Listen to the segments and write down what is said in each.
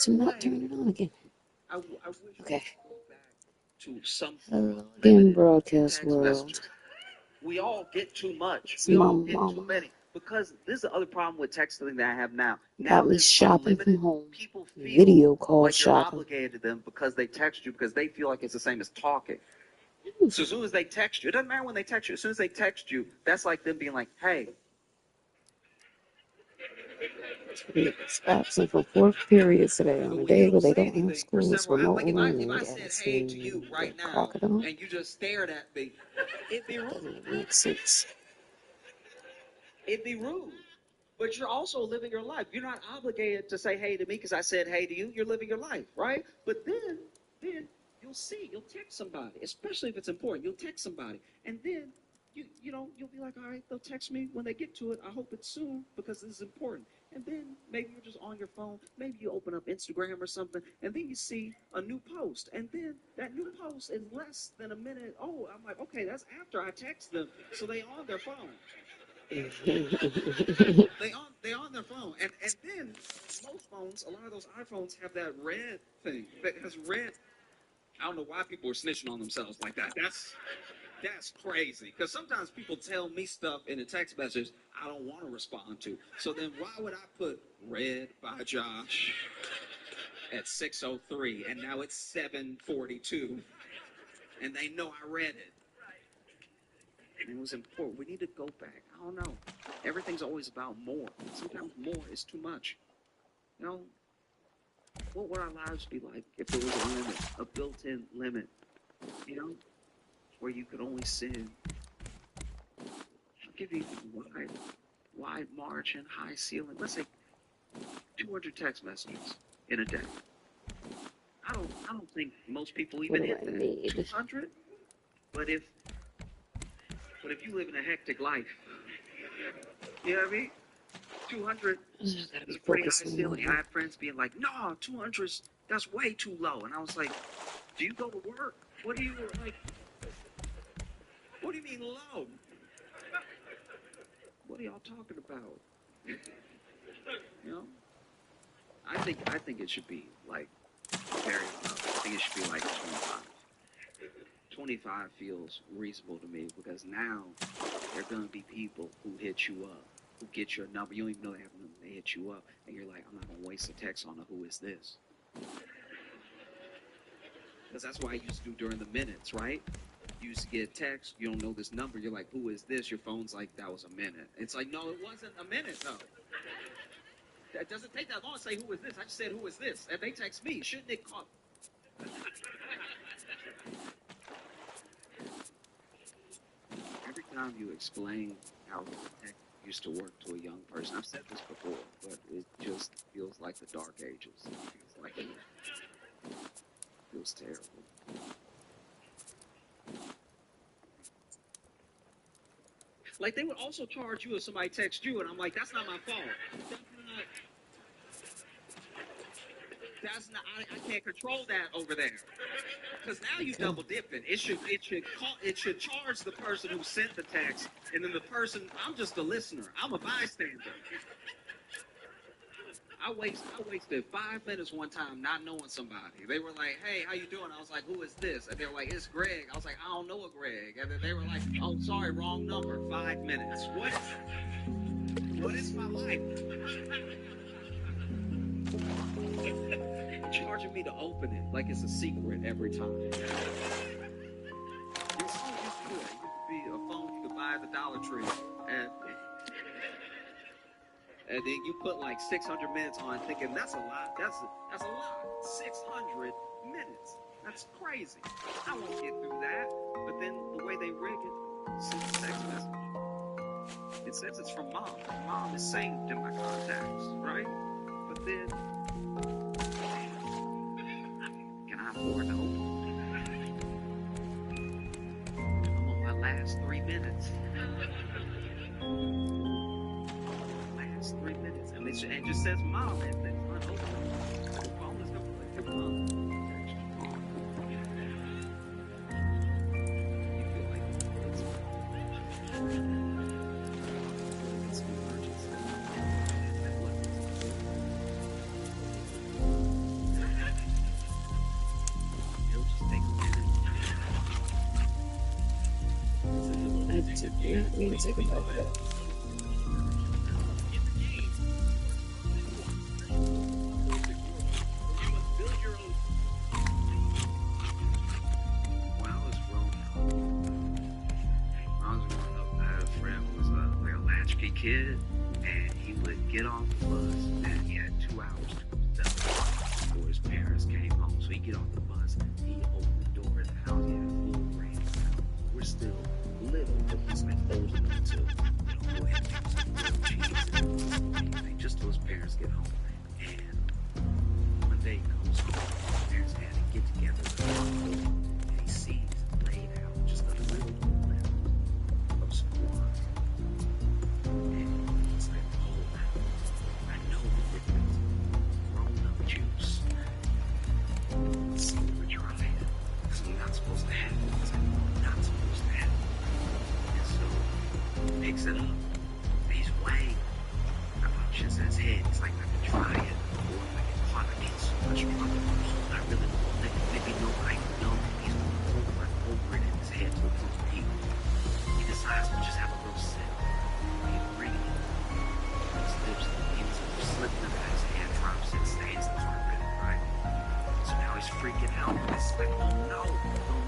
to not turn it on again. I wish Okay. we go back to some Hello again, broadcast world. messages. We all get too much. It's We my all get too mama. many. Because this is the other problem with texting that I have now. Got me there's shopping from unlimited. home. People feel Video call like you're shopping. obligated to them because they text you because they feel like it's the same as talking. So as soon as they text you, it doesn't matter when they text you. As soon as they text you, that's like them being like, "Hey." It's absent for fourth period today on a day where they don't have school. It's remote learning. If I said hey to you right now crocodile. and you just stared at me, it'd be rude. Doesn't make sense. It'd be rude. But you're also living your life. You're not obligated to say hey to me because I said hey to you. You're living your life, right? But then you'll see, you'll text somebody, especially if it's important. You'll text somebody, and then you'll be like, all right, they'll text me when they get to it. I hope it's soon because this is important. And then maybe you're just on your phone. Maybe you open up Instagram or something, and then you see a new post, and then that new post in less than a minute. Oh, I'm like, okay, that's after I text them, so they on their phone. they on their phone, and then most phones, a lot of those iPhones have that red thing that has red. I don't know why people are snitching on themselves like that. That's crazy. Because sometimes people tell me stuff in a text message I don't want to respond to. So then why would I put read by Josh at 6:03 and now it's 7:42 and they know I read it? And it was important. We need to go back. I don't know. Everything's always about more. Sometimes more is too much. You know, what would our lives be like if there was a limit, a built-in limit, you know, where you could only send, I'll give you wide margin, high ceiling, let's say 200 text messages in a day. I don't think most people even hit that. 200? But if you live in a hectic life, you know what I mean? 200 is a pretty high ceiling. I had friends being like, no, 200, that's way too low. And I was like, do you go to work? What do you mean low? What are y'all talking about? You know? I think it should be like very low. I think it should be like 25. 25 feels reasonable to me because now there are going to be people who hit you up, who get your number. You don't even know they have a number. They hit you up, and you're like, I'm not going to waste a text on a who is this. Because that's what I used to do during the minutes, right? You used to get a text, you don't know this number, you're like, who is this? Your phone's like, that was a minute. It's like, no, it wasn't a minute, though. It doesn't take that long to say, who is this? I just said, who is this? And they text me. Shouldn't it call? Every time you explain how tech used to work to a young person, I've said this before, but it just feels like the dark ages. It feels terrible. Like, they would also charge you if somebody texts you, and I'm like, that's not my fault. That's not. I can't control that over there. Because now you double dipping. It should charge the person who sent the text, and then the person. I'm just a listener. I'm a bystander. I wasted 5 minutes one time not knowing somebody. They were like, "Hey, how you doing?" I was like, "Who is this?" And they were like, "It's Greg." I was like, "I don't know a Greg." And then they were like, "Oh, sorry, wrong number." 5 minutes. What is my life? Charging me to open it like it's a secret every time. Your phone used to do it. It used to be a phone you could buy at the Dollar Tree, and then you put like 600 minutes on, thinking that's a lot. That's a lot. 600 minutes. That's crazy. I won't get through that. But then the way they rig it, send a text message. It says it's from mom. Mom is saved in my contacts, right? But then, can I afford to open it? I'm on my last 3 minutes. Last 3 minutes. And it just says mom, and then unopened. The phone is going to click mom. You feel like it's an emergency. Yeah, I need to take a bite of that. I had a friend who was like a latchkey kid, and he would get off the bus, and he had 2 hours to before his parents came home. So he'd get off the bus, he opened the door of the house, he had a full rain out. We're still little, but he's like old enough to, go ahead and make some grilled cheese and anything, just till his parents get home. And one day he comes home, his parents had to get together to talk, and he sees laid out just a little limb of some blood. And he's like, oh, I know that it's grown-up juice. So we're trying it, because we're not supposed to have it. It's like, we're not supposed to have it. And so he picks it up, and he's weighing options in his head. It's like, I can try it, or if I get caught, I get so much trouble. I really won't let it. Maybe nobody know. He's going over and over it in his head to the point where he decides to just have a little sip. He's reading. His lips begins to slip into the guy's hand, drops it, stains the carpet, right? So now he's freaking out. It's like, oh no,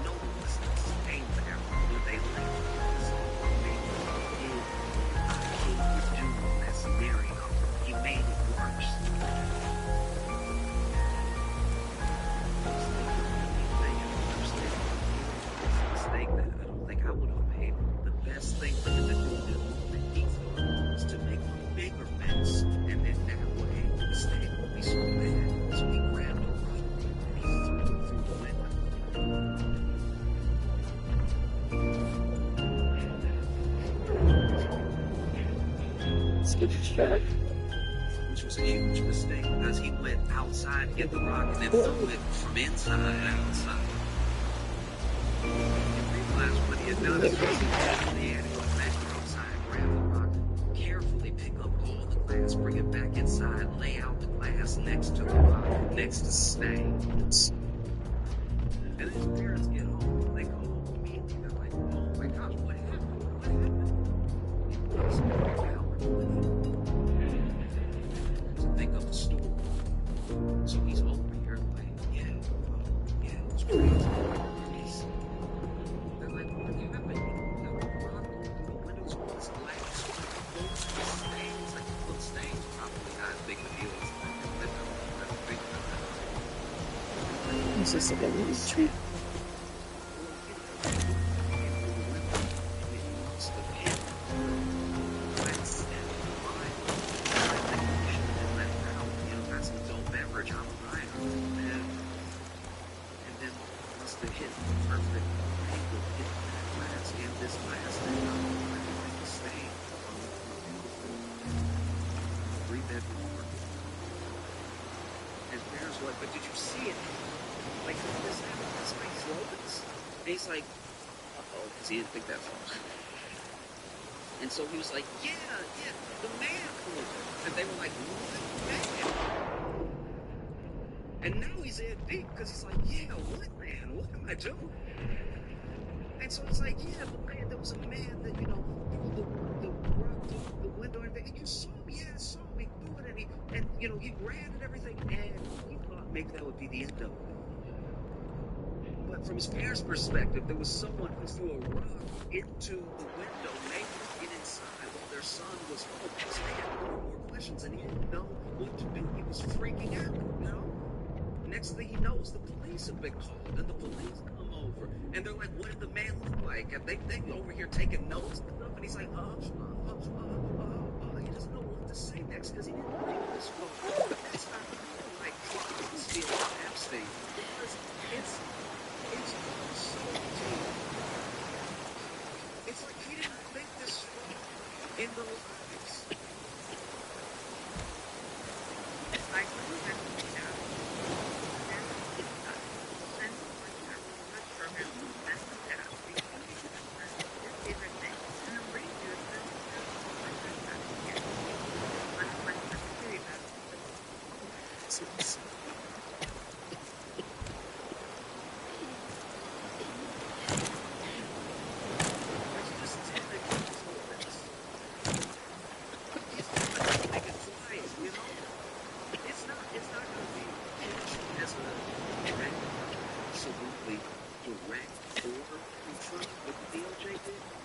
there was no stain there. Were they late? So maybe he did. He would do in that scenario. He made it worse. Mistake that I don't think I would have made. The best thing for him to do in that moment, he thought, was to make a bigger mess, and then that way the mistake would be so bad. So he grabbed a rock and he threw it through the window. Let's get this back. Which was a huge mistake because he went outside to get the rock and then threw it from inside outside. He realized what he had done. He had to go back outside, grab the rock, carefully pick up all the glass, bring it back inside, lay out the glass next to the rock, next to the stains. And his parents get home, they go home immediately. They're like, oh my gosh, what happened? What happened? He's so think of the story. So he's over here like, yeah, it was crazy. They're like, what happened? The windows were this glass, those stains, like little stains, probably not as big a deal as that. This is a good one. Tree. But did you see it? Like, this happened, this guy froze. And he's like, uh-oh, because he didn't think that far. And so he was like, yeah, the man flew. And they were like, what man? And now he's in deep because he's like, yeah, what man? What am I doing? And so it's like, yeah, the man, there was a man that, threw the rock through the window and everything. And you saw him, yeah, I saw him. He threw it and he ran and everything. And he thought maybe that would be the end of it. But from his parents' perspective, there was someone who threw a rock into the window, made him get inside while their son was home. So they had more questions and he didn't know what to do. He was freaking out, Next thing he knows, the police have been called, and the police come over, and they're like, what did the man look like? And they over here taking notes and stuff, and he's like, he doesn't know what to say next, because he didn't think this far. But that's not like stealing an abstain, because it's so deep. It's like he didn't think this far in the lives. I agree that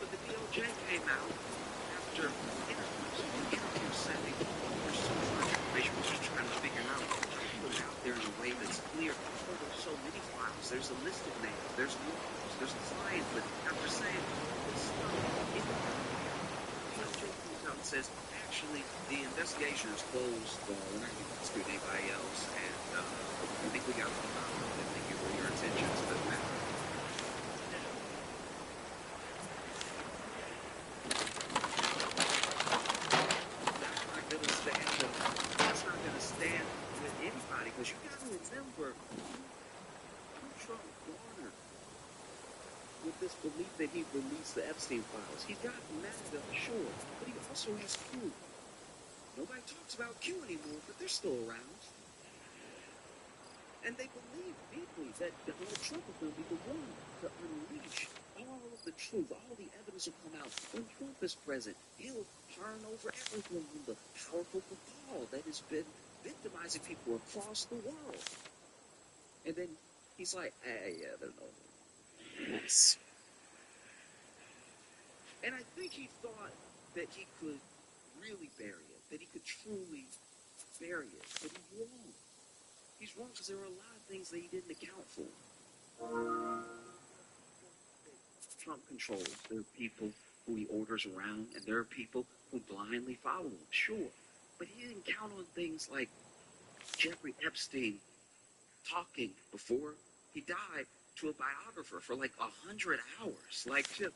But the DOJ came out after interview setting. There's so much information. We're just trying to figure out how to put it out there in a way that's clear. Oh, there's so many files. There's a list of names. There's laws. There's science. But after saying all this stuff, the DOJ comes out and says, actually, the investigation is closed. We're not going to prosecute anybody else. And I think we got to come out. And thank you for your attention to the matter. That's not going to stand with anybody, because you got to remember who Trump garnered with this belief that he released the Epstein files. He's got MAGA, sure, but he also has Q. Nobody talks about Q anymore, but they're still around. And they believe deeply that Donald Trump is going to be the one to unleash all of the truth. All the evidence will come out. When Trump is present, he'll turn over everything on the powerful cabal that has been victimizing people across the world. And then he's like, yeah, they're no. Yes. And I think he thought that he could really bury it, that he could truly bury it, but he's wrong. He's wrong because there are a lot of things that he didn't account for. Trump controls. There are people who he orders around, and there are people who blindly follow him, sure. But he didn't count on things like Jeffrey Epstein talking before he died to a biographer for like 100 hours. Like, just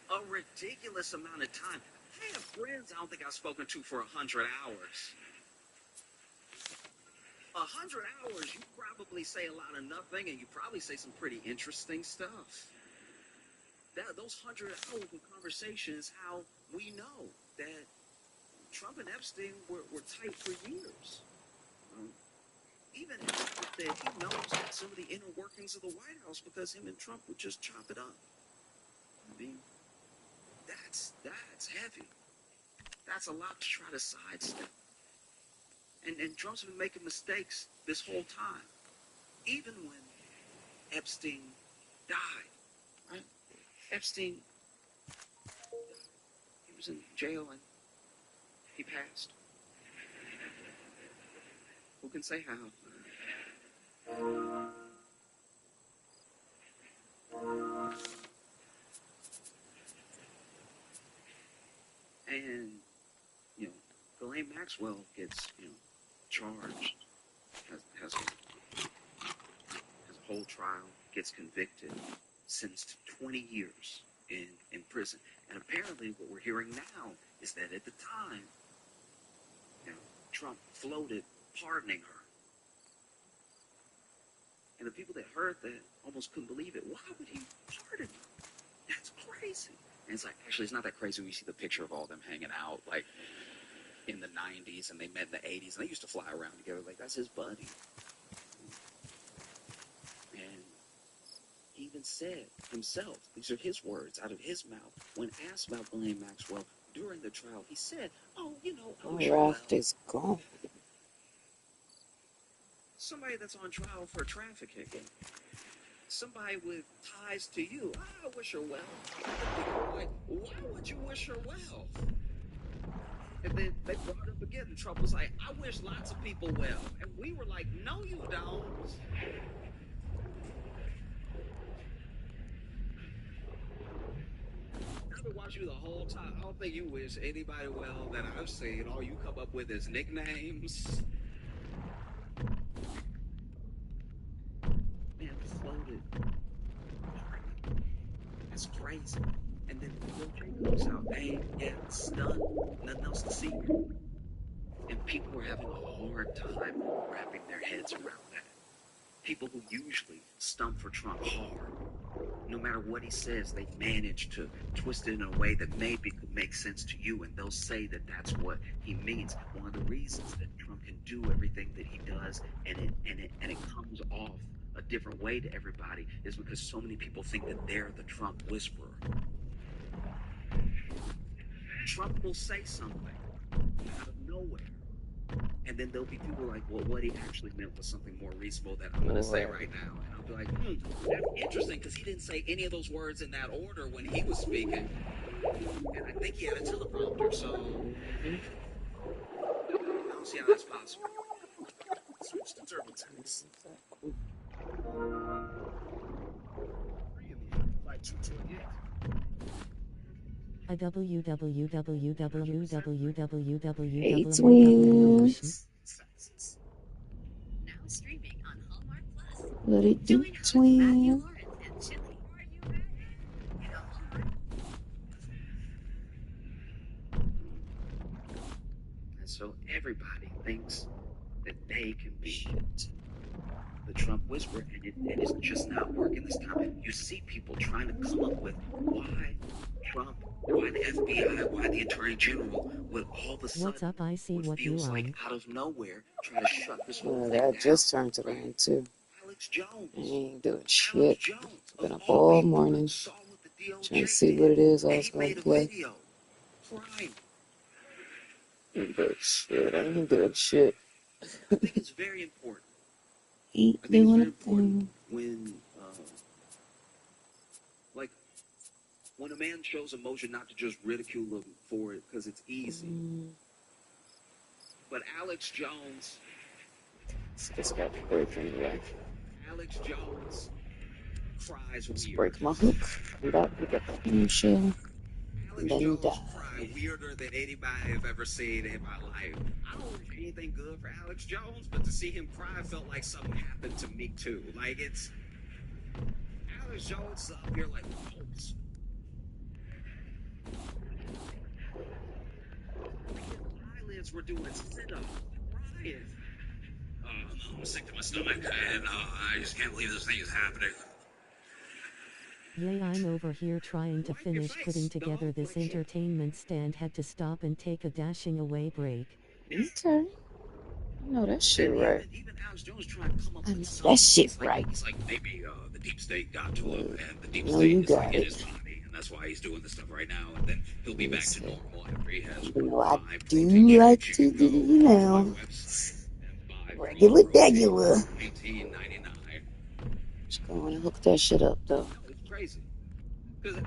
a ridiculous amount of time. I have friends I don't think I've spoken to for 100 hours. 100 hours, you probably say a lot of nothing, and you probably say some pretty interesting stuff. Those 100 hours of conversation is how we know that Trump and Epstein were tight for years. Even Epstein said he knows some of the inner workings of the White House because him and Trump would just chop it up. I mean, that's heavy. That's a lot to try to sidestep. And Trump's been making mistakes this whole time. Even when Epstein died, right? Epstein, he was in jail and he passed. Who can say how? And, Ghislaine Maxwell gets, charged, has a whole trial, gets convicted, sentenced to 20 years in prison. And apparently what we're hearing now is that at the time, Trump floated pardoning her. And the people that heard that almost couldn't believe it. Why would he pardon her? That's crazy. And it's like, actually, it's not that crazy when you see the picture of all them hanging out, like, in the 90s, and they met in the 80s, and they used to fly around together. Like, that's his buddy. And he even said himself, these are his words out of his mouth, when asked about Ghislaine Maxwell during the trial, he said, Raft is gone. Somebody that's on trial for trafficking. Somebody with ties to you. I wish her well. Like, why would you wish her well? And then they brought it up again, and Trump was like, I wish lots of people well. And we were like, no, you don't. I've been watching you the whole time. I don't think you wish anybody well that I've seen. All you come up with is nicknames. Man, floated. That's crazy. And then the DOJ comes out, hey, yeah, it's done. Nothing else to see. And people were having a hard time wrapping their heads around that. People who usually stump for Trump hard, no matter what he says, they manage to twist it in a way that maybe could make sense to you, and they'll say that that's what he means. One of the reasons that Trump can do everything that he does, and it comes off a different way to everybody, is because so many people think that they're the Trump whisperer. Trump will say something out of nowhere, And then there'll be people like, well, what he actually meant was something more reasonable that I'm going to say right now. And I'll be like, that's interesting because he didn't say any of those words in that order when he was speaking. And I think he had a teleprompter, so I don't see how that's possible. Switch to TurboTax. Flight 228. Hey, twins. Now streaming on Hallmark Plus. What it do, Join host Matthew twin? Lawrence and Chili. Are you ready? In a Hallmark. And so everybody thinks that they can be the Trump whisperer, and it's just not working this time. You see people trying to come up with why Trump, why the FBI, why the Attorney General would all of a sudden, What's up? I see what what you feels like on. out of nowhere, try to shut this whole thing That down. just turned it on, too. Alex Jones. I ain't doing Alex shit. Jones. Been up all morning Saw what the DOJ trying to see what it is I was did. going He to made a play. video crying. Ain't doing shit. I ain't doing shit. I think it's very important. Ain't I think it's doing very a important thing. when a man shows emotion, not to just ridicule him for it because it's easy. But Alex Jones. It's got to break anyway. Alex Jones cries Let's weird. break my hook. Come back, we got the home shell. Alex Then Jones die. cried weirder than anybody I've ever seen in my life. I don't wish anything good for Alex Jones, but to see him cry felt like something happened to me too. Like it's Alex Jones up here like, oh, eyelids were doing sit-ups, crying. I'm sick to my stomach, and I just can't believe this thing is happening. Yay, I'm over here trying to finish putting together this entertainment stand. Had to stop and take a dashing away break. Okay. I know that shit right. Even Alex Jones trying to come up I with know something. that shit right. He's like, maybe the deep state got to him, and the deep No, state you is like got in it. his body, and that's why he's doing this stuff right now, and then he'll be back to normal after he has You know, I 5 do protein shakes. like You to can do go you to my now. website and buy Regular protein, degular. $19.99. Just going to hook that shit up, though. No, it's crazy. Because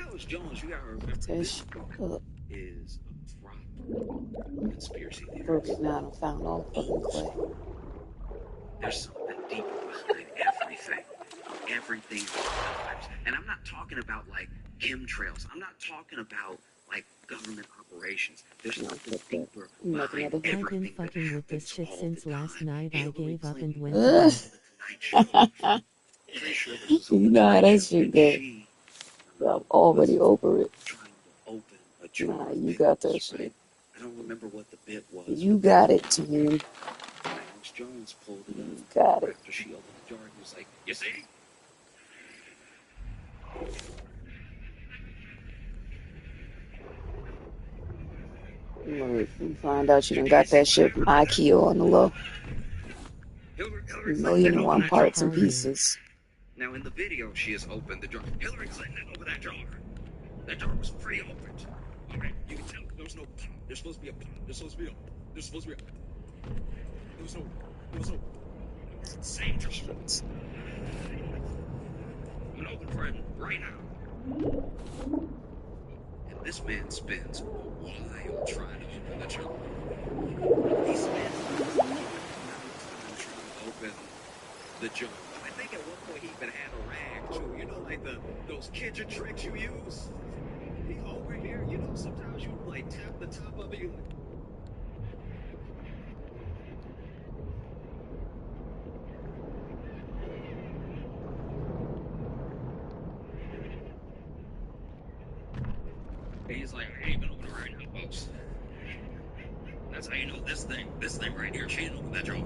Alex Jones, you gotta remember, Hook that this shit guy up. is a proper conspiracy Broke theorist. it now. I found all fucking clay. There's something deeper behind everything. Everything in our lives. And I'm not talking about like chemtrails. I'm not talking about like government operations. There's something deeper behind everything. I've been fucking with this shit since last night. I Hillary gave up and Clinton went to bed. Pretty sure this was on You the know how Tonight that Show, shit and go. she I'm already over it. trying to open a jar Nah, of you got that pickles, shit. right? I don't remember what the bit was. You got it, team. Alex Jones pulled it up. You got it. After she opened the jar, he was like, you see? You find out you done got that shit from IKEA on the low. $1,000,001 parts and pieces. Now, in the video, she has opened the jar. Hillary Clinton opened that jar. That jar was pre-opened. All right, you can tell there was no pop. There's supposed to be a pop. There's supposed to be a. There's supposed to be a. There was no. There was no. Same jar. I'm gonna open for it right now. And this man spends a while trying to open the jar. He spends a long time trying to open the jar. I think at one point he even had a rag too. You know, like those kitchen tricks you use. He over here, you know, sometimes you like tap the top of it. You like, and he's like, I ain't even open it right now, folks. That's how you know this thing right here, she didn't open that jar.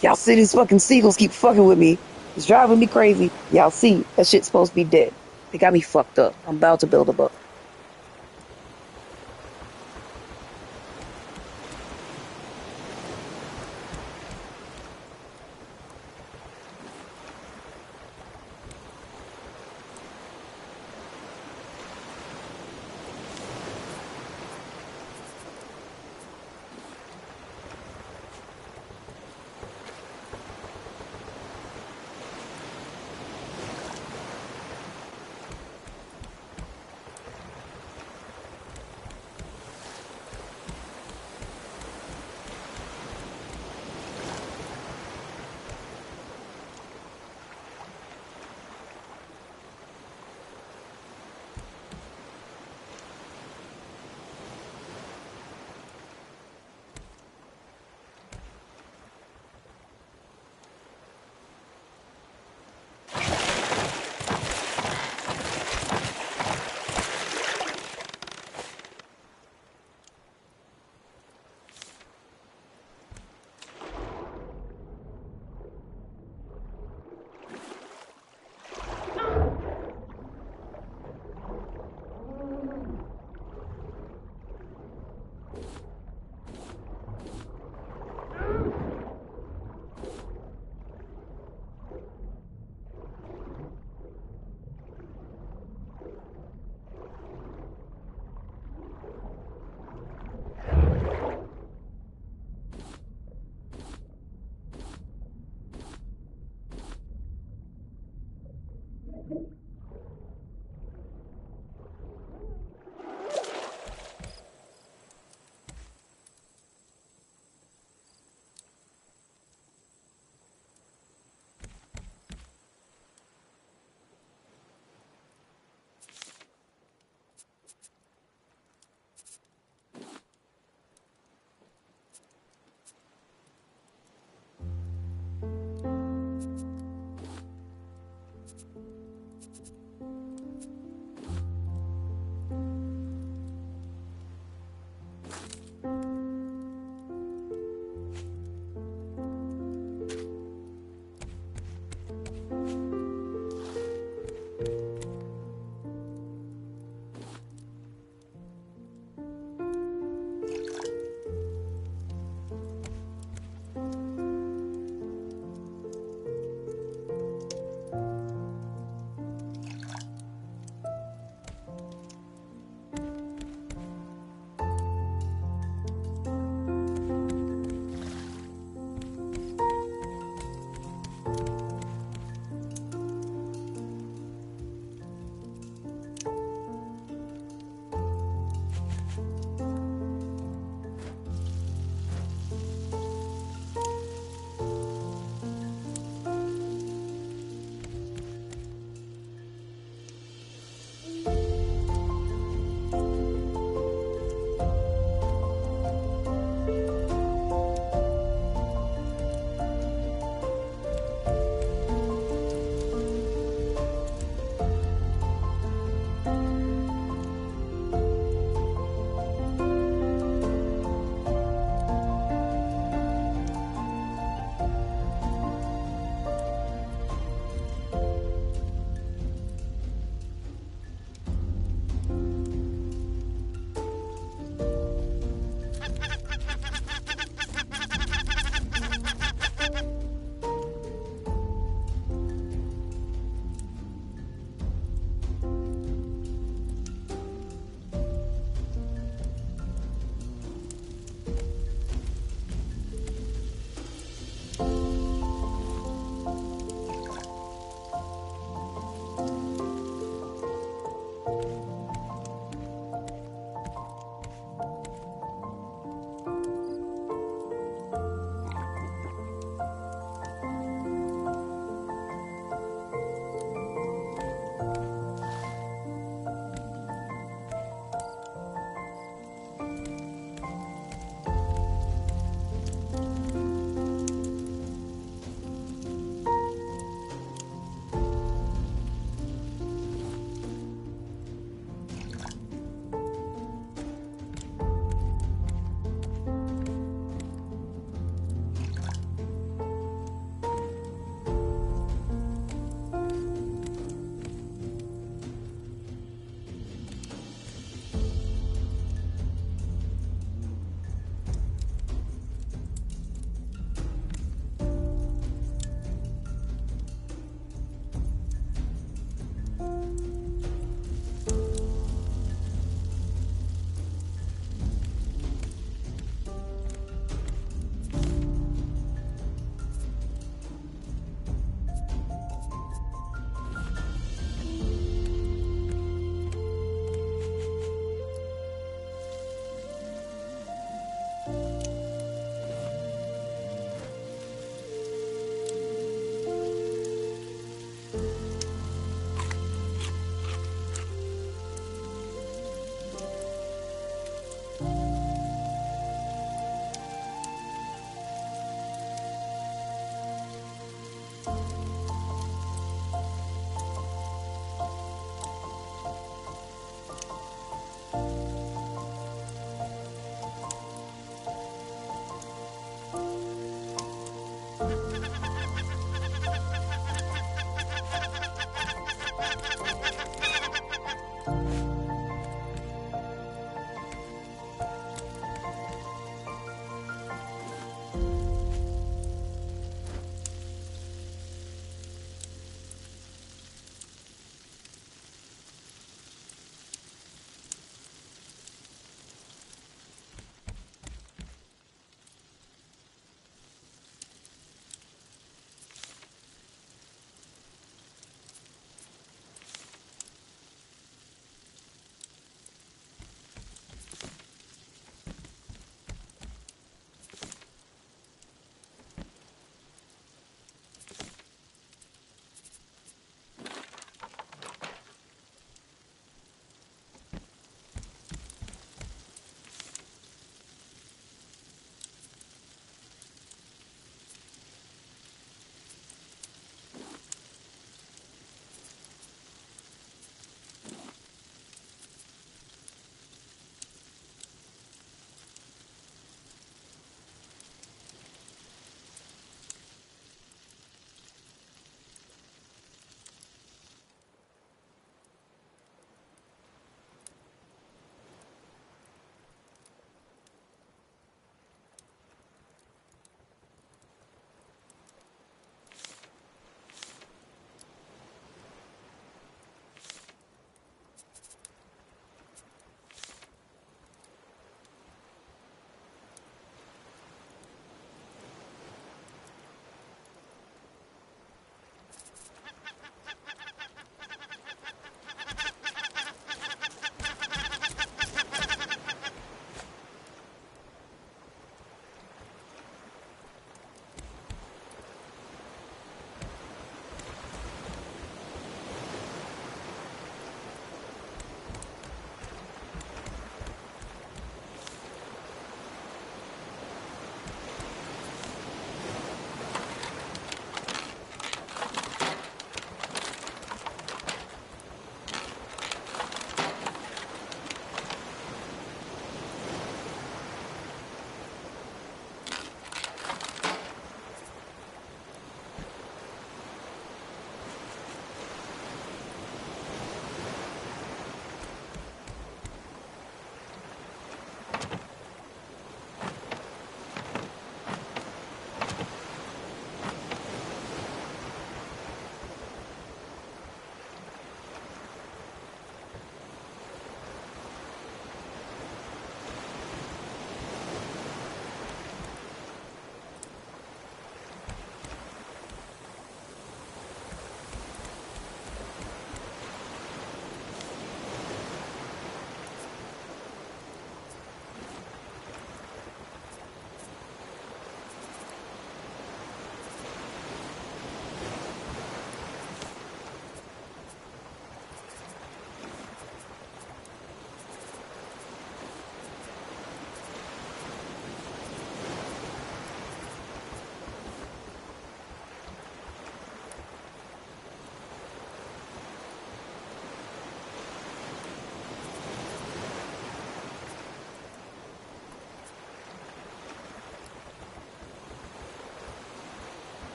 Y'all see these fucking seagulls keep fucking with me. It's driving me crazy. Y'all see, that shit's supposed to be dead. They got me fucked up. I'm about to build a boat.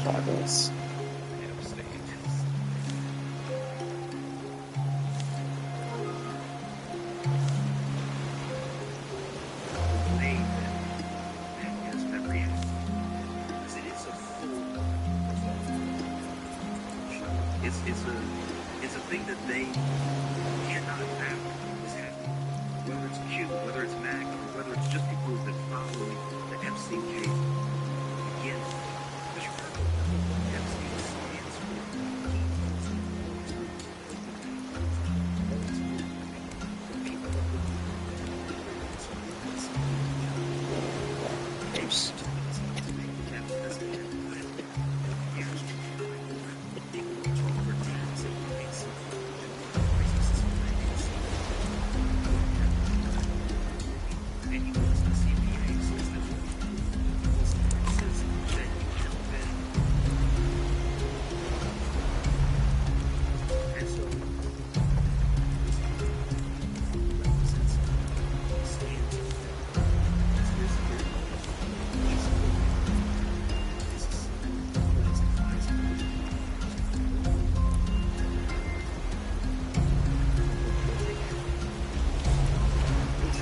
Progress. Epstein. They that is that reality. Because it is a full show. It's a thing that they cannot fathom is happening. Whether it's Q, whether it's Mac, or whether it's just people who've been following the Epstein case again. Because you gotta remember what Epstein stands for. First.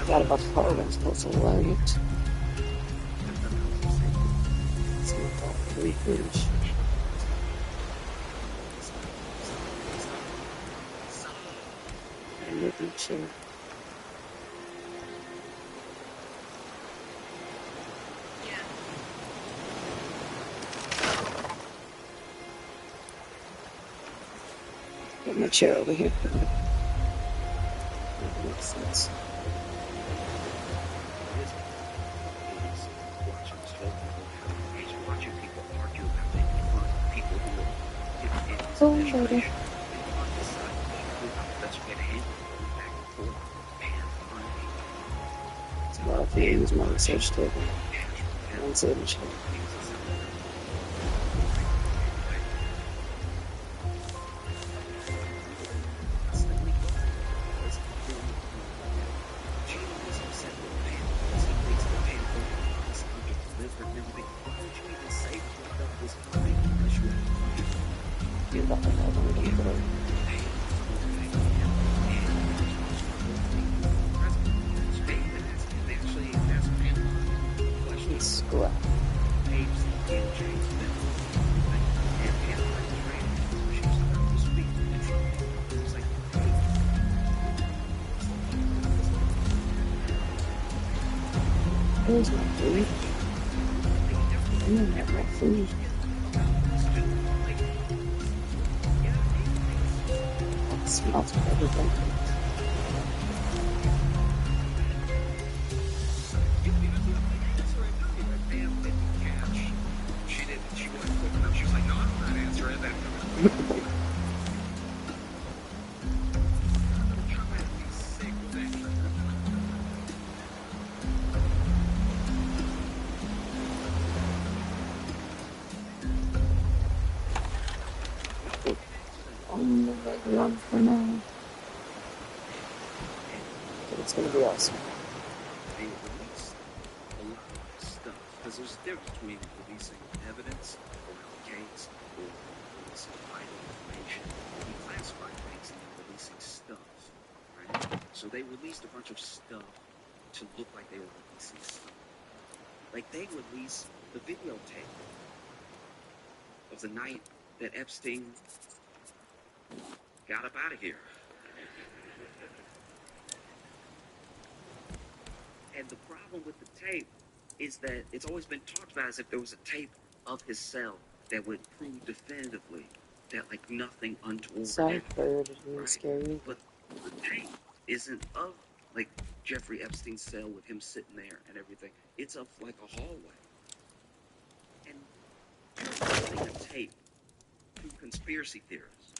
Forgot about the part where I'm supposed to learn it. It's my fault. Refinish. And making sure. Put my chair over here. That makes sense. Watching people argue about making fun of people who are in this Oh, administration. baby. On this side, that's what handled back and forth and funny. It's a lot of things. My research table. One signature. Get back on that one again, bro. Let's go out. Where's my food? I don't have my food. It smells of everything. She was like, no, I'm not answering that. On the leg run for now. But it's gonna be awesome. They release a lot of stuff because there's a difference between releasing evidence around the case or releasing vital information. We classify things and then releasing stuff, right? So they released a bunch of stuff to look like they were releasing stuff. Like they released the videotape of the night that Epstein got up out of here. And the problem with the tape is that it's always been talked about as if there was a tape of his cell that would prove definitively that like nothing untoward Sorry happened. for it being scary. But the tape isn't of like Jeffrey Epstein's cell with him sitting there and everything. It's of like a hallway. And you're a tape to conspiracy theorists.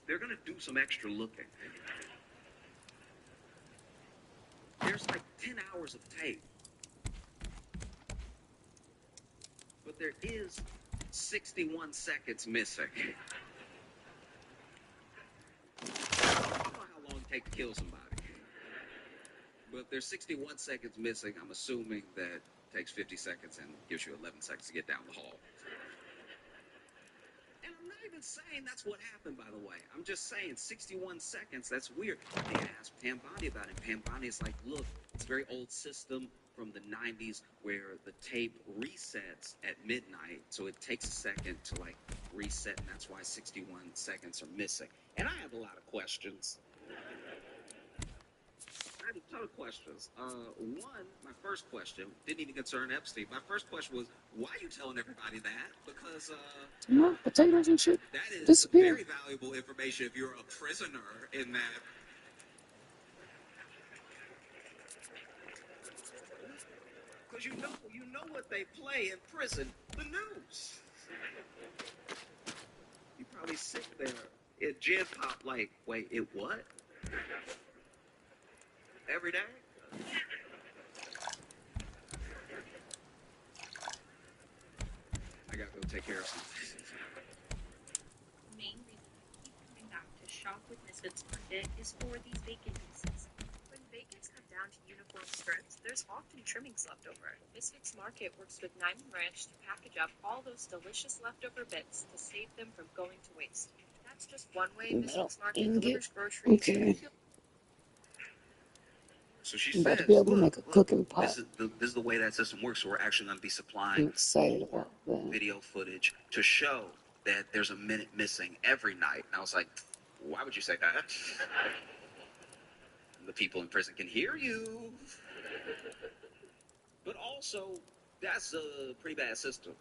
They're gonna do some extra looking. There's like 10 hours of tape. But there is 61 seconds missing. I don't know how long it takes to kill somebody. But if there's 61 seconds missing, I'm assuming that it takes 50 seconds and gives you 11 seconds to get down the hall. even saying that's what happened, by the way. I'm just saying 61 seconds. That's weird. They asked Pam Bondi about it. Pam Bondi is like, look, it's a very old system from the 90s where the tape resets at midnight. So it takes a second to like reset, and that's why 61 seconds are missing. And I have a lot of questions. I had a ton of questions. One, my first question didn't even concern Epstein. My first question was, why are you telling everybody that? Because No, potatoes and shit that is disappear. very valuable information if you're a prisoner in that. Because you know what they play in prison, the news. You probably sit there in Gen Pop like, wait, it what? Every day? I gotta go take care of something. Main reason I keep coming back to shop with Misfits Market is for these bacon pieces. When bacons come down to uniform strips, there's often trimmings left over. Misfits Market works with Nyman Ranch to package up all those delicious leftover bits to save them from going to waste. That's just one way Metal Misfits Market ingot. delivers groceries. Okay. So she I'm about to be says, able to make a cooking pot. this is the way that system works. So we're actually going to be I'm supplying excited more about that. video footage to show that there's a minute missing every night. And I was like, why would you say that? The people in prison can hear you. But also, that's a pretty bad system.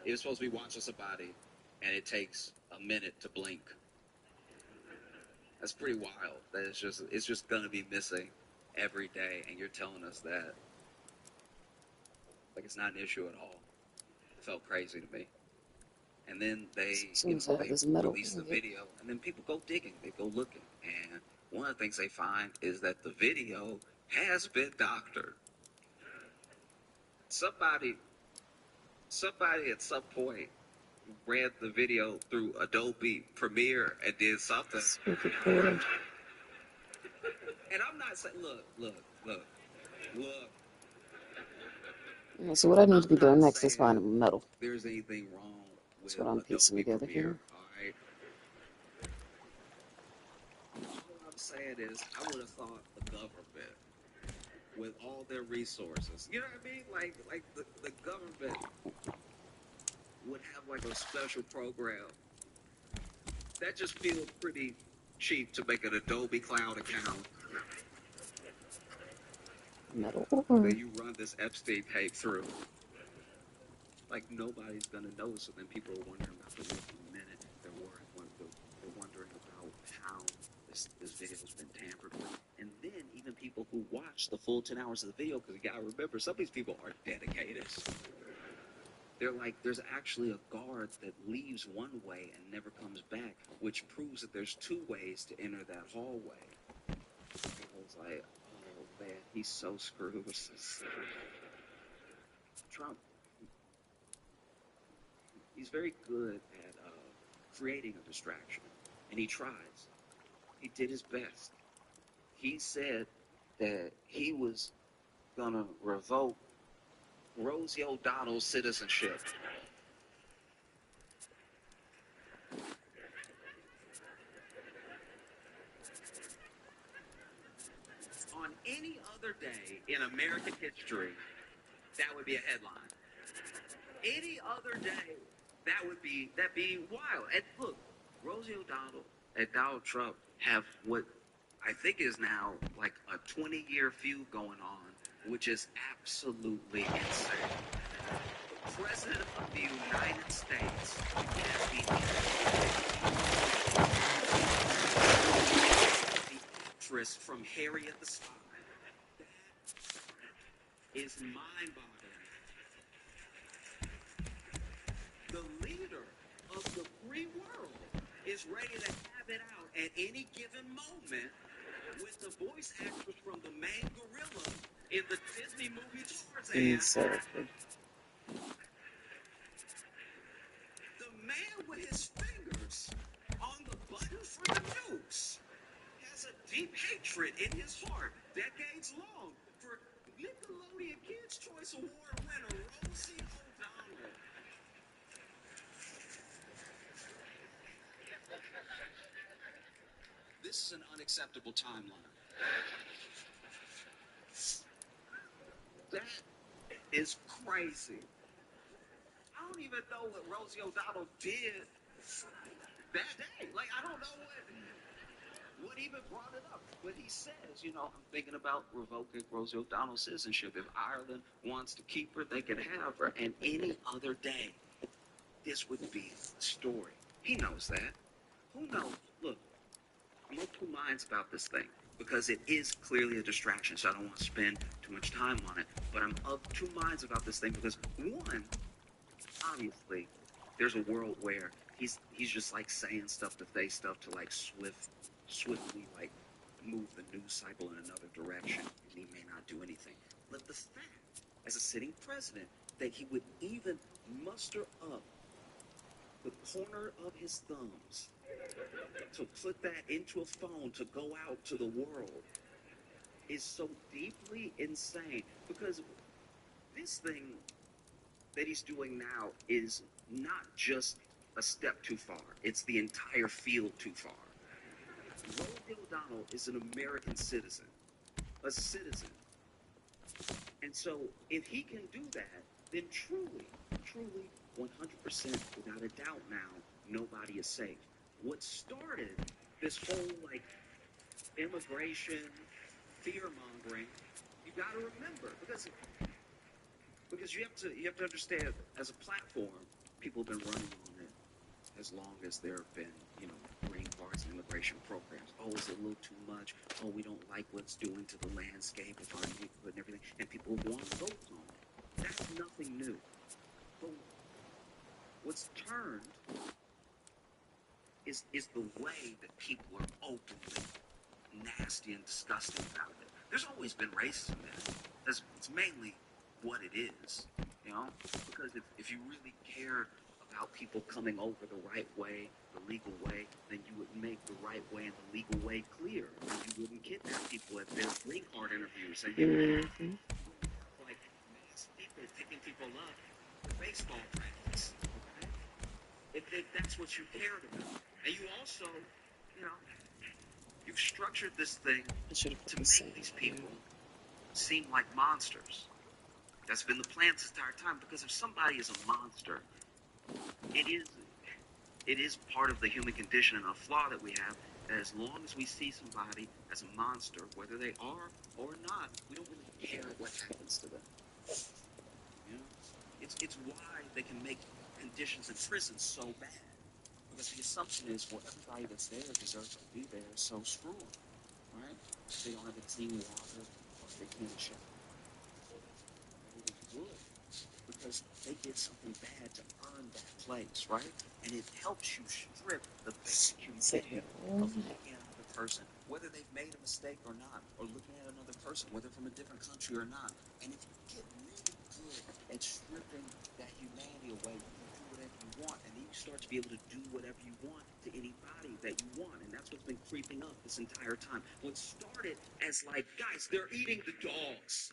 You're supposed to be watching somebody, and it takes a minute to blink. That's pretty wild. That it's just gonna be missing every day, and you're telling us that like it's not an issue at all. It felt crazy to me. And then they, As soon as I have this metal release the ingot. video, and then people go digging, they go looking, and one of the things they find is that the video has been doctored. Somebody at some point ran the video through Adobe Premiere and did something. Circuit board. And I'm not saying, look. Yeah, so what I need to be I'm not doing next is saying finding metal. there's anything wrong with That's what I'm piecing Adobe together Premiere, here. all right? All I'm saying is, I would have thought the government, with all their resources, you know what I mean? Like the government would have like a special program. That just feels pretty cheap to make an Adobe Cloud account. Metal Then ore. you run this Epstein tape through. Like nobody's gonna know. So then people are wondering about the missing minute. They're wondering about how this video's been tampered with. And then even people who watch the full 10 hours of the video, because you gotta remember, some of these people are dedicated. They're like, there's actually a guard that leaves one way and never comes back, which proves that there's two ways to enter that hallway. And I was like, oh man, he's so screwed. Trump, he's very good at creating a distraction, and he tries. He did his best. He said that he was gonna revoke Rosie O'Donnell's citizenship. On any other day in American history, that would be a headline. Any other day, that'd be wild. And look, Rosie O'Donnell and Donald Trump have what I think is now like a 20-year feud going on, which is absolutely insane. The President of the United States has the actress from Harriet the Spy. That is mind-boggling. The leader of the free world is ready to have it out at any given moment with the voice actress from the main gorilla in the Disney movie Tarzan. Exactly. The man with his fingers on the button for the nukes has a deep hatred in his heart, decades long, for Nickelodeon Kids' Choice Award winner Rosie O'Donnell. This is an unacceptable timeline. That is crazy. I don't even know what Rosie O'Donnell did that day. Like, I don't know what even brought it up. But he says, I'm thinking about revoking Rosie O'Donnell's citizenship. If Ireland wants to keep her, they can have her. And any other day, this would be the story. He knows that. Who knows? Look, I'm of two minds about this thing because it is clearly a distraction, so I don't want to spend too much time on it. But I'm of two minds about this thing because, one, obviously, there's a world where he's just like saying stuff to say stuff to like swiftly like move the news cycle in another direction, and he may not do anything. But the fact, as a sitting president, that he would even muster up the corner of his thumbs to put that into a phone to go out to the world is so deeply insane, because this thing that he's doing now is not just a step too far, it's the entire field too far. Rosie O'Donnell is an American citizen, a citizen. And so if he can do that, then truly, 100% without a doubt now, nobody is safe. What started this whole like immigration fear-mongering, you got to remember, because you have to understand, as a platform, people have been running on it as long as there have been, green cards and immigration programs. Oh, is it a little too much? Oh, we don't like what it's doing to the landscape of our neighborhood and everything. And people want votes on it. That's nothing new. But what's turned is the way that people are openly nasty and disgusting about it. There's always been racism there. It's mainly what it is, because if you really cared about people coming over the right way, the legal way, then you would make the right way and the legal way clear. And you wouldn't kidnap people at their green card interviews. And you wouldn't have like mass people picking people up at baseball practice. Okay? If that's what you cared about. And you also, you've structured this thing to make these people seem like monsters. That's been the plan this entire time, because if somebody is a monster, it is part of the human condition and a flaw that we have, that as long as we see somebody as a monster, whether they are or not, we don't really care what happens to them. It's why they can make conditions in prison so bad. Because the assumption is, well, everybody that's there deserves to be there, so screw them, right? They don't have a clean water, or they can't shower. They would, because they did something bad to earn that place, right? And it helps you strip the basic humanity of looking at another person, whether they've made a mistake or not, or looking at another person, whether from a different country or not. And if you get really good at stripping that humanity away, you can do whatever you want, and then you start to be able to do whatever you want to anybody that you want. And that's what's been creeping up this entire time. What started as like, guys, they're eating the dogs.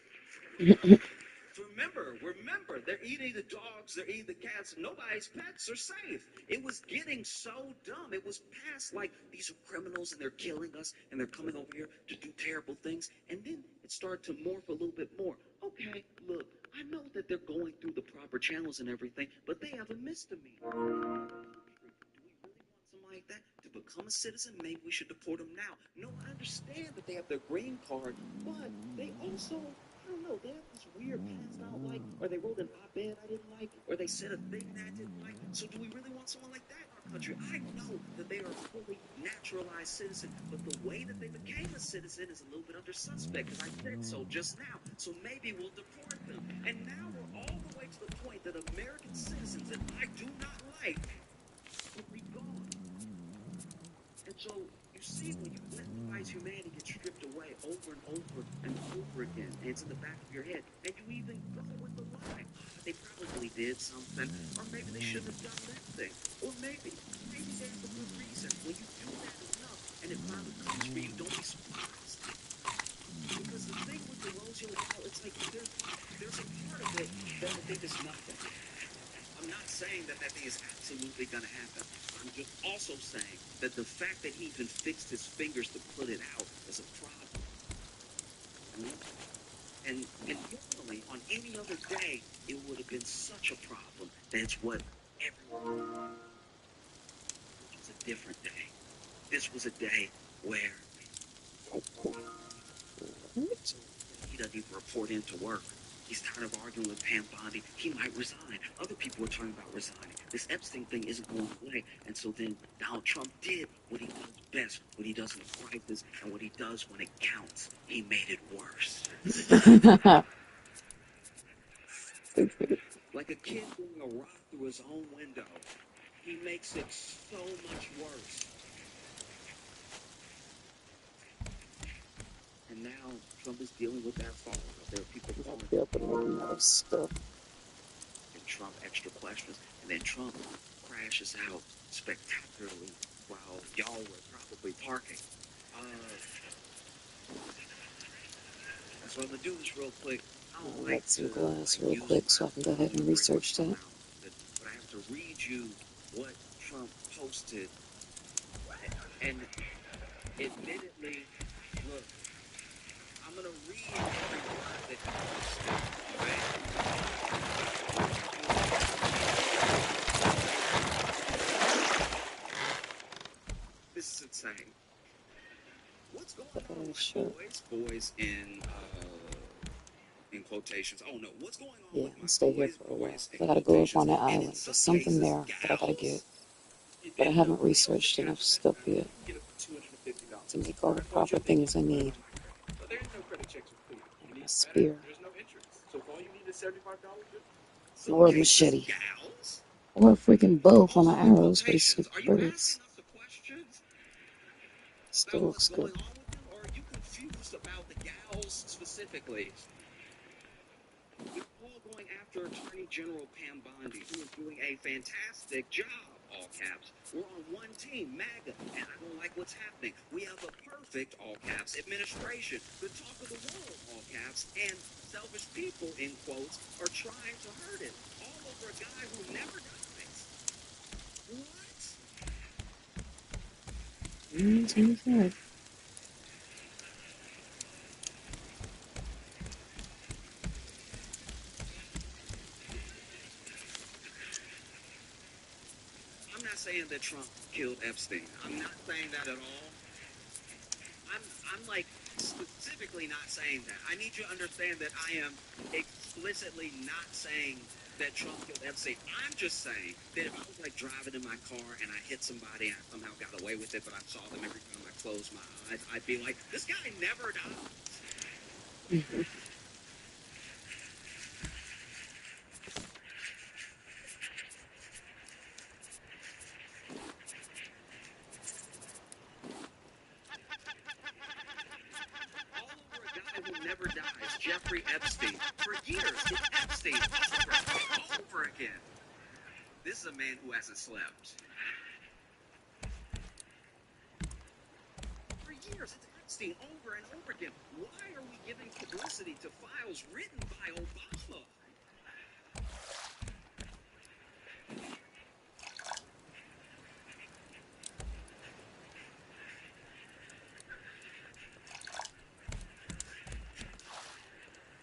Remember, they're eating the dogs, they're eating the cats, nobody's pets are safe. It was getting so dumb. It was past like, these are criminals and they're killing us and they're coming over here to do terrible things. And then it started to morph a little bit more. Okay, look, I know that they're going through the proper channels and everything, but they have a misdemeanor. Like that to become a citizen, maybe we should deport them now. No, I understand that they have their green card, but they also, I don't know, they have this weird past I don't like, or they wrote an op-ed I didn't like, or they said a thing that I didn't like. So do we really want someone like that in our country? I know that they are a fully naturalized citizen, but the way that they became a citizen is a little bit under suspect, because I said so just now. So maybe we'll deport them. And now we're all the way to the point that American citizens that I do not like will be gone. And so, you see, when you let somebody's humanity get stripped away over and over and over again, and it's in the back of your head, and you even go with the lie, they probably did something, or maybe they shouldn't have done that thing, or maybe they have a good reason. When you do that enough, and it finally comes for you, don't be surprised. Because the thing with the Rosie O'Donnell, it's like there's a part of it that I think is nothing. I'm not saying that thing is absolutely going to happen. I'm I'm just also saying that the fact that he even fixed his fingers to put it out is a problem. And normally, on any other day, it would have been such a problem. That's what everyone. It was a different day. This was a day where he doesn't even report into work. He's tired of arguing with Pam Bondi. He might resign. Other people are talking about resigning. This Epstein thing isn't going away. And so then Donald Trump did what he does best, what he does in a crisis, and what he does when it counts. He made it worse. Like a kid throwing a rock through his own window. He makes it so much worse. And now Trump is dealing with that fallout. There are people calling Of stuff. and Trump extra questions, and then Trump crashes out spectacularly while y'all were probably parking. So I'm gonna do this real quick. I don't like Get some to glass real use quick so I can go ahead and research that. but I have to read you what Trump posted. And admittedly, look, I'm gonna read every word that he posted. This is insane. What's going on, boys in quotations? Oh no, what's going on with my stay here for a while. I gotta go up on that island. There's something there that I gotta get. But I haven't researched enough stuff yet to make all the proper things I need. And a spear. Or a machete. Or a freaking bow for my arrows for these birds. Still looks good. Or are you confused about the gals specifically? We're all going after Attorney General Pam Bondi, who is doing a fantastic job, all caps. We're on one team, MAGA, and I don't like what's happening. We have a perfect, all caps, administration, the talk of the world, all caps, and selfish people, in quotes, are trying to hurt it, all over a guy who never dies. What? Mm-hmm. I'm not saying that Trump killed Epstein. I'm not saying that at all. I'm like specifically not saying that. I need you to understand that I am explicitly not saying that Trump killed Epstein. I'm just saying that if I was like driving in my car and I hit somebody and I somehow got away with it, but I saw them every time I closed my eyes, I'd be like, this guy never died. Never dies. Jeffrey Epstein. For years, it's Epstein over again. This is a man who hasn't slept. For years, it's Epstein over and over again. Why are we giving publicity to files written by Obama?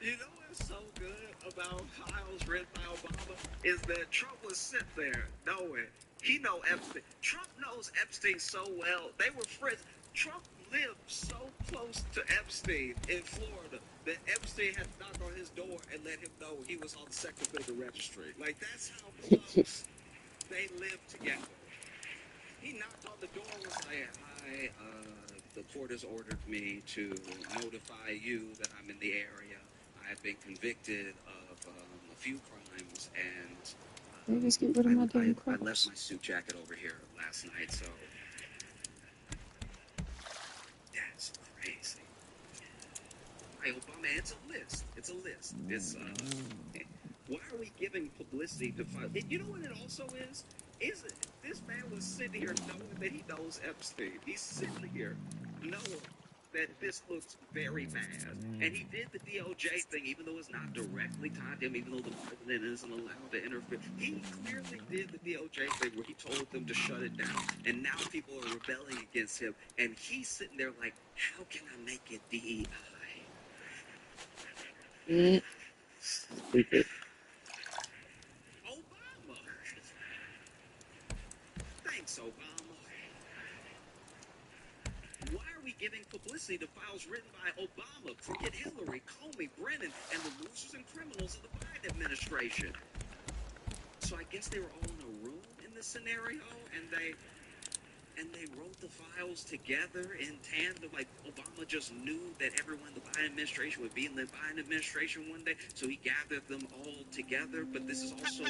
You know what's so good about files written by Obama is that Trump was sit there knowing he know Epstein. Trump knows Epstein so well. They were friends. Trump lived so close to Epstein in Florida that Epstein had to knock on his door and let him know he was on the sex offender registry. Like, that's how close they lived together. He knocked on the door and was like, hi, the court has ordered me to notify you that I'm in the area. I've been convicted of a few crimes, and Maybe just get rid of my damn I left crops. my suit jacket over here last night, so that's crazy. Hey, Obama, it's a list. It's a list. It's why are we giving publicity to file? You know what it also is? Is this man was sitting here knowing that he knows Epstein. He's sitting here knowing that this looks very bad. And he did the DOJ thing, even though it's not directly tied to him, even though the president isn't allowed to interfere. He clearly did the DOJ thing where he told them to shut it down. And now people are rebelling against him. And he's sitting there like, how can I make it DEI? Stupid. Obama. Thanks, Obama. Why are we giving publicity to files written by Obama, Cricket, Hillary, Comey, Brennan, and the losers and criminals of the Biden administration? So I guess they were all in a room in this scenario, and they wrote the files together in tandem. Like Obama just knew that everyone in the Biden administration would be in the Biden administration one day, so he gathered them all together. But this is also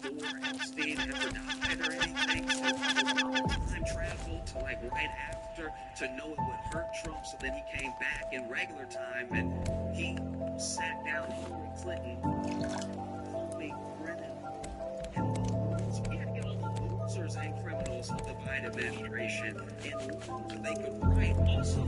before Epstein ever died or anything. So Obama time traveled to like right after to know it would hurt Trump. So then he came back in regular time and he sat down Hillary Clinton, Comey, Brennan, and so he had to get all the losers and criminals of the Biden administration in the room so they could write also.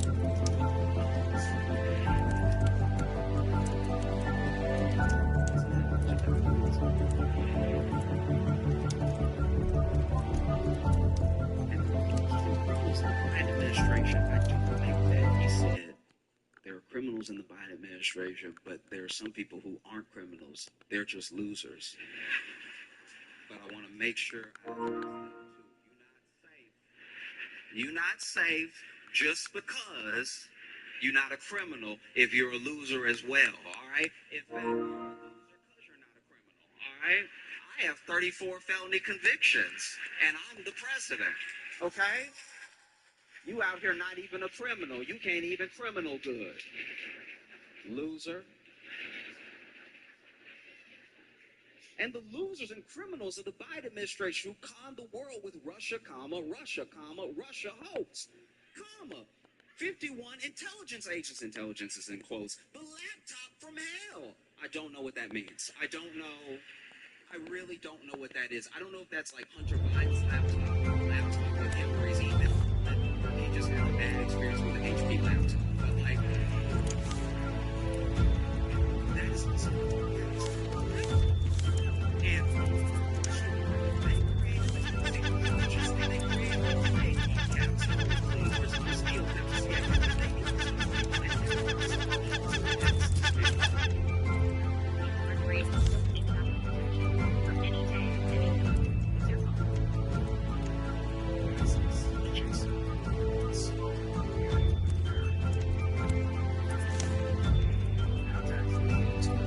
Administration, I don't think that he said there are criminals in the Biden administration, but there are some people who aren't criminals. They're just losers. But I want to make sure you're not safe just because you're not a criminal if you're a loser as well, all right? If you're a loser because you're not a criminal, all right? I have 34 felony convictions, and I'm the president, okay? You out here not even a criminal. You can't even criminal good. Loser. And the losers and criminals of the Biden administration who conned the world with Russia, Russia hoax, 51 intelligence agents, intelligence is in quotes, the laptop from hell. I don't know what that means. I don't know. I really don't know what that is. I don't know if that's like Hunter Biden's laptop with him, or is he even, he just had a bad experience with an HP laptop. But like, that is and they created the technologies and they created the fake caps and the cleaners and the steel caps. Yeah,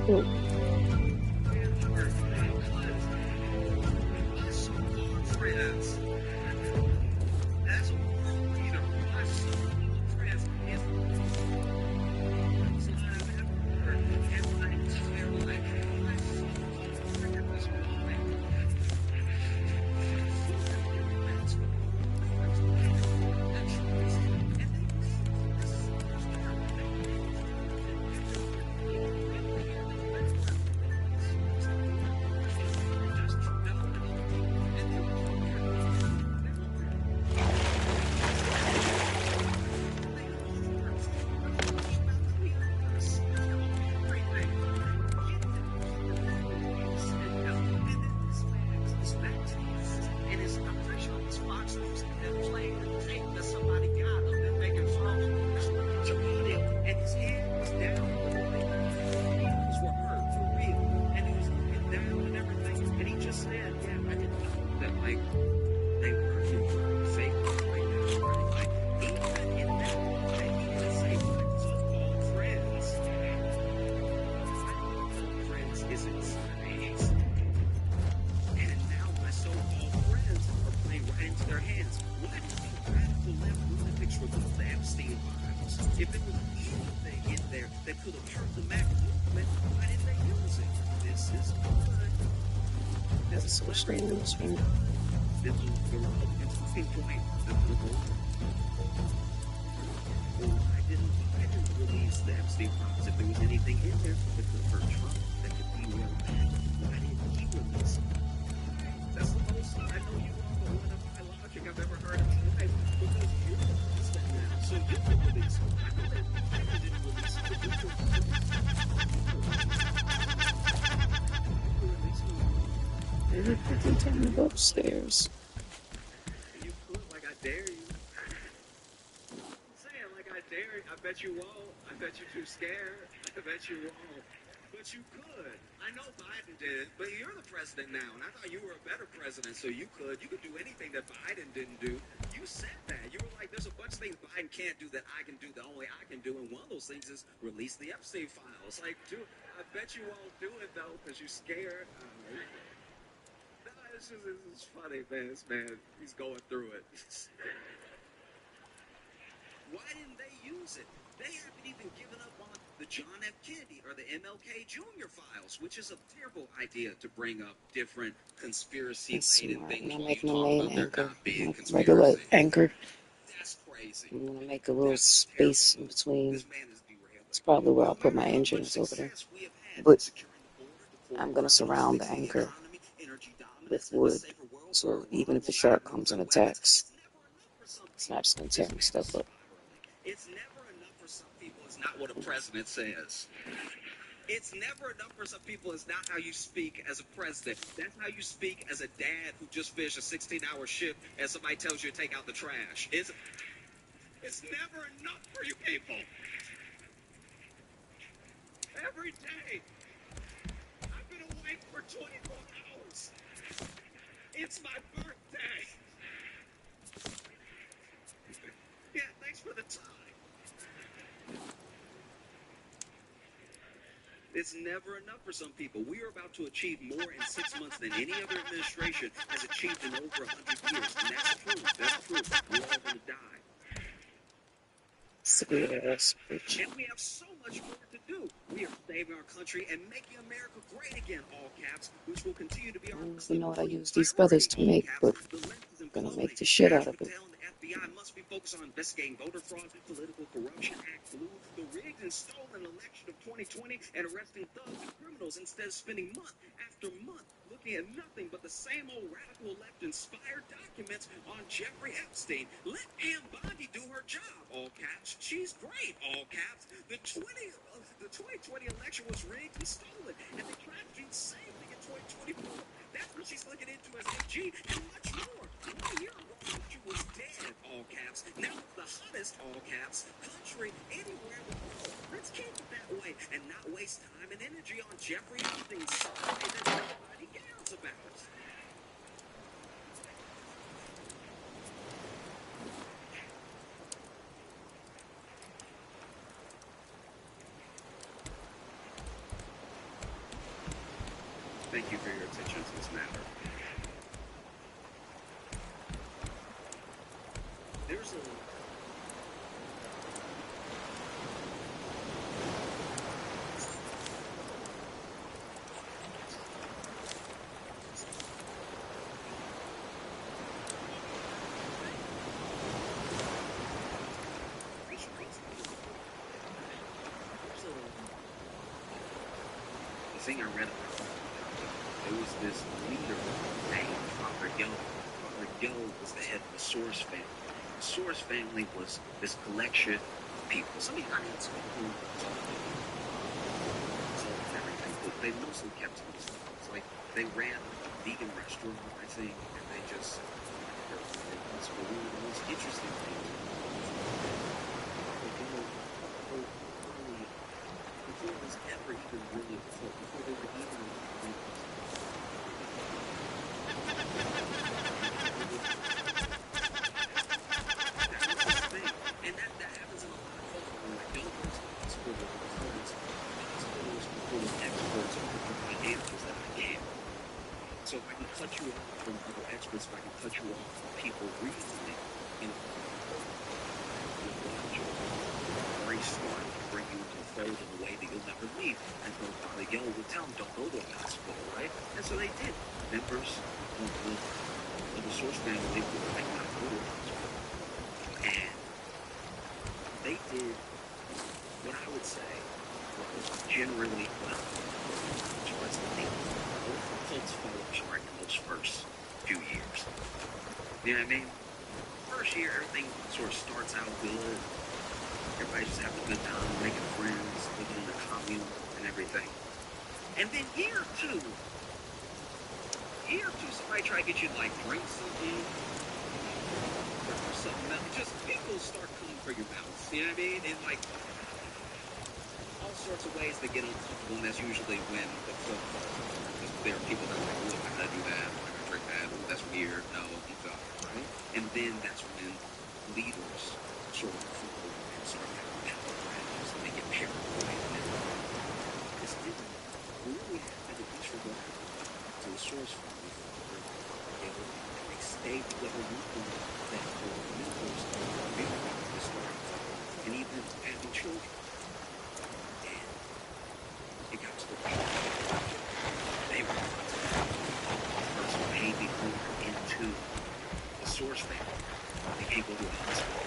Cool. friends. As a world leader, my so-called friends is the I've ever heard in my entire life. My so-called friend was mine. That's what and they if there was anything in there that could have hurt the MAGA movement, why didn't they use it? This is good. This is So strange. This is the Republicans' talking point. Why didn't release the Epstein files if there was anything in there that could hurt Trump, that could derail MAGA? Why didn't he release it? That's the most I know you all, the one of my logic I've ever heard in my life, because you released that now. So So you could release them. I know that Biden didn't release them, but you could release them. You could release them. Maybe people tell me to go upstairs. You could, like I dare you. I'm saying, like I dare you. I bet you won't. I bet you're too scared. I bet you won't. But you could. I know Biden did, but you're the president now, and I thought you were a better president, so you could. You could do anything that Biden didn't do. You said that. You were like, there's a bunch of things Biden can't do that I can do, that only I can do, and one of those things is release the Epstein files. Like, dude, I bet you won't do it, though, because you're scared. No, it's funny, man. This man, he's going through it. Why didn't they use it? They haven't even given up on the John F. Kennedy or the MLK Jr. files, which is a terrible idea to bring up different conspiracy-laden things I'm while you making a talk main about there anchor. not being Regular conspiracy. anchor. That's crazy. I'm gonna make a little That's a terrible space in move. between. This man is derailed. It's probably where I'll put Remember my how engines much over there. success we have had But securing the border, the core I'm gonna criminals, surround the fixing the anchor economy, energy dominance, with and a wood. safer world So where even Iran if the will not have shark comes and nuclear weapons. attacks, It's never enough for some it's people. not just gonna tear This my man is stuff up. spiraling. It's never enough for some people. It's not what a president says. It's never enough for some people. It's not how you speak as a president. That's how you speak as a dad who just finished a 16-hour shift and somebody tells you to take out the trash. It's never enough for you people. Every day, I've been awake for 24 hours. It's my birthday. Yeah, thanks for the time. It's never enough for some people. We are about to achieve more in 6 months than any other administration has achieved in over 100 years. And that's true. That's true. We're all going to die. Squares, bitch. And we have so much more to do. We are saving our country and making America great again, all caps, which will continue to be our I don't most even know what I important use these priority, feathers to all make, caps. but The left is I'm gonna imploding. make the shit out Ash of it. Patel and the FBI must be focused on investigating voter fraud, political corruption, Act Blue, the rigged and stolen election of 2020, and arresting thugs and criminals instead of spending month after month looking at nothing but the same old radical left-inspired documents on Jeffrey Epstein. Let Ann Bondi do her job, all caps. She's great, all caps. The 2020 election was rigged and stolen, and they tried to do the same thing in 2024. That's what she's looking into as AG, and much more. 1 year ago, our country was dead, all caps. Now it's the hottest, all caps, country anywhere in the world. Let's keep it that way and not waste time and energy on Jeffrey Epstein's story that nobody cares about. Thank you for your attention to this matter. There's a thing I read about. There was this leader named Father Yo. Father Yo was the head of the Source family. The Source family was this collection of people. Some of you not even speak who everything, but they mostly kept to themselves. Like they ran a vegan restaurant, I think, and they just it's one of the most interesting things. Before it was ever even really before they were even and that happens in a lot of cultures. Like, don't go to the hospital because hospitals are full of experts who can provide answers that I can't. So if I can cut you off from other experts, if I can cut you off from people reasoning, you know, very smart to bring you into the fold in a way that you'll never leave. And so Father Yo would tell them, don't go to a hospital, right? And so they did. Members of the Source family would like not go to a hospital. And they did what I would say was generally well, which was the cults fall apart in those first few years. You know what I mean? First year, everything sort of starts out good. Everybody just having a good time, making friends, living in a commune and everything. And then year two, somebody try to get you to like drink something or do something else. Just people start coming for your mouth. You know what I mean? And like all sorts of ways that get uncomfortable, and that's usually when the club falls apart. Because there are people that are like, "Ooh, I'm not gonna do that. I'm not gonna drink that. Ooh, that's weird. No, I'm good." Right? And then that's when leaders sort of fall and start having power grabs, and they get paranoid. This didn't really happen in Israel to the source from the father, and they stayed together looking that the members of the community to start and even having children. And it got to the point they were the first baby born into the source family. They can't go to a hospital.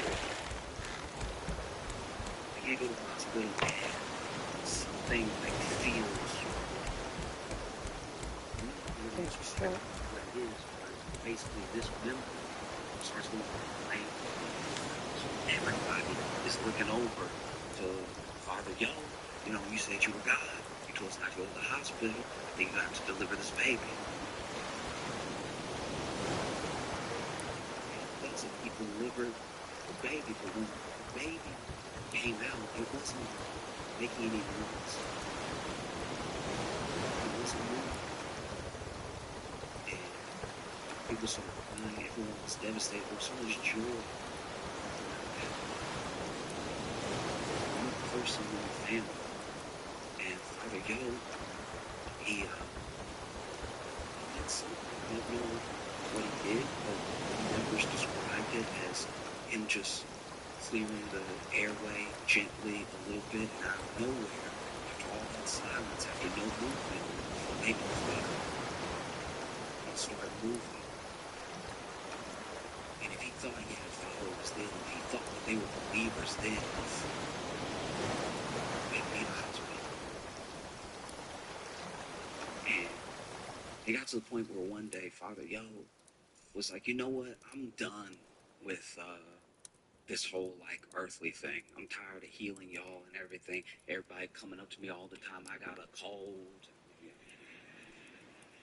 They can't go to a hospital and something like feels what it is, but basically this member starts going like so everybody is looking over to Father Yo. You know, you said you were God. You told us not to go to the hospital. I think you have to deliver this baby. And doesn't he delivered the baby? But when the baby came out, it wasn't making any noise. It wasn't moving. And people started crying. Everyone was devastated. There was so much joy. One person in the family. And Father Yo, he did something. I don't know what he did, but members described it as him just clearing the airway gently a little bit, and out of nowhere, after all that silence, after no movement, the baby was up. It started moving. And if he thought he had followers then, if he thought that they were believers then, they'd be in a hospital. And it got to the point where one day Father Yo was like, you know what, I'm done with this whole like earthly thing. I'm tired of healing y'all and everything. Everybody coming up to me all the time. I got a cold.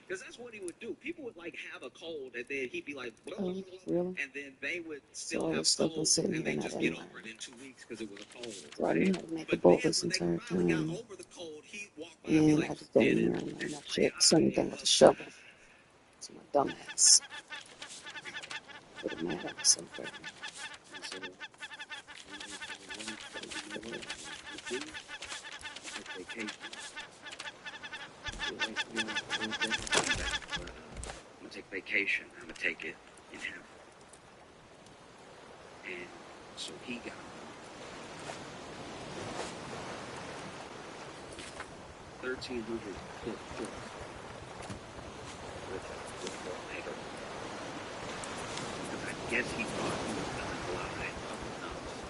Because that's what he would do. People would like have a cold and then he'd be like, blah, blah, blah, Really? and then they would So still all have this stuff was cold sitting and here they not just in get my over it in 2 weeks because it was a cold, so I right? knew how to make a But boat then this when they entire finally got time. over the cold, he'd walk by and be And like, I just been did in it? here and And my like, shit. I Same thing with the shovel. It's my dumb ass. Get mad at myself right now. and so one day Father Yo was like, you know what? I'm gonna do? Take vacation. Be away from y'all Thursday, I'll come back, but I'm gonna take vacation. I'm gonna take it in heaven. And so he got on 1,300-foot cliff with the lighter on. Because I guess he thought he was gonna glide up enough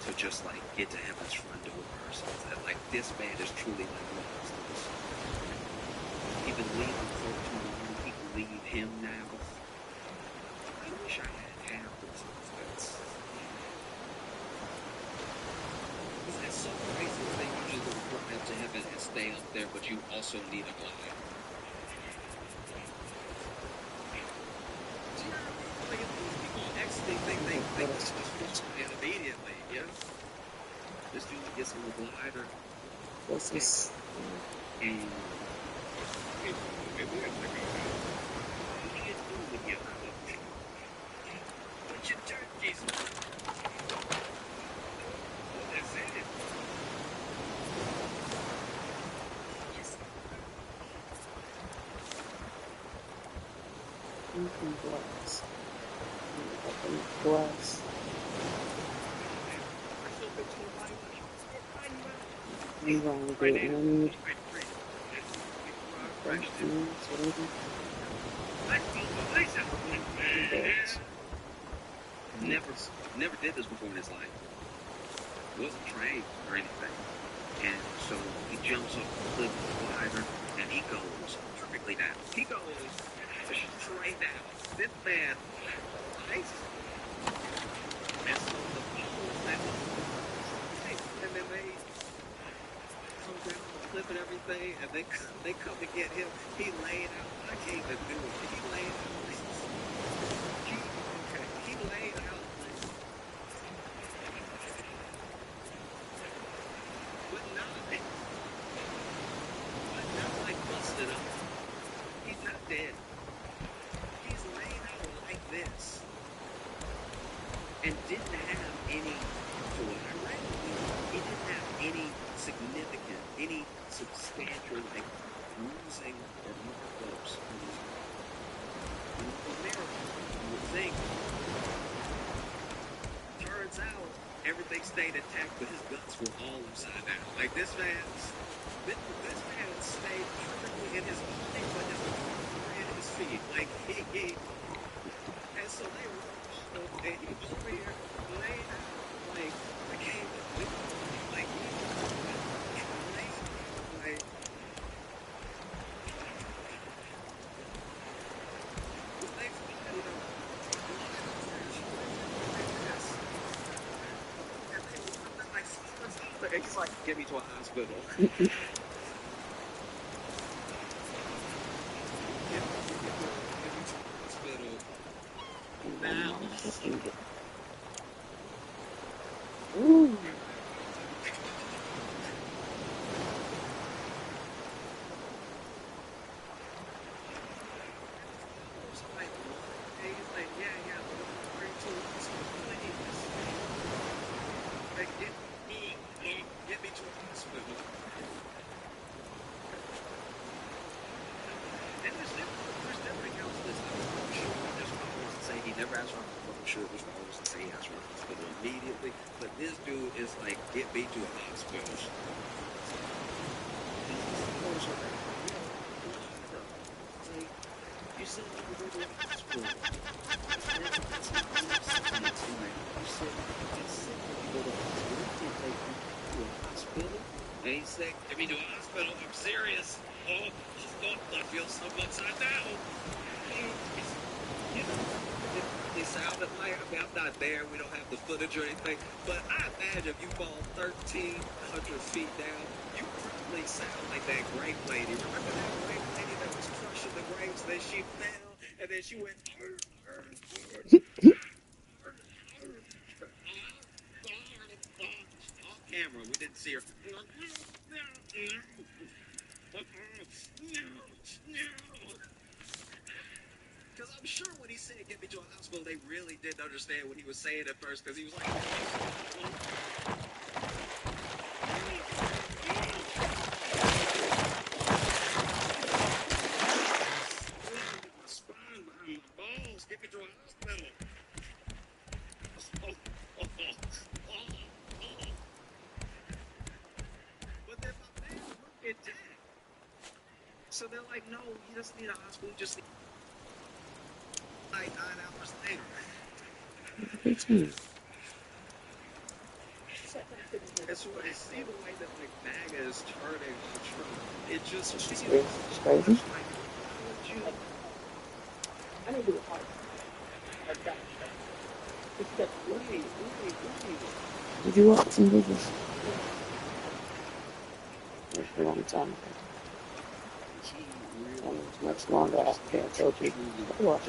to just like get to heaven's front door or something. Like this man is truly like lost in the soul. He's been leaving folk too long. He can leave him now. I wish I had half the confidence. Because that's so crazy to think you just go fly up to heaven and stay up there, but you also need a glider. Do you know what I mean? Like if these people actually think they could just fly it immediately, you know? This dude gets on the glider This is and maybe that's like, what do you do when you're cooked? Put your turkeys on. Well, that's it. glass. Glass. I still think so right now. I'm going to Right do now. and Right, great. whatever. Never did this before in his life. Wasn't trained or anything. And so he jumps off the cliff with the glider and he goes perfectly down. He goes straight down. This man ice. And so the poles that they come to get him. He laid out. I can't even do it. He laid out. He laid out. But not like busted up. He's not dead. He's laid out like this. And didn't have any, for what I read, he didn't have any significant, any substantial, like, bruising or markups on his body. In America, you would think, turns out, everything stayed intact, but his guts were all upside down. Like, this man stayed perfectly in his body, but his arms were in his feet. Like, and so they were, and he was over here laying out, like, I can't even do it. Like, he was laying out, like, they find him, and they were like, father, and he's like, get me to a hospital. Get me to a hospital. Now. Ooh. Get me to a hospital. And there's different accounts of this. I'm sure there's reports that say he never asked for a hospital. I'm sure there's reports that say he asked for a hospital immediately. But this dude is like, get me to a hospital. You said you were going to a hospital. That's not what you said. You said you go to a hospital. You can't take me to a hospital. And he said, get me to a hospital. I'm serious. Oh, I feel something upside down. You know, they sounded like, I mean, I'm not there. We don't have the footage or anything. But I imagine if you fall 1,300 feet down, you probably sound like that grape lady. Remember that grape lady that was crushing the grapes? Then she fell, and then she went, off camera. We didn't see her. Because I'm sure when he said get me to a hospital, they really didn't understand what he was saying at first, because he was like, my spine behind my balls, get me to a hospital. But then my man looked intact. So they're like, no, he doesn't need a hospital, he just needs 9 hours later. And so when I see the way that like MAGA is turning on Trump, it just feels Crazy. like, why would you? I need to do a heart. Did you walk some videos? It was a long time ago. And it was much longer after I told you. What?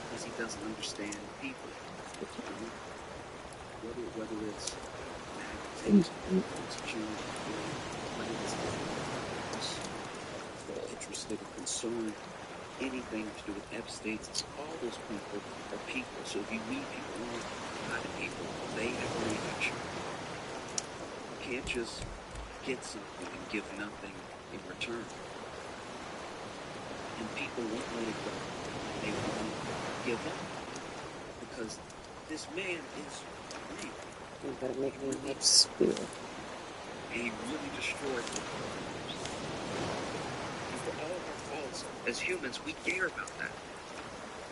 Because he doesn't understand people. Whether it's interested or concerned, anything to do with Epstein's, all those people are people. So if you meet people, kind of people, they have a reaction. You can't just get something and give nothing in return. And people won't let it go. They won't give up. Because this man is real. You gotta make me next spirit. And he really destroyed the lives. And for all of our faults, as humans, we care about that.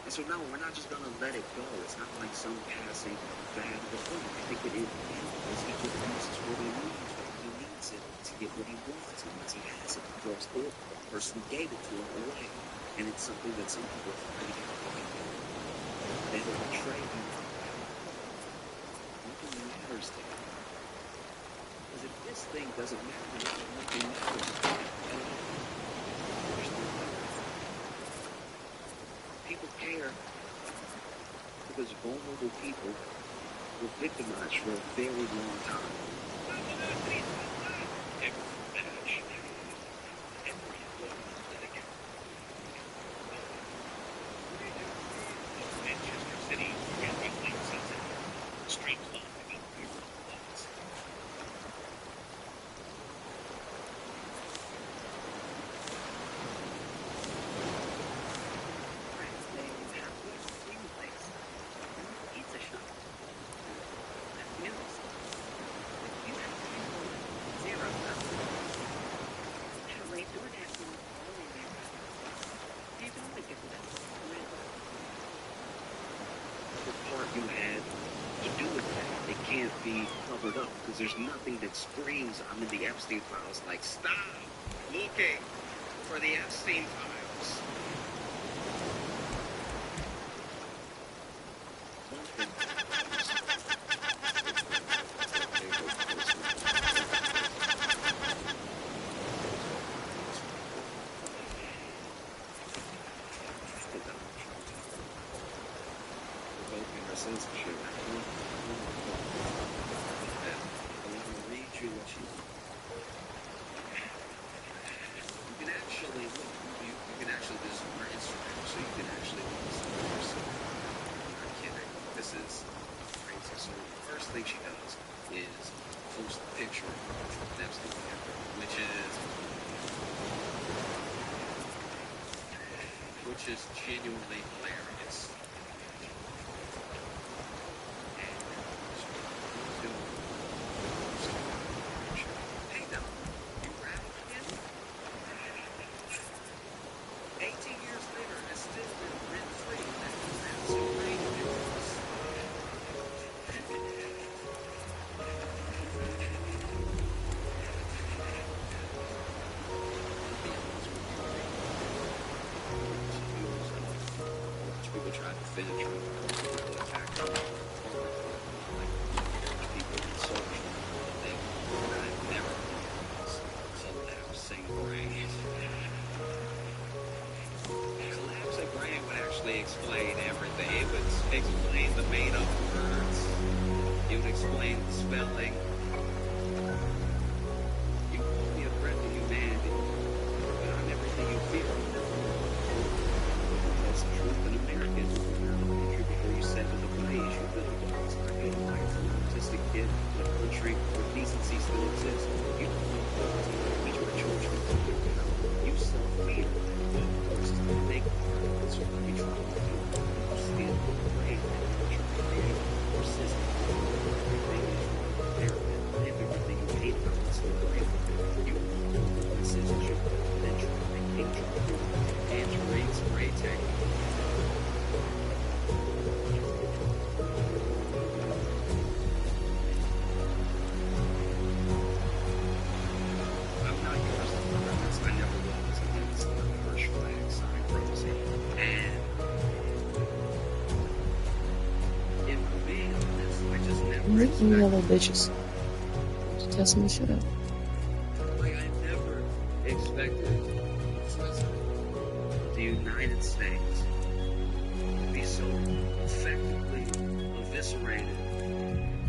And so no, we're not just going to let it go. It's not like some passing bad before. I think it is because he just uses what he needs when he needs it to get what he wants. And once he has it, he throws the person who gave it to him away. And it's something that some people are afraid of. They will betray you. Nothing matters to him. Because if this thing doesn't matter, nothing matters at all. There's no difference. People care because vulnerable people were victimized for a very long time. Every match, every litigant. Manchester City Champions League season. Street club about river clubs. Friends, they have to clean the place. Pizza shop. Meals. You have people 0 had a late door tattoo all in there. You can only get that. The part you had to do with that, it can't be covered up because there's nothing that screams I'm in the Epstein files like stop looking for the Epstein files. Revoking her censorship. I'm going to read you what she. You can actually look. You can actually this is her Instagram, so you can actually look this up yourself. I'm not kidding. This is crazy. So the first thing she does is post a picture of Epstein, which is genuinely hilarious. Hey, now, you rattled again? 18 years later, it's still been rent-free. That's so ridiculous. People try to finish with people attack them. Like people in social thing that I've never collapsing brain. Collapsing brain would actually explain everything. It would explain the made up words. It would explain the spelling. You won't be a threat to humanity, but I'm everything you fear. That's the truth in America. Before you set to the blaze, you build walls. I made a life for an autistic kid in a country where decency still exists. You don't know what teach your children. You self-fear. Forces to make art. That's what we try to do. You steal the brain and you create persistent. Everything is wrong there. Everything you hate about this brain. You want censorship, then try to make hatred. Anti-rape spray technique. I'm not yours to preference. I never was against the harsh flag sign frozen. And if I'm being honest, I just never You expected. yellow bitches. Just tell somebody shut up. Like I never expected the United States to be so effectively eviscerated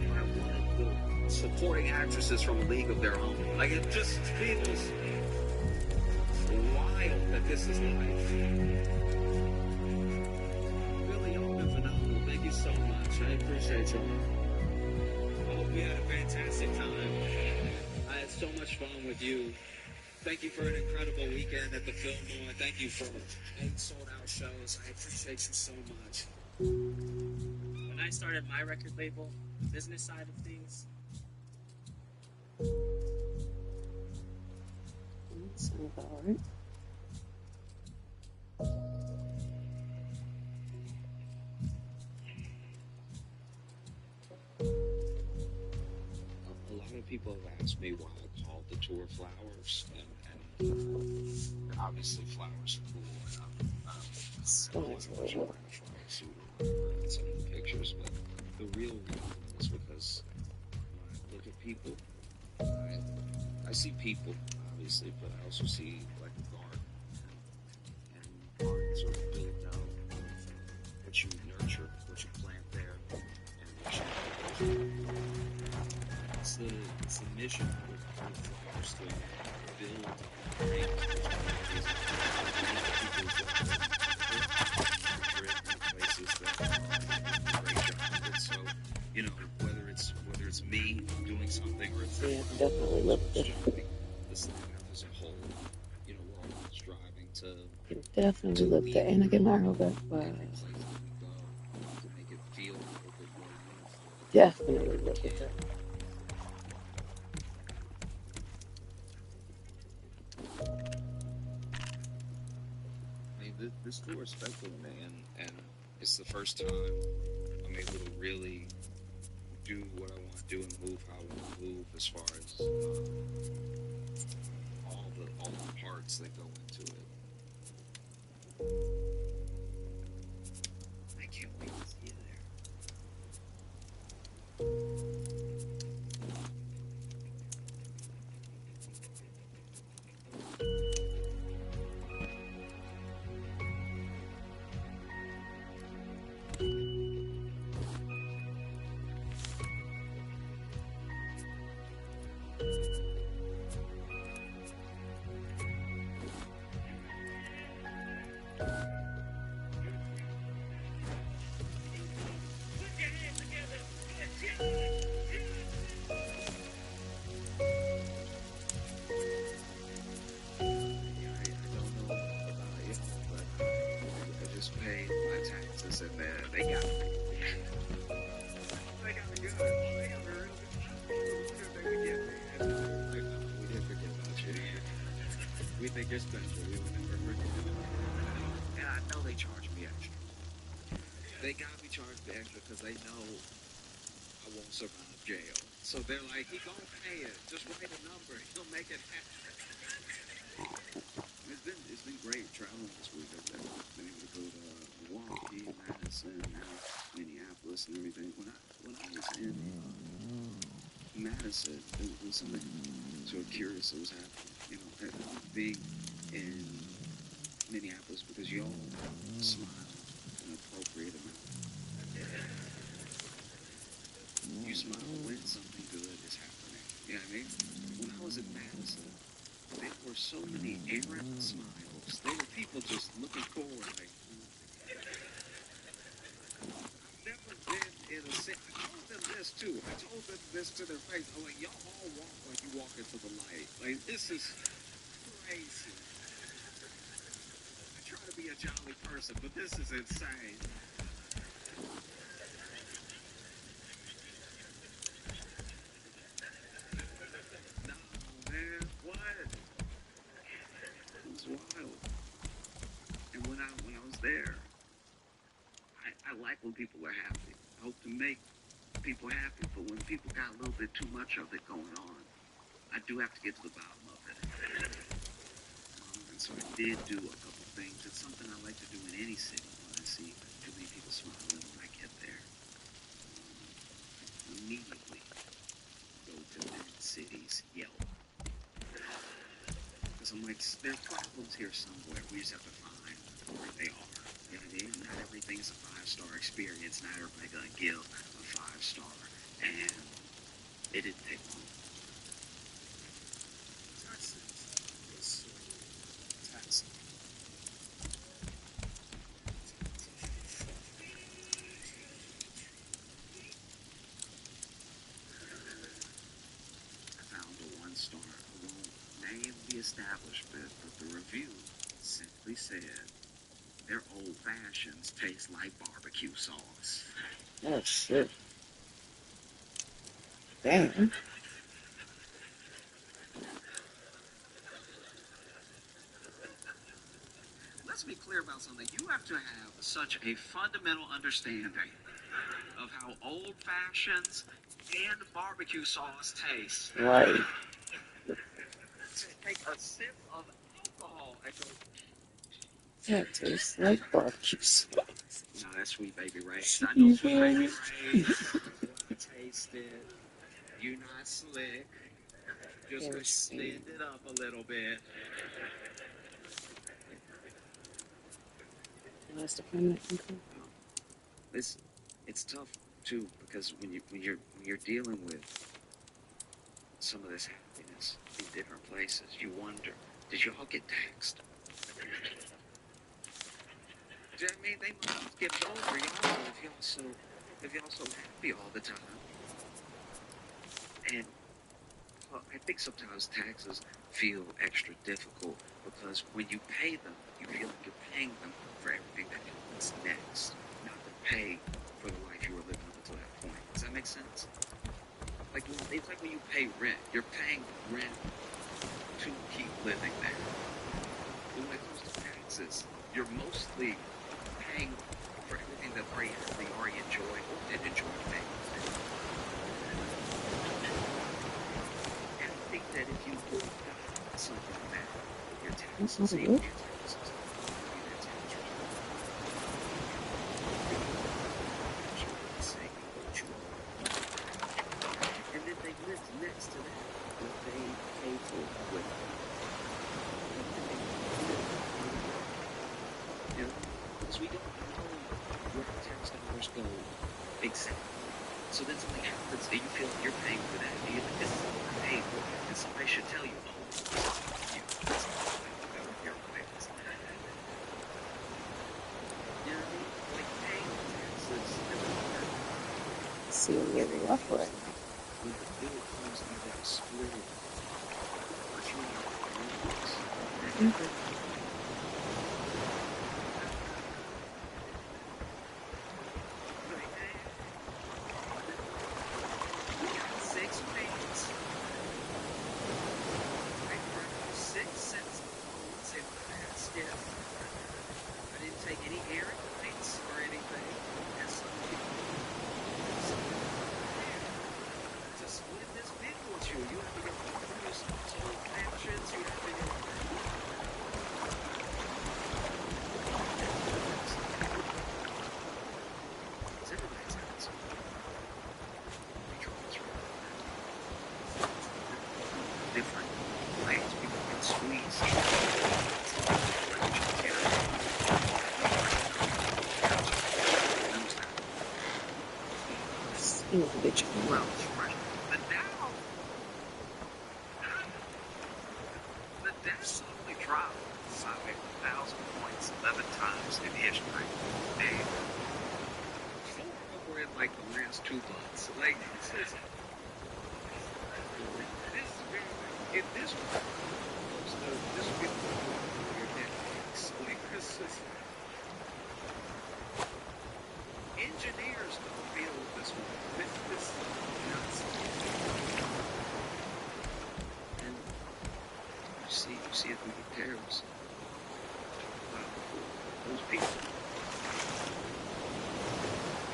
by one of the supporting actresses from A League of Their Own. Like it just feels wild that this is life. Really, y'all been phenomenal. Thank you so much. I appreciate y'all. I hope you had a fantastic time. I had so much fun with you. Thank you for an incredible weekend at the Fillmore. Thank you for 8 sold-out shows. I appreciate you so much. When I started my record label, the business side of things, That sounds alright. A lot of people have asked me why I called the tour Flowers, and obviously flowers are cool. Still makes it a little more. And some of the pictures, but the real reason is because when I look at people, I I see people, obviously, but I also see like a garden. And gardens are built out of what you nurture, what you plant there, and what you it's the mission of farmers to build things places that do a great job of it. So, you know, whether it's me doing something or it's Yeah, I can definitely live with it. the city as a whole, you know, we're all striving to Definitely live with it. And I get my arrow back. Wow. places that we go to make it feel a little bit more uniform. Definitely live with it. I mean, this tour is special to me, and it's the first time I'm able to really do what I want to do and move how I want to move as far as all the parts that go into it. I can't wait to see you there. Pay my taxes and they got me. They got me good. They got me real good. We didn't forget about you. We think you're special. We would never forget. And I know they charge me extra. They got me charged me extra because they know I won't survive jail. So they're like, he gonna pay it. Just write a number. He'll make it happen. It's been great traveling this week. I've been able to go to Milwaukee, Madison, now Minneapolis, and everything. When I was in Madison, it was something sort of curious that was happening. You know, being in Minneapolis because y'all smile an appropriate amount. You smile when something good is happening. You know what I mean? When I was in Madison, there were so many errant smiles. There were people just looking forward like, I've never been in a city. I told them this too. I told them this to their face. I'm like, y'all all walk like you walk into the light. Like, this is crazy. I try to be a jolly person, but this is insane. No, man, what? It was wild. And when I was there, I like when people are happy. I hope to make people happy, but when people got a little bit too much of it going on, I do have to get to the bottom of it. And so I did do a couple things. It's something I like to do in any city when I see too many people smiling when I get there. Immediately go to that city's Yelp. Because I'm like, there's problems here somewhere. We just have to find where they are. You know what I mean? Not everything is a 5-star experience. Not everybody gonna give a 5-star. And it didn't take long. I found a 1-star. I won't name the establishment, but the review simply said their old fashions taste like barbecue sauce. Oh, shit. Damn. Let's be clear about something. You have to have such a fundamental understanding of how old fashions and barbecue sauce taste. Right. Take a sip of alcohol and go, That tastes like barbecue sauce. no, that's Sweet Baby Ray's. I know Sweet Baby Ray's. I tasted. You're not slick. just Very soon. stand it up a little bit. Last permanent income. It's tough too because when you're dealing with some of this happiness in different places, you wonder, did y'all get taxed? I mean, they must have skipped over y'all if y'all so happy all the time. And well, I think sometimes taxes feel extra difficult because when you pay them, you feel like you're paying them for everything that comes next, not to pay for the life you were living up until that point. Does that make sense? Like it's like when you pay rent, you're paying rent to keep living there. But when it comes to taxes, you're mostly paying for everything that they already enjoyed or did enjoy paying. And I think that if you put something back, your taxes, even your taxes, your tax return, say what you want. And then they live next to that what they pay for with. You know, because we don't know where our tax dollars go exactly. So then something happens and you feel like you're paying for that. And you're like, this is what I paid for. And somebody should tell you, oh, that's your life. You know what I mean? Like paying taxes is hard. See a little rough right now. When the bill comes either split between your parents, we got 6 weeks. I burned 6 cents a month in my basket. I didn't take any errand nights or anything. And some people to split this bill with you. You have to go through some total actions. You have to go. It's everybody's house. Different ways people can squeeze. Individual. Well, the Dow only dropped by 1,000 points 11 times in history. And 4 of them were in like the last 2 months. Like this is very, if this was close to this would be your decades. Like this is engineers don't feel this way. This is nuts. And you see it through the tariffs. Those people,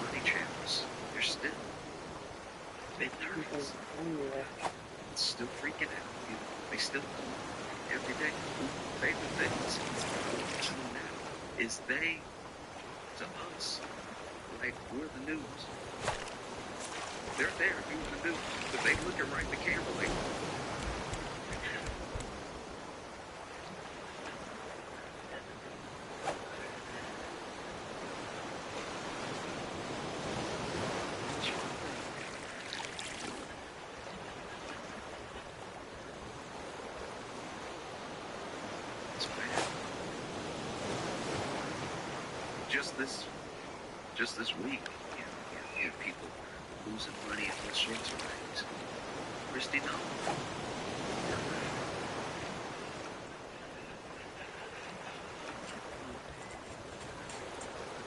money channels, they're still nervous. It's still freaking out. You know, they still come every day. Favorite things now is they to us like we're the news. They're there doing the news, but they looking right in the camera like. Just this week, you have people losing money in all sorts of ways. Christy Nolan.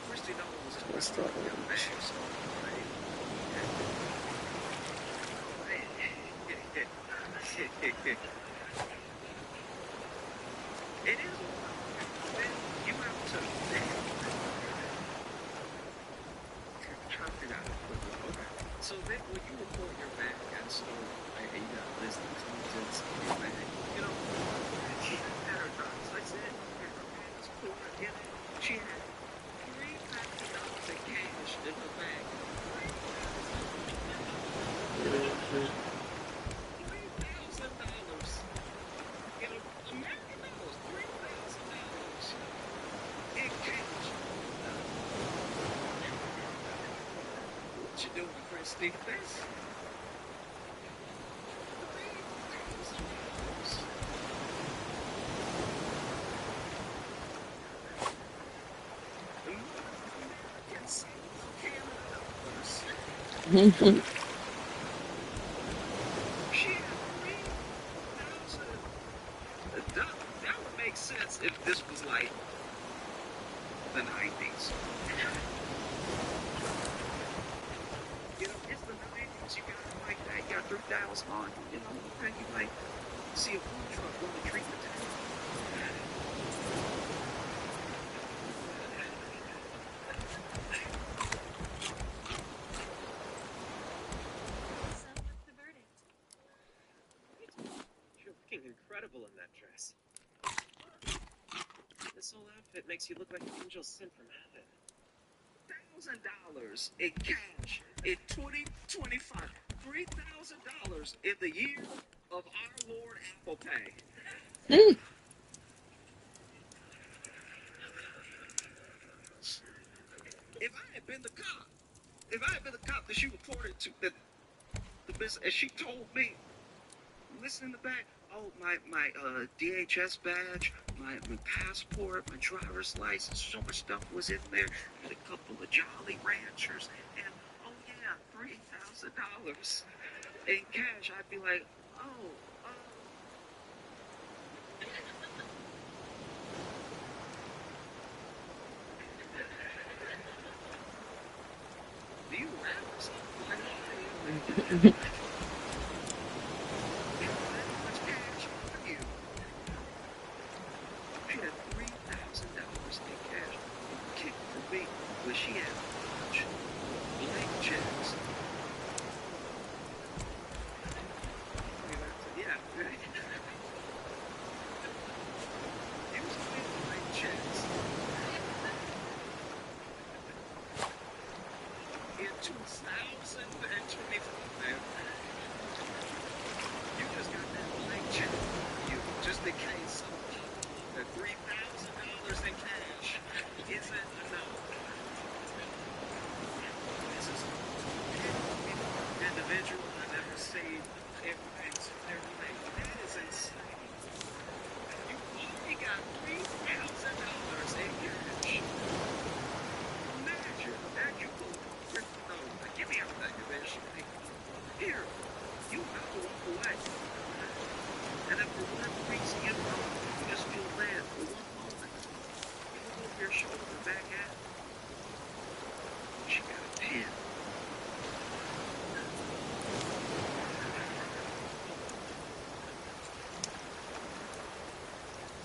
Christy Nolan was in the restaurant the other day, so, it is wild. You have to try to figure out how to put it over. So then when you report your bag at a store, like, and you got a list of contents in your bag, you know, she had paragraphs. I said, that's cool. Yeah, she had $3,000 in cash in her bag. $3,000 What you doing, Christy? This. That would make sense if this was like the 90s. You know, it's the 90s. You got it like that. You got 3,000 on. You know, you might see a food truck on the treatment tank. So what's the verdict? You're looking incredible in that dress. This whole outfit makes you look like an angel sent from heaven. $1,000 in cash in 2025. $3,000 in the year of our Lord Apple Pay. If I had been the cop that she reported to, that the business, and she told me, listen in the back, oh, my DHS badge, my passport, my driver's license, so much stuff was in there, and a couple of Jolly Ranchers, and oh yeah, $3,000 in cash. I'd be like, oh. Do you rap or something? Like, she had $3,000 in cash. The kick for me was she had a bunch of blank checks. Yeah. It was blank checks. In 2025, man. You just got that blank check. You just in case that $3,000 in cash isn't enough. This is an individual I've ever seen in their life. That is insane. You only got $3,000 in cash. Imagine that you go, no, give me everything eventually. Here, you have to walk away. And then for whatever reason, you just feel bad for one moment. You look over your shoulder and back at her. She got a pen.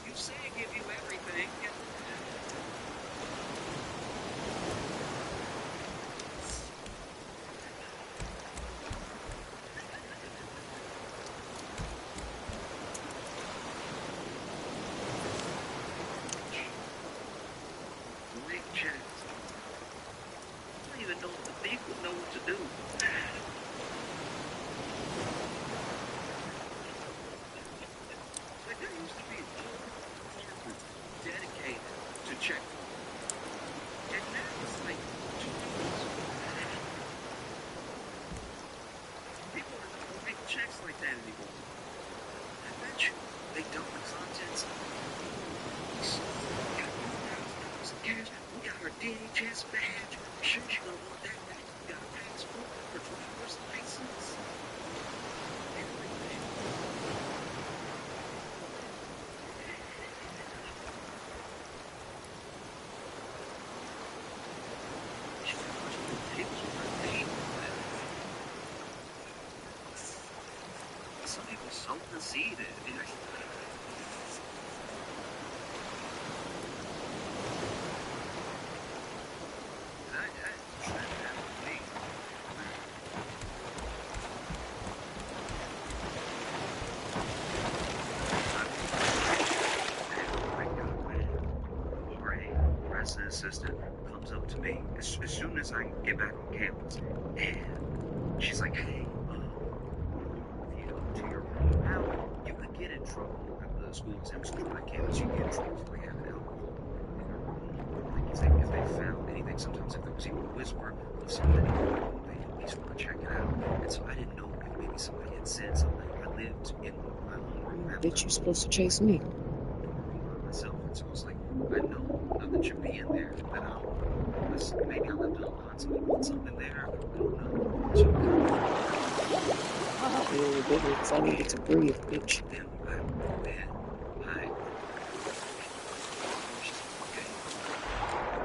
You say I give you everything. Blank checks. I don't even know if the thief would know what to do. Like there used to be a whole department dedicated to check. And now it's like 2 years. People are not writing checks like that anymore. I bet you they dump the contents. We got $1,000 in cash. We got her DHS badge. Sure, she's gonna want that back. We got her passport, her driver's license. Everything. She got a bunch of papers with her name on it. Some people sow the seed in. Resident assistant comes up to me as soon as I get back on campus, and she's like, "Hey, if you go to your room now, you could get in trouble at the school exams on campus. You get in trouble for having alcohol in your room. Like, if they found anything, sometimes if there was even a whisper of something, they just want to check it out. And so I didn't know if maybe somebody had said something. I lived in my own room. Bitch, you supposed to chase me. Myself, and so it's like, I know nothing should be in there that I don't know. Unless maybe I left it undone, somebody put something there, I don't know. So Really big because I needed to breathe, bitch. then I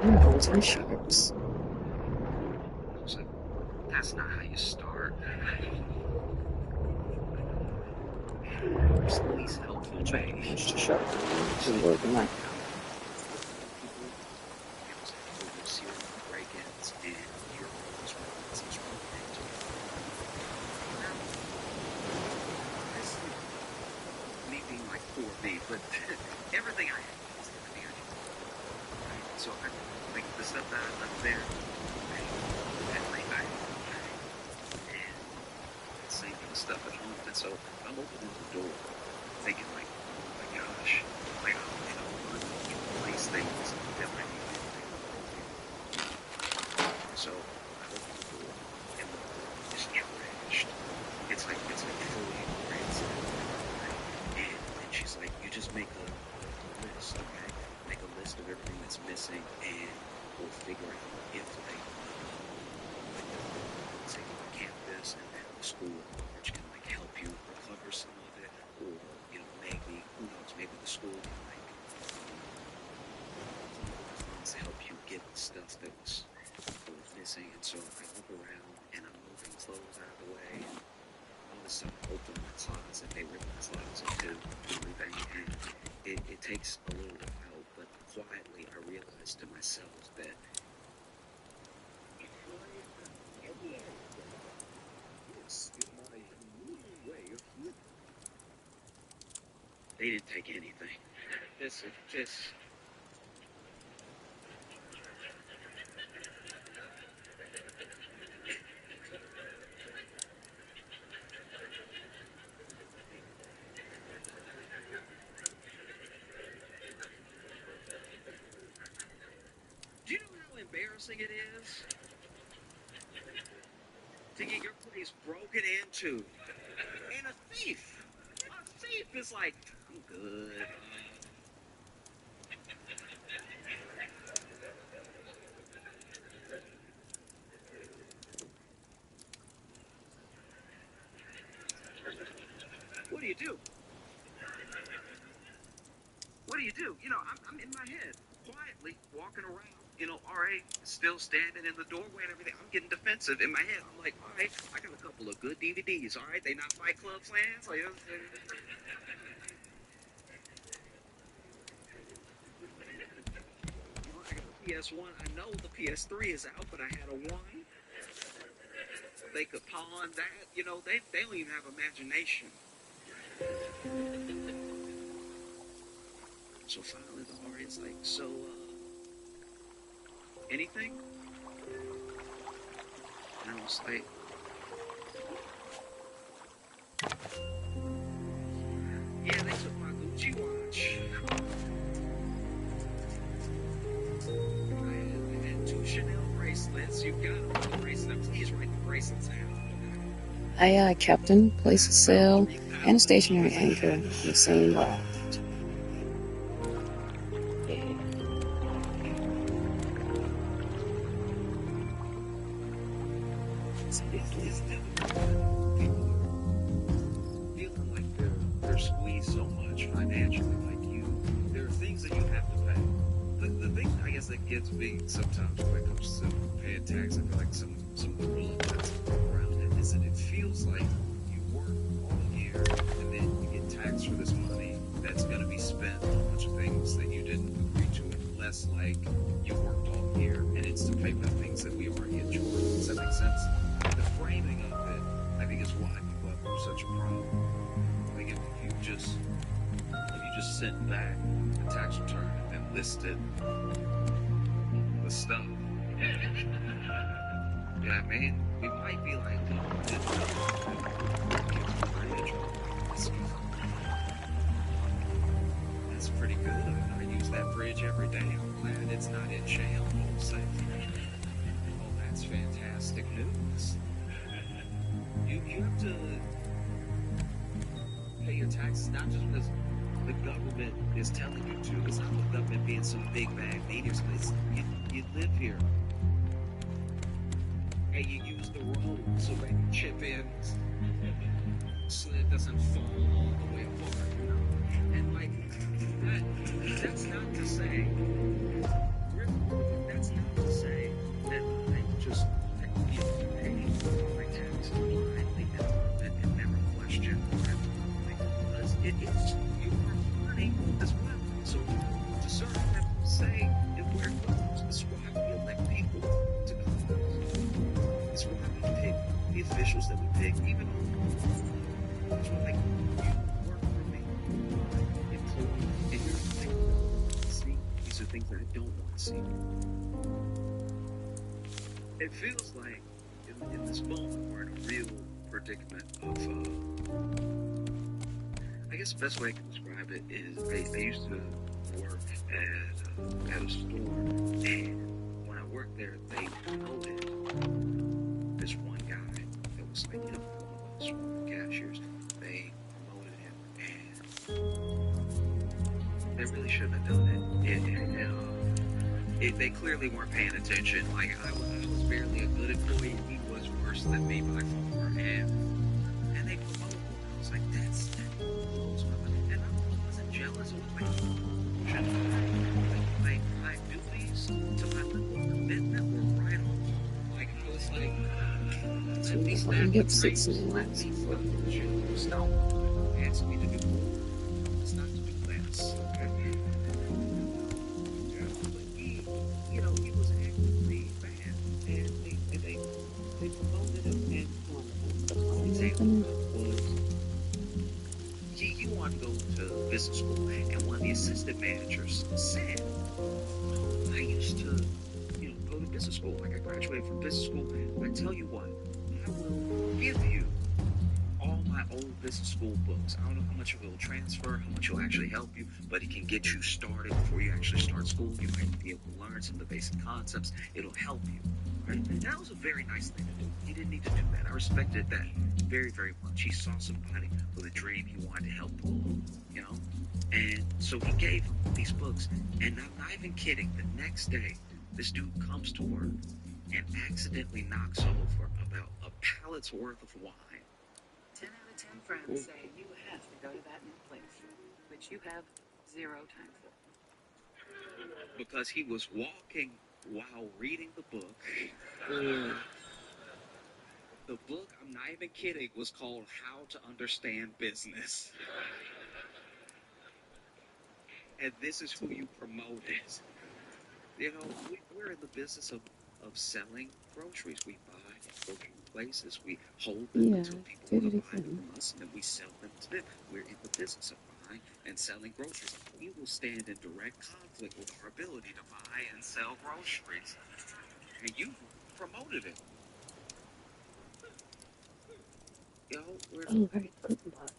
went, Nipples and shirts. I was like, that's not how you start. It's the least helpful way. Just to show to work night. Break-ins and your office weapons is me being like 4B, but everything I have is everything I need. Right? So I like the stuff that I left there, I lay back and same kind of stuff at home. And so I'm opening the door, thinking like, oh my gosh, like replace things that might be good. So I open the door and the door is trashed. It's like fully ransacked. And then she's like, you just make a list, okay? Make a list of everything that's missing, and we'll figure out if like say the campus and then the school which can like help you recover some of it, or maybe who knows, maybe the school can like funds to help you get the stuff that was missing. And so I look around and I'm moving clothes out of the way, and all of a sudden I open my closet, they rip my closet too, everything, and it takes a little while, but quietly I realize to myself that they didn't take anything. This. Do you know how embarrassing it is to get your place broken into? And a thief is like, I'm good. What do you do? What do you do? I'm in my head, quietly walking around. RA is still standing in the doorway and everything. I'm getting defensive in my head. I'm like, all right, I got a couple of good DVDs. All right, they not Fight Club fans. Like, I got a PS1. I know the PS3 is out, but I had a 1. They could pawn that. They don't even have imagination. So finally the RA is like, so, anything? And I was like, yeah, they took my Gucci watch. I had 2 Chanel bracelets. You got them. The bracelet. Please write the bracelets out. Aye, aye, Captain. Place a sail and a stationary anchor in the same raft. Yeah. Feeling like they're squeezed so much financially, like there are things that you have to pay. The thing, I guess, that gets me sometimes when it comes to paying tax, I feel like some of the rules that's around it is that it feels like you work all year and then you get taxed for this money that's going to be spent on a bunch of things that you didn't agree to, and less like you worked all year and it's to pay for the things that we already enjoyed. Does that make sense? The framing of it, I think, is why people have such a problem. I think if you just sent back the tax return and listed the stuff, you know what I mean? We might be like, that's pretty good. I mean, I use that bridge every day. I'm glad it's not in shambles. Oh, that's fantastic news. You have to pay your taxes not just because the government is telling you to. It's not the government being some big bad meteors. It's you live here and you use the road so that you chip in so it doesn't fall all the way apart. You know? And like that's not to say that's not to say that I just pay my taxes blindly and never question because it is your money as well. So to serve them, say and wear gloves. It's why we elect people to Congress. It's why we pick the officials that we pick, even on it's why like you work for me, employee, and you're the thing that I want to see. These are things that I don't want to see. It feels like in this moment we're in a real predicament of I guess the best way I can describe it is I used to work at a store, and when I worked there, they promoted this one guy that was like, one of the store cashiers. They promoted him, and they really shouldn't have done it. They clearly weren't paying attention. Like I was barely a good employee, and he was worse than me by far, and they promoted him. I was like, that blows my mind. And I wasn't jealous. I was like, my duties to my little commitment were right on. Like I was like, let me snap the grapes, let me stop the juice. No, ask me to do more. It's not to do less. Okay? But he was actively bad, and they promoted him, and his example was he wanted to go to business school, and one of the assistant managers said, I used to, go to business school. Like I graduated from business school. I tell you what, I will give you all my old business school books. I don't know how much it will transfer, how much it will actually help you, but it can get you started before you actually start school. You might be able to learn some of the basic concepts. It'll help you. Right? And that was a very nice thing to do. He didn't need to do that. I respected that very, very much. He saw somebody with a dream. He wanted to help them, And so he gave him these books. And I'm not even kidding. The next day, this dude comes to work and accidentally knocks over about a pallet's worth of wine. 10 out of 10 friends say you have to go to that new place, which you have 0 time for. Because he was walking while reading the book. The book, I'm not even kidding, was called How to Understand Business. And this is who you promoted. We're in the business of selling groceries. We buy grocery places, we hold them until people want to buy them from us, and then we sell them to them. We're in the business of buying and selling groceries. We will stand in direct conflict with our ability to buy and sell groceries. And you promoted it. We're very good luck.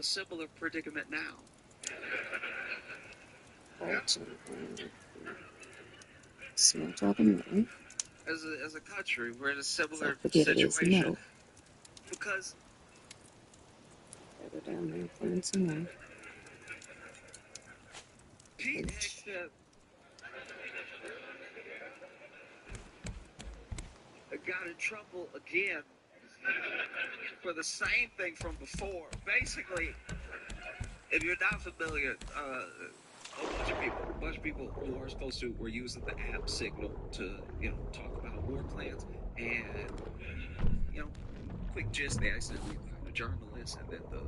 a similar predicament now. Small talking metal. As a country, we're in a similar situation. Because They're down there playing some more. Pete Hegseth got in trouble again for the same thing from before. Basically, if you're not familiar, a bunch of people who are supposed to were using the app Signal to, talk about war plans, and quick gist, they accidentally find a journalist, and then the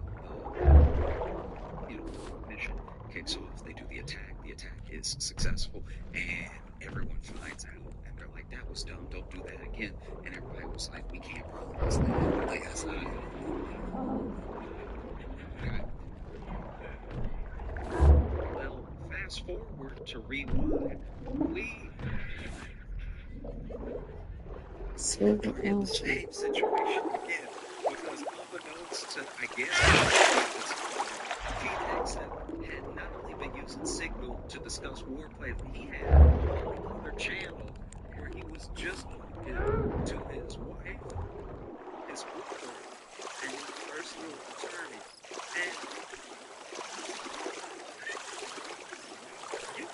mission kicks off. They do the attack. The attack is successful, and everyone finds out, and they're like, "That was dumb. Don't do that again." And everybody was like, "We can't broadcast that. Like that's not." Okay. Well, fast forward to rewind. We are in the same situation again, because unbeknownst to, I guess, Pete Hegseth had not only been using Signal to discuss war plans, he had another channel where he was just talking to his wife his author and his personal attorney. And you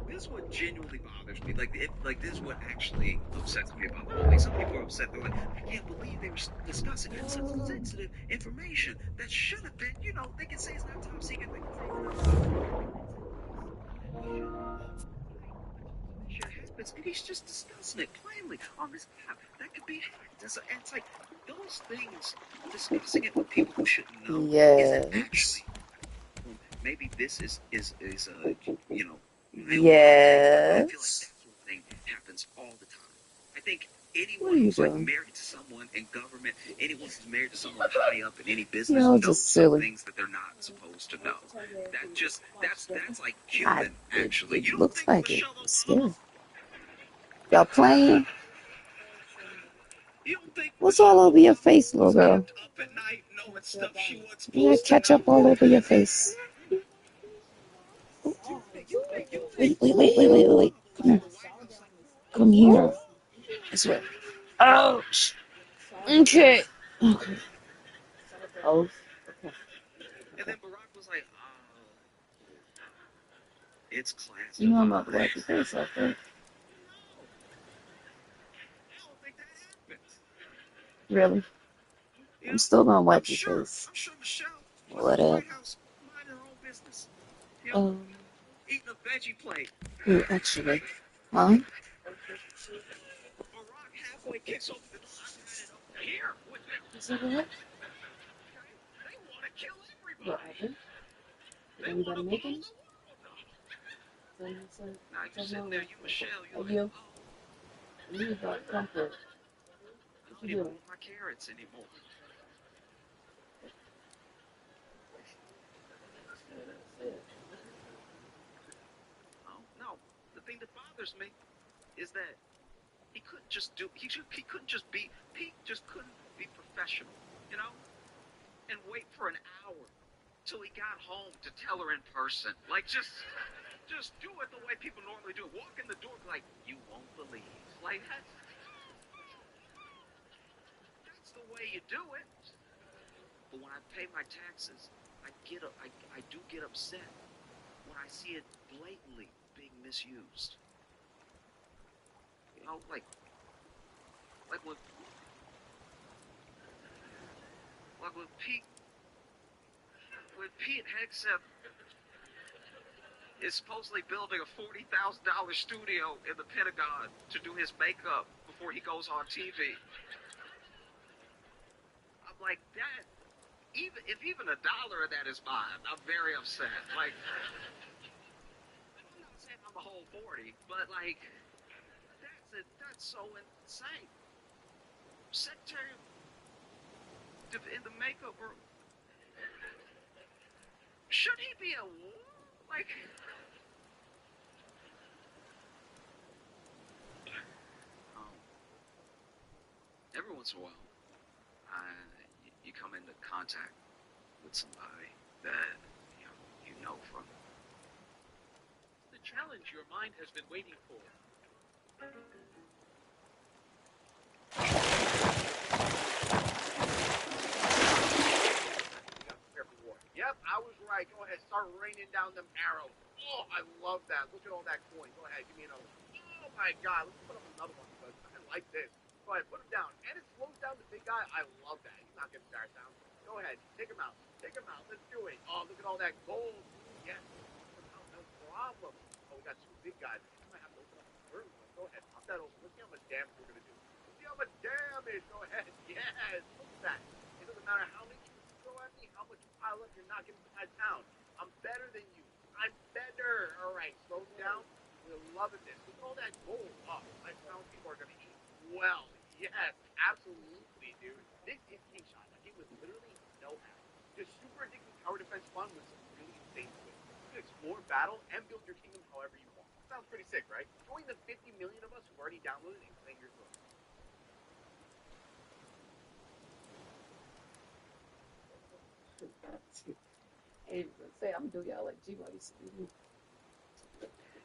this is what genuinely bothers me. Like this is what actually upsets me about the whole thing. Some people are upset. They're like, I can't believe they were discussing such sensitive information that should have been. You know, they can say it's not top secret. They can say it's not top secret. Shit happens, and he's just discussing it plainly on this app. That could be hacked. And it's like those things, discussing it with people who shouldn't know, isn't actually. Maybe this is you know, my own I feel like that sort of thing happens all the time. I think anyone who's like married to someone in government, anyone who's married to someone high up in any business knows some things that they're not supposed to know. That's like human, actually. You don't looks think like it. Michelle It's scary. Y'all playing? You don't think What's all over your face, little girl? up at night knowing stuff she wasn't You got supposed to ketchup know? all over your face. Wait. Come here. Come here. This way. Oh, okay. Okay. Oh, okay. And then Barack was like, it's classified. You know I'm about to wipe your face off, right? No, I don't think that happens. Really? You I'm know? still gonna wipe your I'm face. sure Michelle was in the Whatever. White House minding her own business. You know, eating a veggie plate. Who actually? Huh? Barack halfway kicks open the door. I've had it up here with them. Is that what? Okay? They want to kill everybody. What happened? They want to blow the world up. Now you're sitting there, you Michelle, you're like, oh, You got comfort. I don't even want my carrots anymore. No. The thing that bothers me is that he couldn't just be Pete just couldn't be professional, you know, and wait for an hour till he got home to tell her in person. Like just do it the way people normally do it. Walk in the door, be like, you won't believe. Like that's the way you do it. But when I pay my taxes, I do get upset when I see it blatantly being misused. You know, like when Pete Hegseth is supposedly building a $40,000 studio in the Pentagon to do his makeup before he goes on TV. I'm like, that, if even $1 of that is mine, I'm very upset. Like, I'm not saying I'm a whole 40, but like, that's so insane. Secretary in the makeup room, should he be a like? Every once in a while, you come into contact with somebody that you know from. The challenge your mind has been waiting for. Yep, I was right. Go ahead, start raining down them arrows. Oh, I love that. Look at all that coin. Go ahead, give me another one. Oh my God, let's put up another one because I like this. Go ahead, put him down. And it slows down the big guy. I love that. He's not getting tired down. Go ahead, take him out. Take him out. Let's do it. Oh, look at all that gold. Yes. No problem. Oh, we got two big guys. I might have to open up the third one. Go ahead, pop that open. Let's see how much damage we're gonna do. Let's see how much damage. Go ahead. Yes. Look at that. It doesn't matter how many you throw at me, how much you pile up, you're not getting my town. I'm better than you. I'm better. All right, slow down. We're loving this. Look at all that gold. Oh, my town people are gonna eat well. Yes, absolutely, dude. This is King Shot. Like it was literally no hack. Just super addicting tower defense fun with some really insane twists. You can explore, battle, and build your kingdom however you want. Sounds pretty sick, right? Join the 50 million of us who've already downloaded and claim your throne. Say I'm gonna do y'all like G-Boy used to do.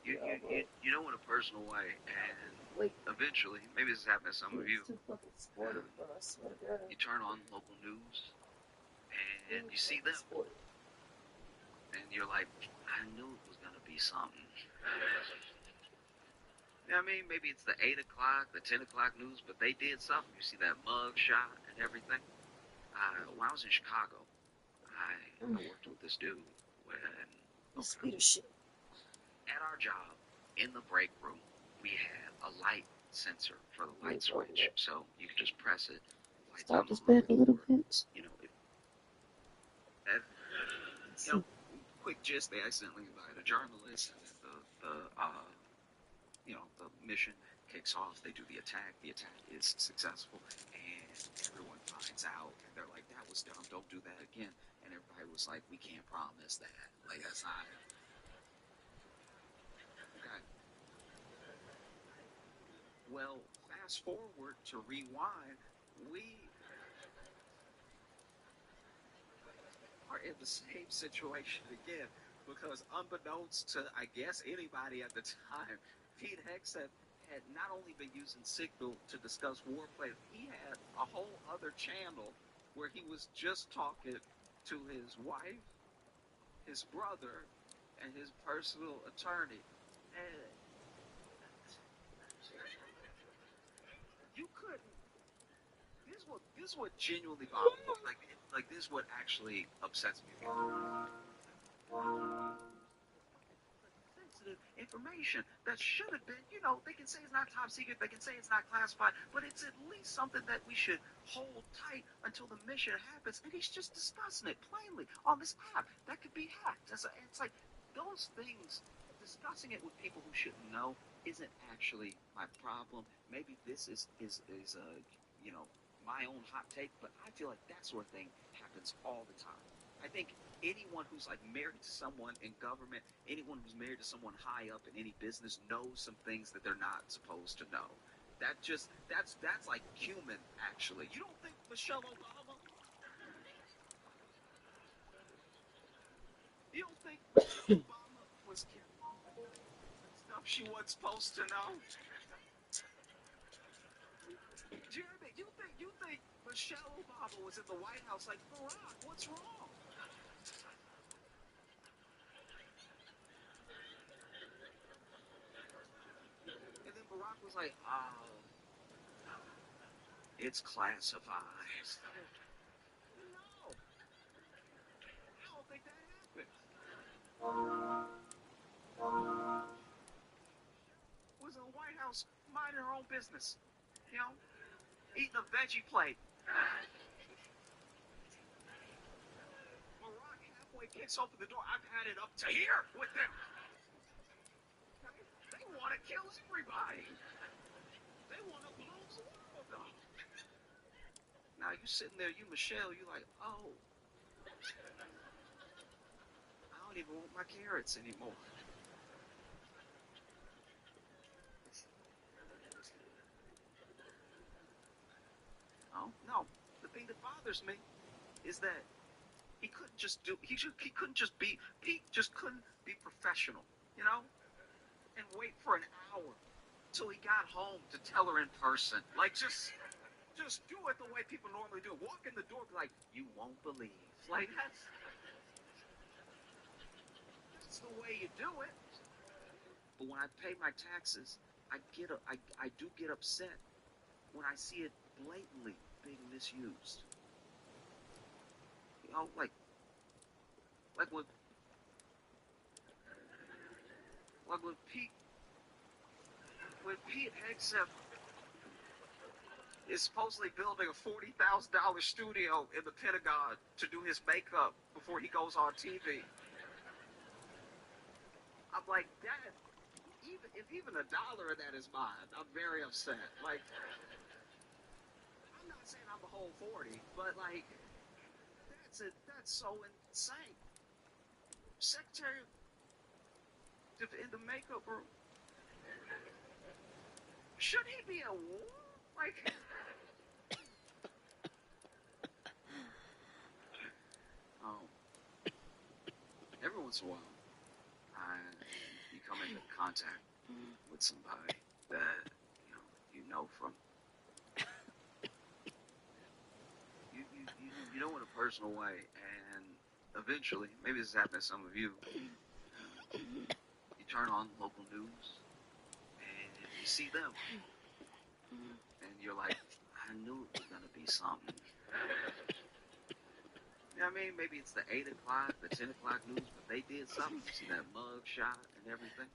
You know, in a personal way, and eventually, maybe this has happened to some of you. You turn on local news, and you see them, and you're like, I knew it was gonna be something. You know what I mean? Maybe it's the 8 o'clock, the 10 o'clock news, but they did something. You see that mug shot and everything. When I was in Chicago, I worked with this dude, at our job, in the break room, we had a light sensor for the light switch. So you could just press it, lights Start on this the back a room, little or, bit. you know, if, you know, quick gist, they accidentally invited a journalist, and the mission kicks off. They do the attack. The attack is successful, and everyone finds out, and they're like, "That was dumb. Don't do that again." And everybody was like, "We can't promise that. Like, that's not okay." Well, fast forward to rewind, we are in the same situation again because, unbeknownst to, I guess, anybody at the time, Pete Hegseth had not only been using Signal to discuss warplay, he had a whole other channel where he was just talking to his wife, his brother, and his personal attorney. And you couldn't. This is what genuinely bothers me. Like this is what actually upsets me. Sensitive information that should have been, they can say it's not top secret, they can say it's not classified, but it's at least something that we should hold tight until the mission happens. And he's just discussing it plainly on this app that could be hacked. It's like those things. Discussing it with people who shouldn't know isn't actually my problem. Maybe this is my own hot take, but I feel like that sort of thing happens all the time. I think anyone who's like married to someone in government, anyone who's married to someone high up in any business knows some things that they're not supposed to know. That's like human, actually. You don't think Michelle Obama? You don't think Michelle Obama was stuff she wasn't supposed to know? Jeremy, you think Michelle Obama was in the White House like, Barack, what's wrong? And then Barack was like, oh, it's classified. No, I don't think that happened. Was in the White House minding her own business, eating a veggie plate. Barack halfway kicks open the door. I've had it up to here with them. Okay? They want to kill everybody. They want to blow the world up. Now you sitting there, you Michelle, you like, oh, I don't even want my carrots anymore. Oh no, the thing that bothers me is that he couldn't just Pete just couldn't be professional, and wait for an hour till he got home to tell her in person. Like just do it the way people normally do. Walk in the door, be like, you won't believe. Like that's the way you do it. But when I pay my taxes, I do get upset when I see it blatantly being misused. Like like when like when Pete Hegseth is supposedly building a $40,000 studio in the Pentagon to do his makeup before he goes on TV. I'm like, that. Even a dollar of that is mine, I'm very upset. Like, I'm not saying I'm the whole 40, but like, that's it. That's so insane. Secretary in the makeup room. Should he be a war? Like, every once in a while, you come into contact with somebody that you know from you know in a personal way, and eventually, maybe this has happened to some of you. You turn on local news and you see them, and you're like, I knew it was gonna be something. You know what I mean? Maybe it's the 8 o'clock, the 10 o'clock news, but they did something. You see that mug shot and everything.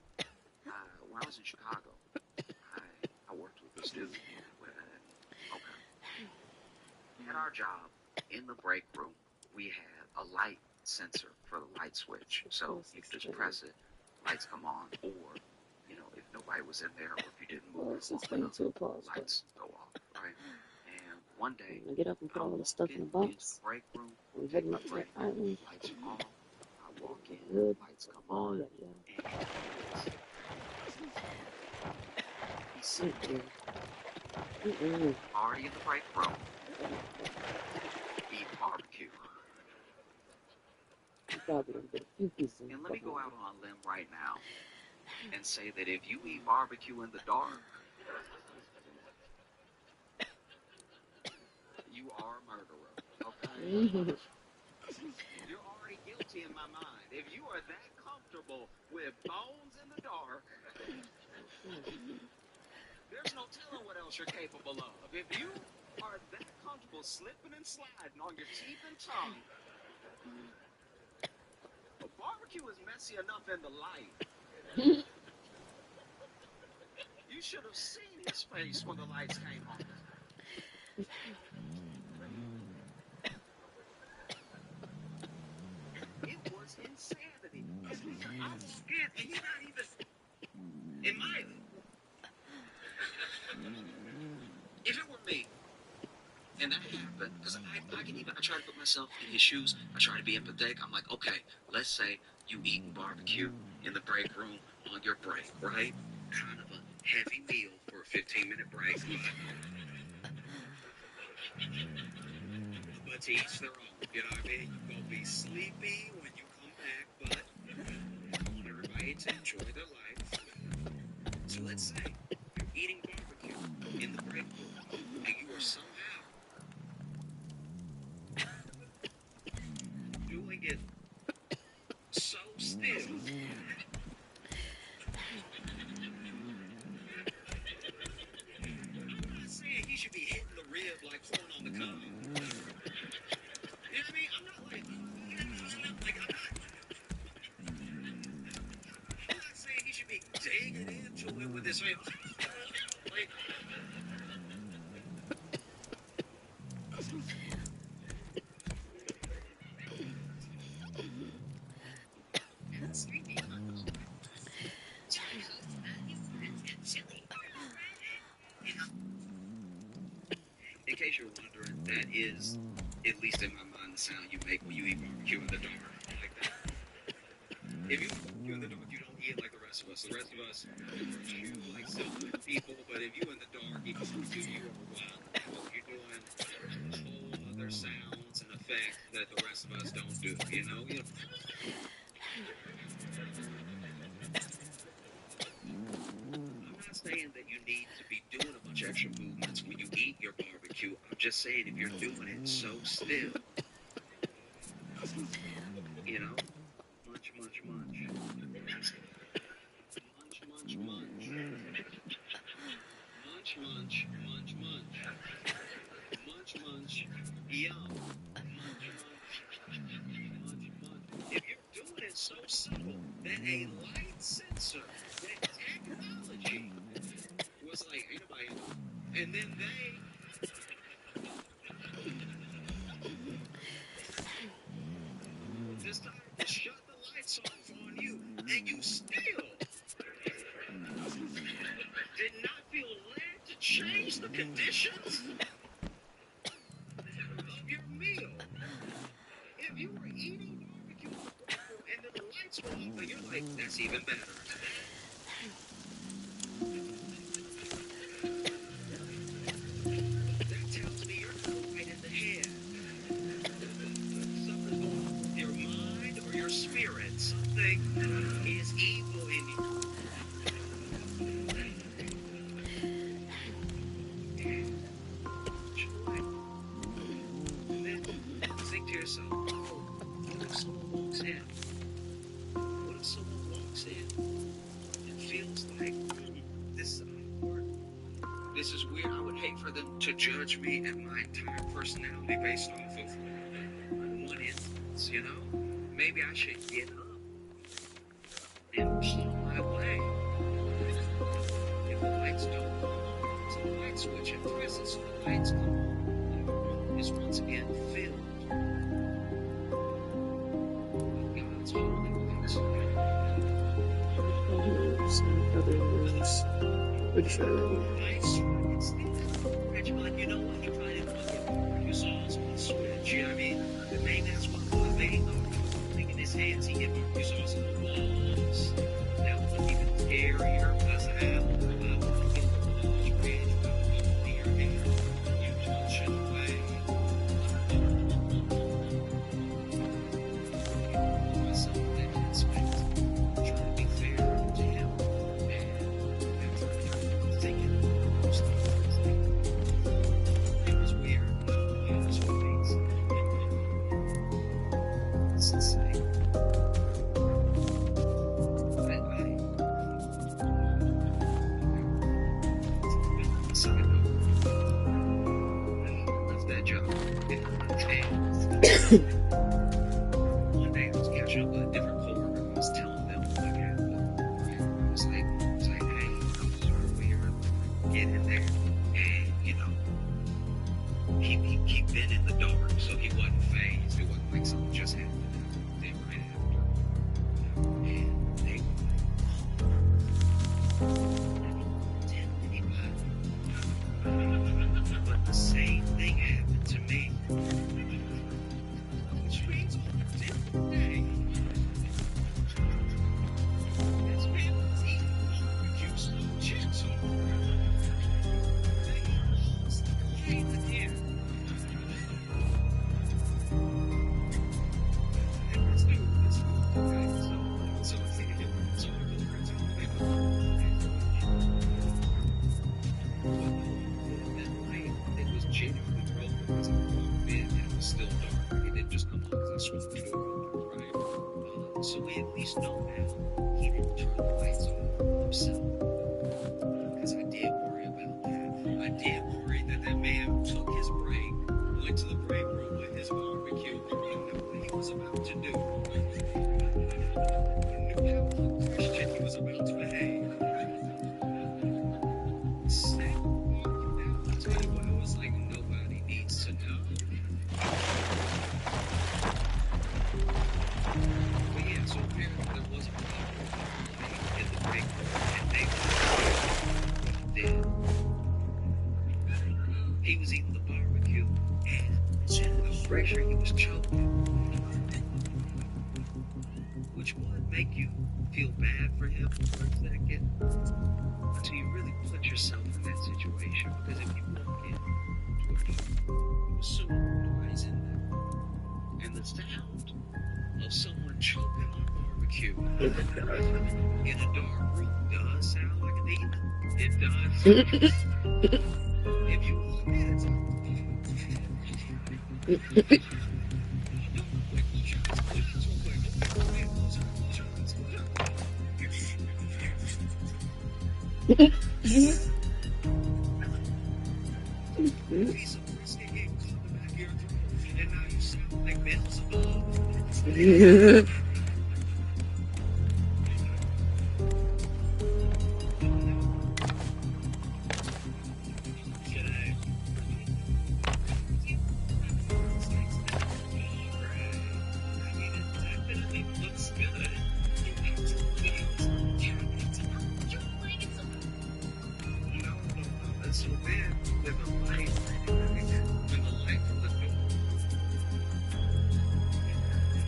When I was in Chicago, I worked with this dude. At our job, in the break room, we had a light sensor for the light switch. So you could just press it, lights come on, or, if nobody was in there, or if you didn't move long enough, lights go off, right? And one day, I get up and put all the stuff in the box. break room, We head into the island. lights are off. I walk in, Good. lights come on, and he's sitting there, already in the break room, eating barbecue. And let me go out on a limb right now and say that if you eat barbecue in the dark, you are a murderer, okay? You're already guilty in my mind. If you are that comfortable with bones in the dark, there's no telling what else you're capable of. If you are that comfortable slipping and sliding on your teeth and tongue, barbecue is messy enough in the light. You should have seen his face when the lights came on. It was insanity. I walk in and he's not even in my. If it were me, and that happened, because I try to put myself in his shoes. I try to be empathetic. I'm like, okay, let's say you eating barbecue in the break room on your break, right? Kind of a heavy meal for a 15-minute break, but to each their own. You know what I mean? You're gonna be sleepy when you come back, but I want everybody to enjoy their life. So let's say you're eating barbecue in the break room, and you are somehow doing it so still. I'm not saying he should be hitting the rib like corn on the cob. You know what I mean? I'm not saying he should be digging into it with his face. Like, in case you're wondering, that is, at least in my mind, the sound you make when you eat barbecue in the dark. Like that. If you eat barbecue in the dark, you don't eat like the rest of us. The rest of us chew like self-made people, but if you in the dark eat barbecue, you are wild. You're doing whole other sounds and effects that the rest of us don't do. You know? I'm not saying that you need to be doing a bunch of extra movements when you eat your barbecue. I'm just saying if you're doing it so still, munch, munch, munch. Munch, munch, munch. Munch, munch, munch, munch. Munch, munch, yum. Munch, munch, munch. If you're doing it so subtle that a light sensor, that technology was like, ain't nobody know. And then they decided to shut the lights off on you, and you still did not feel led to change the conditions of your meal. If you were eating barbecue and then the lights were off, and you're like, that's even better. That tells me you're not right in the head. Something's going on with your mind or your spirit. Something is evil in you. yourself, what if someone walks in? What if someone walks in and feels like, this is awkward, this is weird? I would hate for them to judge me and my entire personality based off of one instance, you know? Maybe I should get up and pull my way. If the lights don't come on, there's a light switch and press it so the lights come on. The room is once again filled with God's holy lights. Some other rooms. Pretty sure. Lights, it's the bridge, but you know what? He probably didn't look at it. You saw us on the switch. You know what I mean? Maybe that's what the lady thought. Like in his hands, he hit you saw us on the walls. That would be even scarier because I have the walls bridge, but near him. You punch away. Myself in that aspect, trying to be fair to him, and thinking most of it was weird. It was weird. It's insane. Left that job. One day I was catching up with a different coworker. I was telling them what happened. I was like, hey, this is weird. Get in there. And, you know, he been in the dark, so he wasn't phased. It wasn't like something just happened. Then right after. And they were like, tell anybody. But the same thing happened to me. Which means on a different day. This man was eating barbecue slow chips on the grill. They almost came in here. And let's do this. Okay, so I see him. So I go over to the paper. That light, it was genuinely broken because I walked in and it was still dark. It didn't just come on because I swung the door open, right? So we at least know now he didn't turn the lights on himself. Because I did worry about that. I did worry that that man took his break, went to the break room with his barbecue, and knew what he was about to do. Knew how Christian he was about to behave. Snap walking down. I'll tell you what, I was like, nobody needs to know. But yeah, so apparently there was a problem in the break room, and they did. He was eating the barbecue, and I'm pretty sure he was choking. Which would make you feel bad for him for a second, until you really put yourself in that situation. Because if you walk in to a door, you assume nobody's in there. And the sound of someone choking on barbecue in a dark room does sound like a demon. It does. If you walk in, it's like, piece of brisket getting caught in the back of your throat, and now you sound like Beelzebub. So then, with the light, from the door,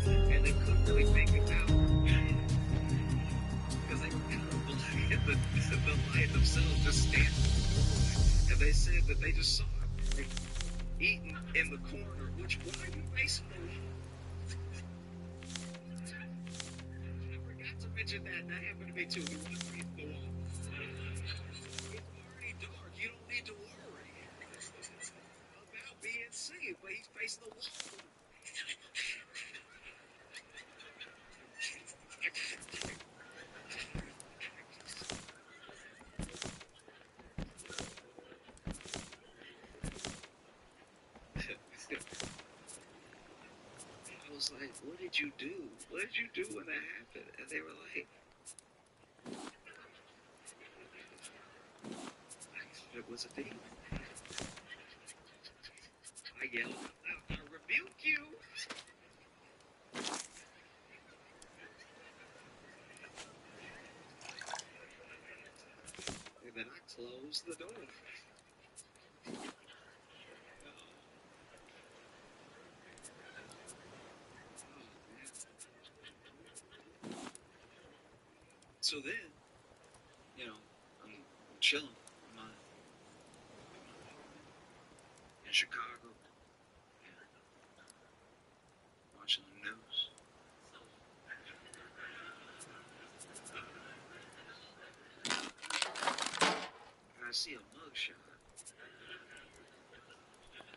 and they couldn't really think about, because they were kind of blinded, the light themselves just standing in the doorway, and they said that they just saw it eating in the corner, which, why are you facing the wall? I forgot to mention that happened to me too. He was facing the wall. It's already dark. You don't need to worry about being safe, but he's facing the wall. what did you do? What did you do when that happened? And they were like, it was a demon. I yelled out, I rebuke you. And then I closed the door. So then, you know, I'm chilling in Chicago, watching the news. And I see a mugshot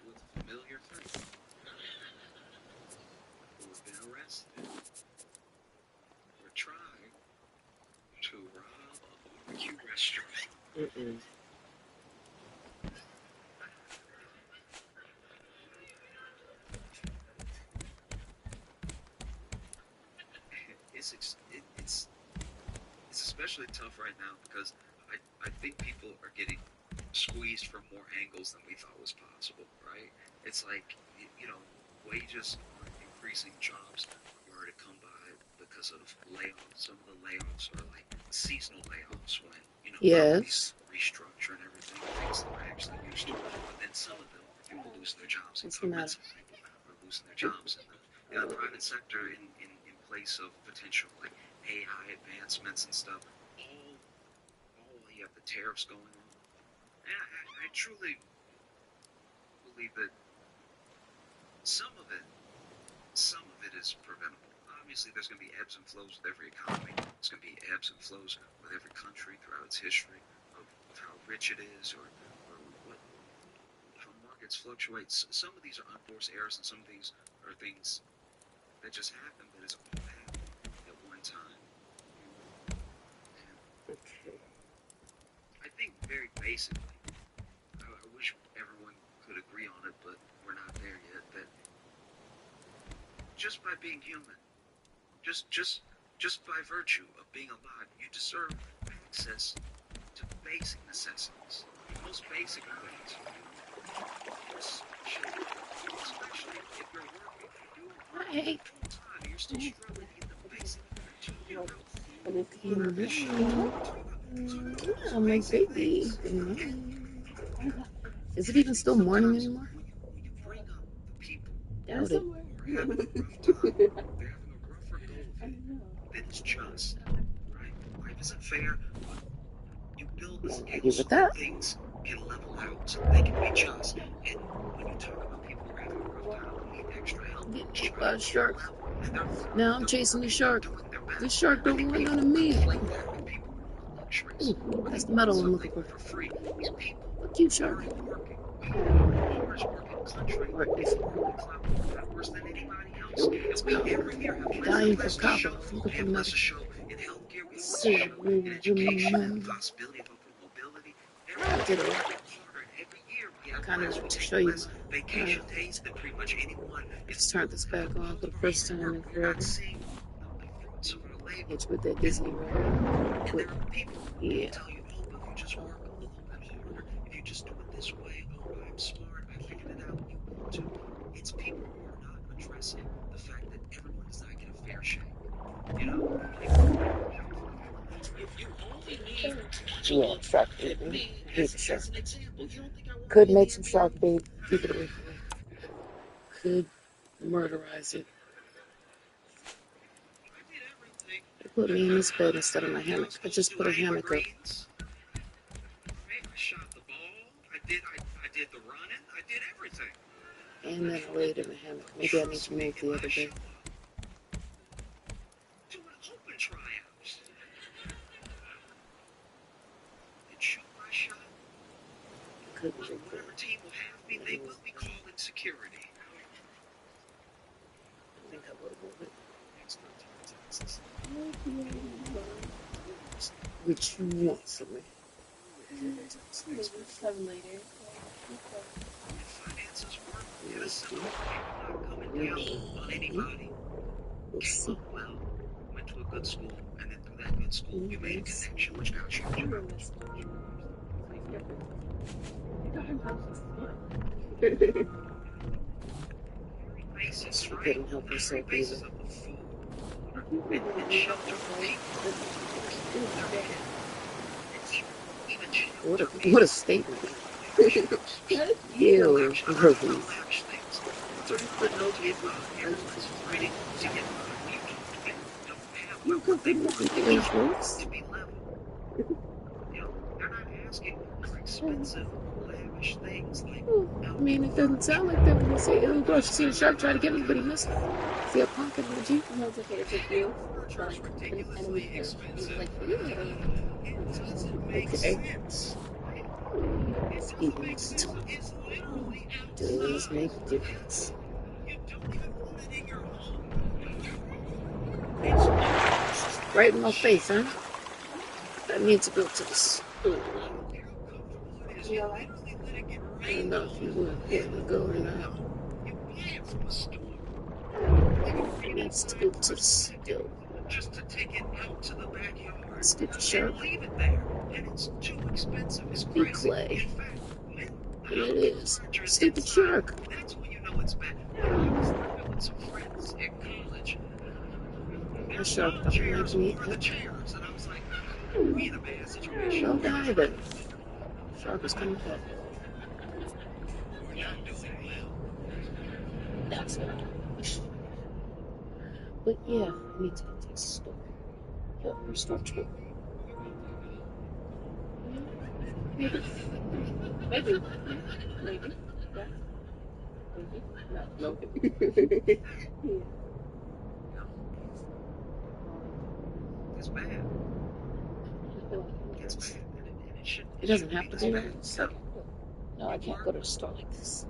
with a familiar face who had been arrested for trying to rob a barbecue restaurant. It's especially tough right now because I think people are getting squeezed from more angles than we thought was possible, right? It's like, you know, wages aren't increasing, jobs are hard to come by because of layoffs. Some of the layoffs are like seasonal layoffs when, you know, Yes. restructure and everything, things that we're actually used to. But then some of them are people losing their jobs. What's the matter? People are losing their jobs in the private sector in place of potential like AI advancements and stuff. All you have the tariffs going on. And I truly believe that some of it is preventable. Obviously, there's going to be ebbs and flows with every economy. There's going to be ebbs and flows with every country throughout its history of how rich it is or what, how markets fluctuate. Some of these are unforced errors, and some of these are things that just happen, but it's all happened at one time. Okay. I think very basically, I wish everyone could agree on it, but we're not there yet, that just by being human, just by virtue of being alive, you deserve access to basic necessities, the most basic of things. Especially if you're working, Hey. full time, you're still struggling to get the basic Oh, my baby. Good morning. Is it even still morning anymore? When you bring up the people Doubt it. who are having a rough time, they're having a rougher go of it than is just, right? Life isn't fair, but you build the scale so that things can level out, so they can be just. And when you talk about people who are having a rough time, who need extra help, Getting hit by a shark. and Now I'm chasing the shark. This shark don't want none of me. Ooh, that's the metal I'm looking for. Look, you shark. Dying for copper. Looking for metal. So, I did it. I kind of want to show you my. Just turn this back on for the first time in forever. Hit you with that Disney ride. Quick. Yeah. If you just do it this way, oh, I'm smart, I figured it out, you want to. It's people who are not addressing the fact that everyone does not get a fair shake. You know? If you only need Yeah, shark bait. I hate the shark. Could make some shark bait. Keep it away from me. Could murderize it. They put me in this bed instead of my hammock. I just put a hammock up. I shot the ball, I did the running, I did everything. And then I laid in the hammock. Maybe I need to move the other bed. To an open tryouts. And shoot my shot. Couldn't do whatever team will have me, they will be calling security. I think I would have moved it. Which you want from me? Come later. Finances work. Get a simple not coming down on anybody. We'll see. Well, went to a good school, and then through that good school, you made a connection, which got you into college. Basis, She right? couldn't help The very herself basis either. of the food, water, and shelter for people. Even What a shelter statement. Ew, Ew, gross. lavish things. To get by, everyone's fighting to get by. You don't have what they want to be level. You know, they're not asking for expensive, lavish things like I mean, it doesn't sound like that when you say, oh gosh, you see a shark try to get me, but he missed. See a punk emoji? furniture's ridiculously expensive. It doesn't make sense. It's eating this tongue. Does make a difference. You don't even want it in your home. Right in my face, huh? I need to go to the store. You literally let it get I don't know if you would let me go or not. You buy it from a store. Let's go to the store. Just to take it out to the backyard. Stupid shark. And leave it there. And it's too expensive. It's Be crazy. clay. In fact, when And it is. Stupid shark. that's when you know it's bad. I was living with some friends in college. That shark doesn't like me. The chairs. And I was like, we in a bad situation. Don't die then. Shark is coming back. We're not doing well. That's it. But yeah, I need to go to the store. Yeah, we're structural. Maybe. Maybe. Maybe. Yeah. Maybe. No. Yeah. It's bad. It's It's bad. And it should. It doesn't have to be that. No, I can't go to the store like this.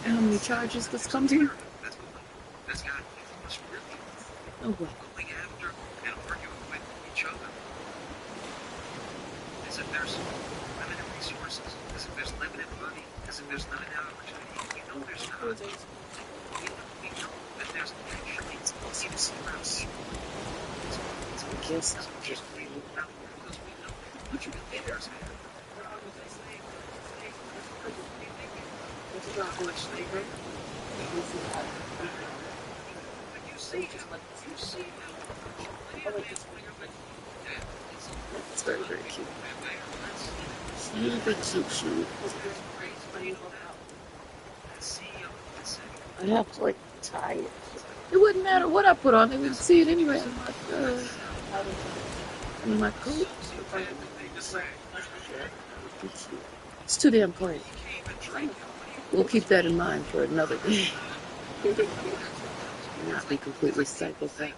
How many charges this comes in? That's got Oh, what? going after and arguing with each other. As if there's limited resources, as if there's limited money, as if there's limited opportunity. We know there's not. We know that there's actually some stress. I guess I'm just because we know what you leaders have. It's very, very cute. Super cute. I'd have to like tie it. It wouldn't matter what I put on, they would see it anyway. In my coat. It's too damn cold. We'll keep that in mind for another day. Not be completely psychopath.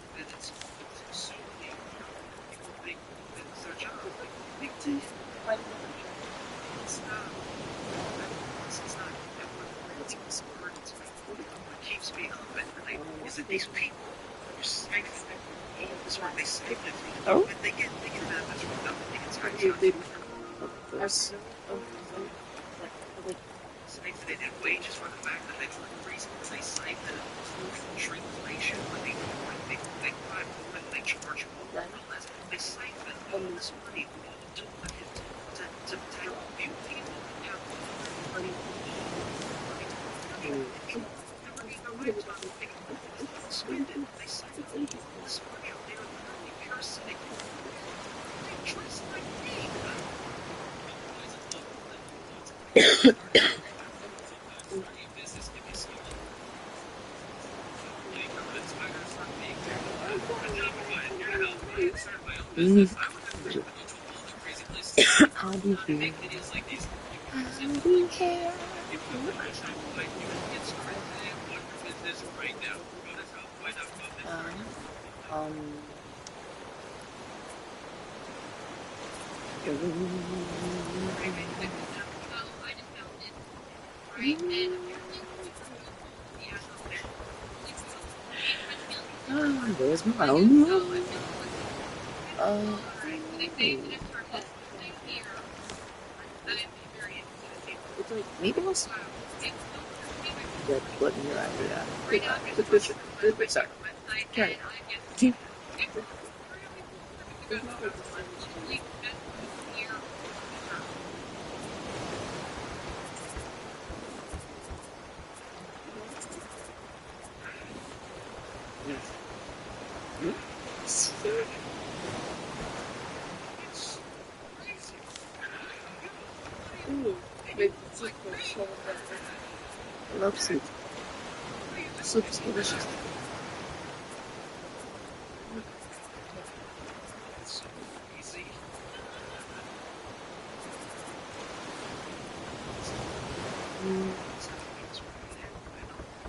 Keeps me up at night is that these people are siphoning all this work. They siphon it. Oh? They get out of this from nothing. They get Of course. Siphoning wages for the fact that they for the reason they siphon shrinkflation when they buy more and they charge more and all that. They siphon all this money to what? To tell you people how money. Spend it. They siphon all this money out there and really parasitic. They dress like me. How do you feel? How do you care? There's my own room. It's like meatballs? Red button here, yeah. Right now, Good, good, good, good, sorry. website and I get Keep. it's really good locally best year order. I love soup. Soup is delicious. It's so easy.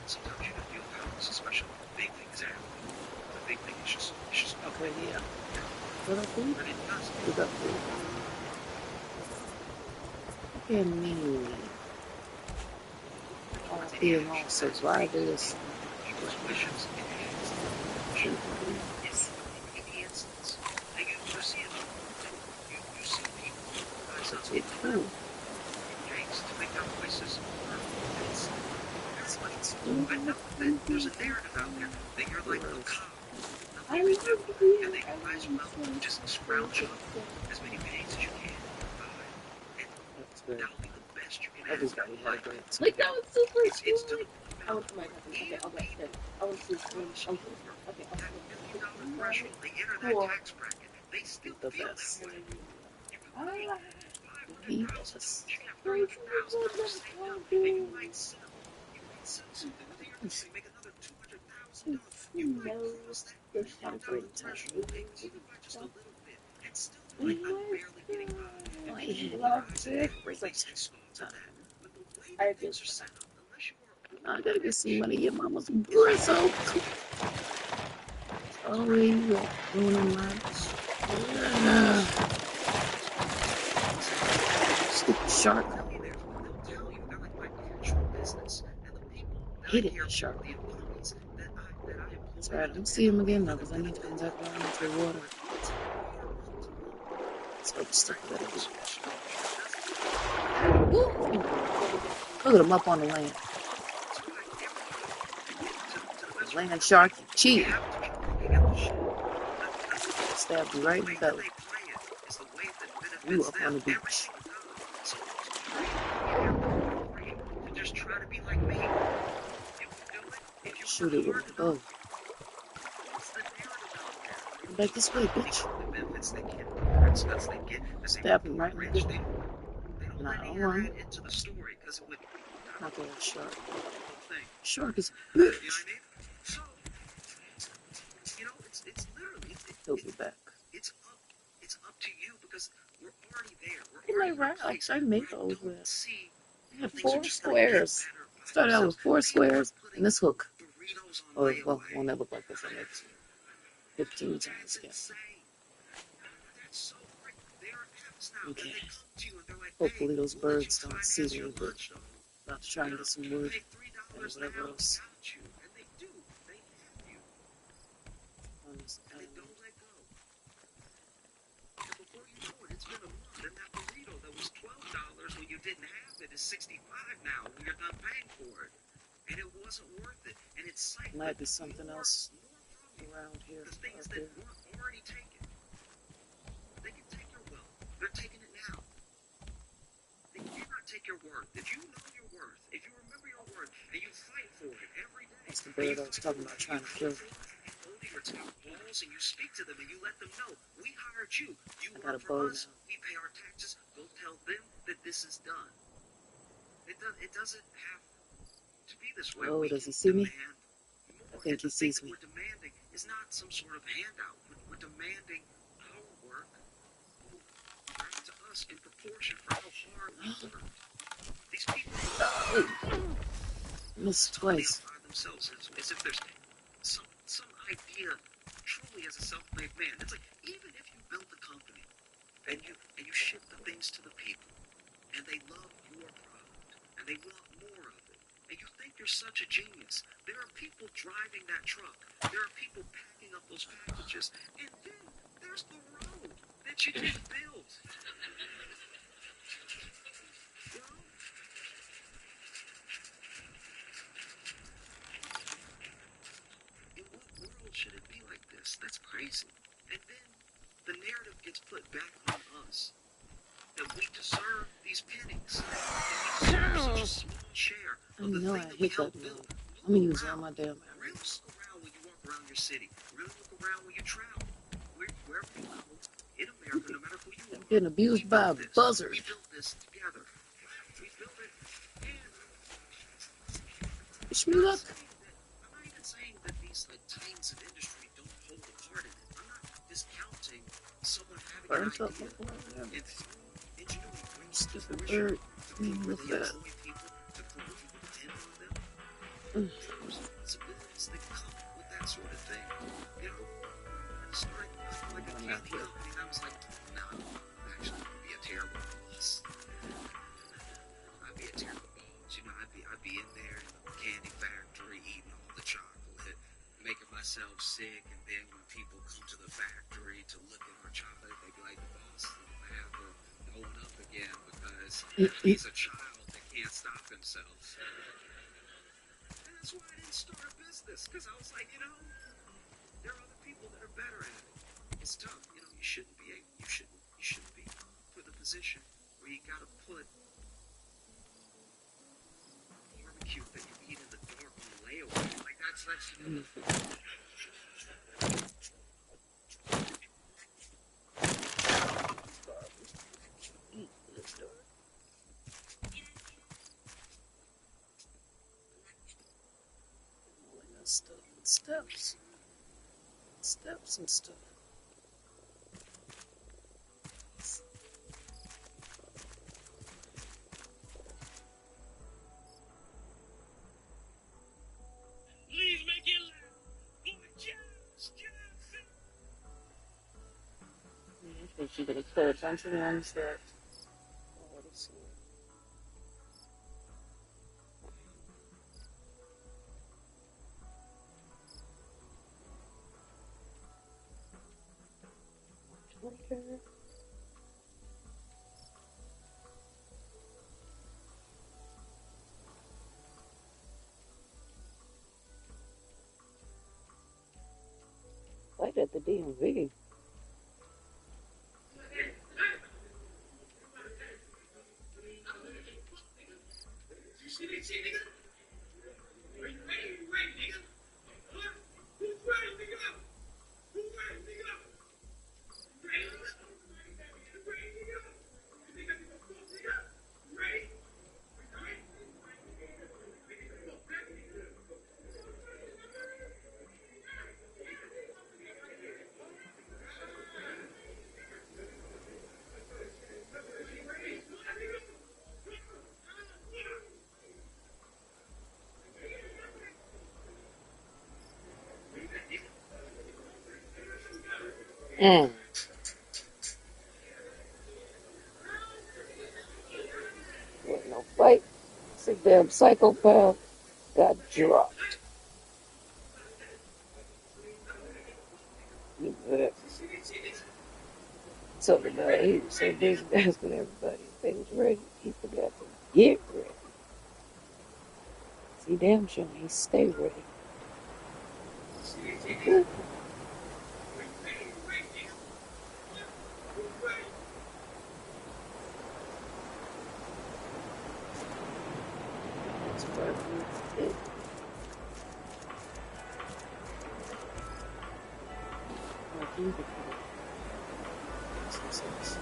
Sometimes you gotta deal with house, especially big things happen. The big thing is just Okay, yeah. What up, food? but it does. What up, food? Look at me. All being all so rivalrous. People's wishes enhance the Yes. In the instance, and you see it. You see people rise up in Cool. gangs to make their voices heard. And it's very much. I know that there's a narrative out there that you're like a cop. Nothing you can do, and that you might as well just scrounge up as many pennies as you can. That's good. That'll be the best you can have. Everybody had a great time. Like that was super it's to the I went to my cousin. Okay, okay. I went to school. Okay, that $1 million threshold, they enter that tax bracket, they still The feel best. that way. You can make He $500,000, was. you can have $300,000 saved up, and you might sell. You might sell something within your industry, make another $200,000. You might cross that $1 million threshold, even by just a little bit, and still be like, I'm barely getting by. And people will rise and raise their scones at that. But the way that things are set up, unless you are I gotta get some money. Your mama's bristle. Oh, you go. Doing them lunch. Stupid shark. millionaires, they'll tell you they're like my cultural business, and the people that Hated I care that shark. for, the employees that I employ. That's right. I don't see him again though, because I need to come back down into the water. Let's go stick with that. Look at him up on the land. Land shark, cheat. Stabbed you right in the belly. You up on the beach. Just try to be like me. Shoot it with a bow. Come back this way, bitch. Stab him right in the belly. Nah, don't run. Not that shark. Shark is a bitch. He'll be back. It's up to you because we're already there. Look at my rocks. I made those with. See, I have 4 squares. Started out with 4 squares and this hook. Oh, well, won't never look like this. I made 15 times again. Okay. Hopefully those birds don't see me, but about to try and get some wood and whatever else. On this island. Before you know it, it's been a month, and that burrito that was $12 when you didn't have it is $65 now when you're done paying for it. And it wasn't worth it. And it's like Might be something else around here. the things that weren't already taken. They can take your wealth. They're taking it now. They cannot take your worth. If you know your worth, if you remember your worth, and you fight for it every day. That's the bird I was talking about trying to kill. You hold your top balls and you speak to them and you let them know, we hired you. You I got work a bow for us. now. We pay our taxes. Go tell them that this is done. It doesn't have to be this way. Oh, We does can he see me? demand I more. think he And the thing sees that me. we're demanding is not some sort of handout. We're demanding our work back to us in proportion for how hard we worked. These people Missed twice. by themselves as if there's some idea truly as a self-made man. It's like even if you built a company and you ship the things to the people and they love your product and they want more of it and you think you're such a genius, there are people driving that truck. There are people packing up those packages, and then there's the road that you didn't build. You know? to serve these pinnings. They need to serve such a small share of the thing that we helped build. I'm gonna use all my damn Really arrows. look around when you walk around your city. Really look around when you travel. Wherever you go in America, no matter who you I'm are, getting abused by a buzzard. we built this together. We built it, and Wish me luck. I'm not even saying that these like titans of industry don't hold a part in it. I'm not discounting someone having an Burns up idea before I and ingenuity brings to stupid fruition bird. to the point where Look they at that. employ people, to the point where people depend on them. There's responsibilities that come with that sort of thing. You know, when I started like a candy company, and I was like, no, actually, I'd be a terrible boss. I'd be a terrible boss. You know, I'd be in there in the candy factory eating all the chocolate, making myself sick, and then when people come to the factory to look at our chocolate, they'd be like, the boss is gonna have to own up again because he's a child that can't stop himself. And that's why I didn't start a business, because I was like, you know, there are other people that are better at it. It's tough, you know. You shouldn't be put in a position where you gotta put barbecue that you eat in the dark on layaway. Like that's Steps and stuff. please make it loud. Boy, Jones. I think you better pay attention to the ones that. Oh, let's see. Okay. Right at the DMV. Mm. With no fight. It's a damn psychopath got dropped. You bet. So the guy, he was so busy asking everybody if they was ready, he forgot to get ready. See, damn sure he stay ready. Ooh. That's probably it. Like, you could put some sense.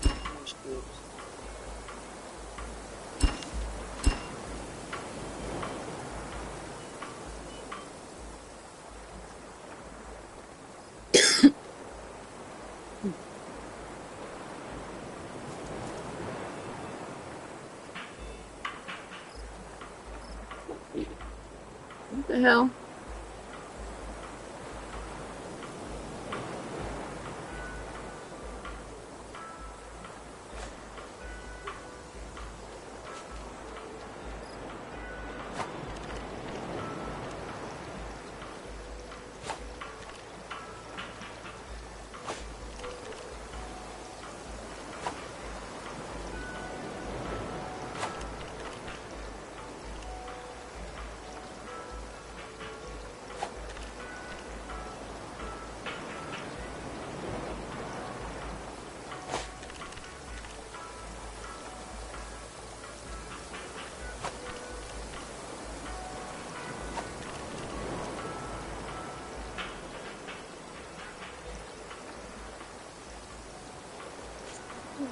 That's good. What the hell?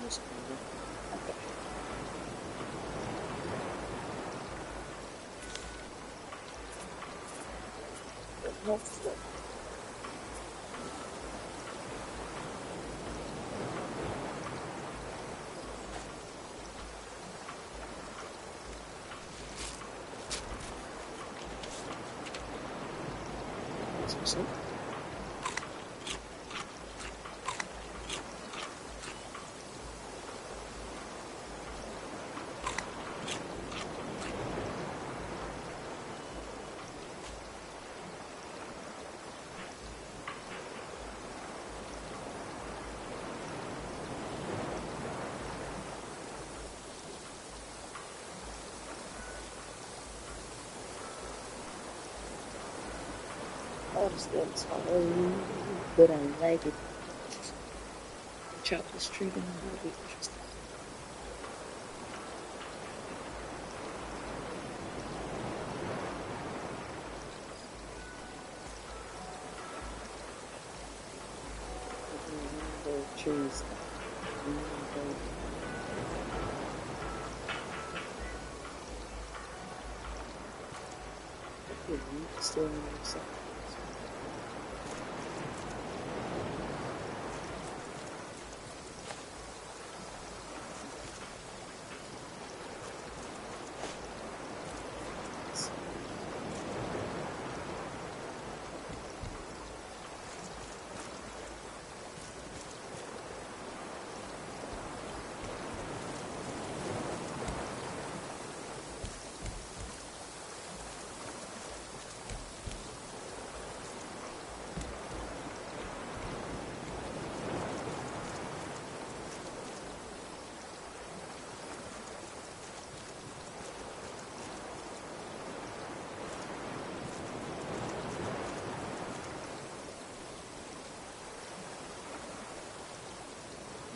Okay. Hopefully. So, oh, this game's hard, but I like it. The chocolate street and will be interesting. The trees. Still on the side.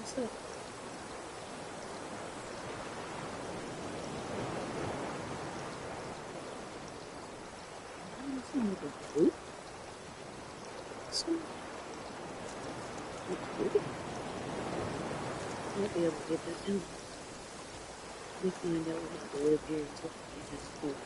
What's up? I don't see anything. Oop. So, might be able to get that done. Let me find out what I live here until I get this phone.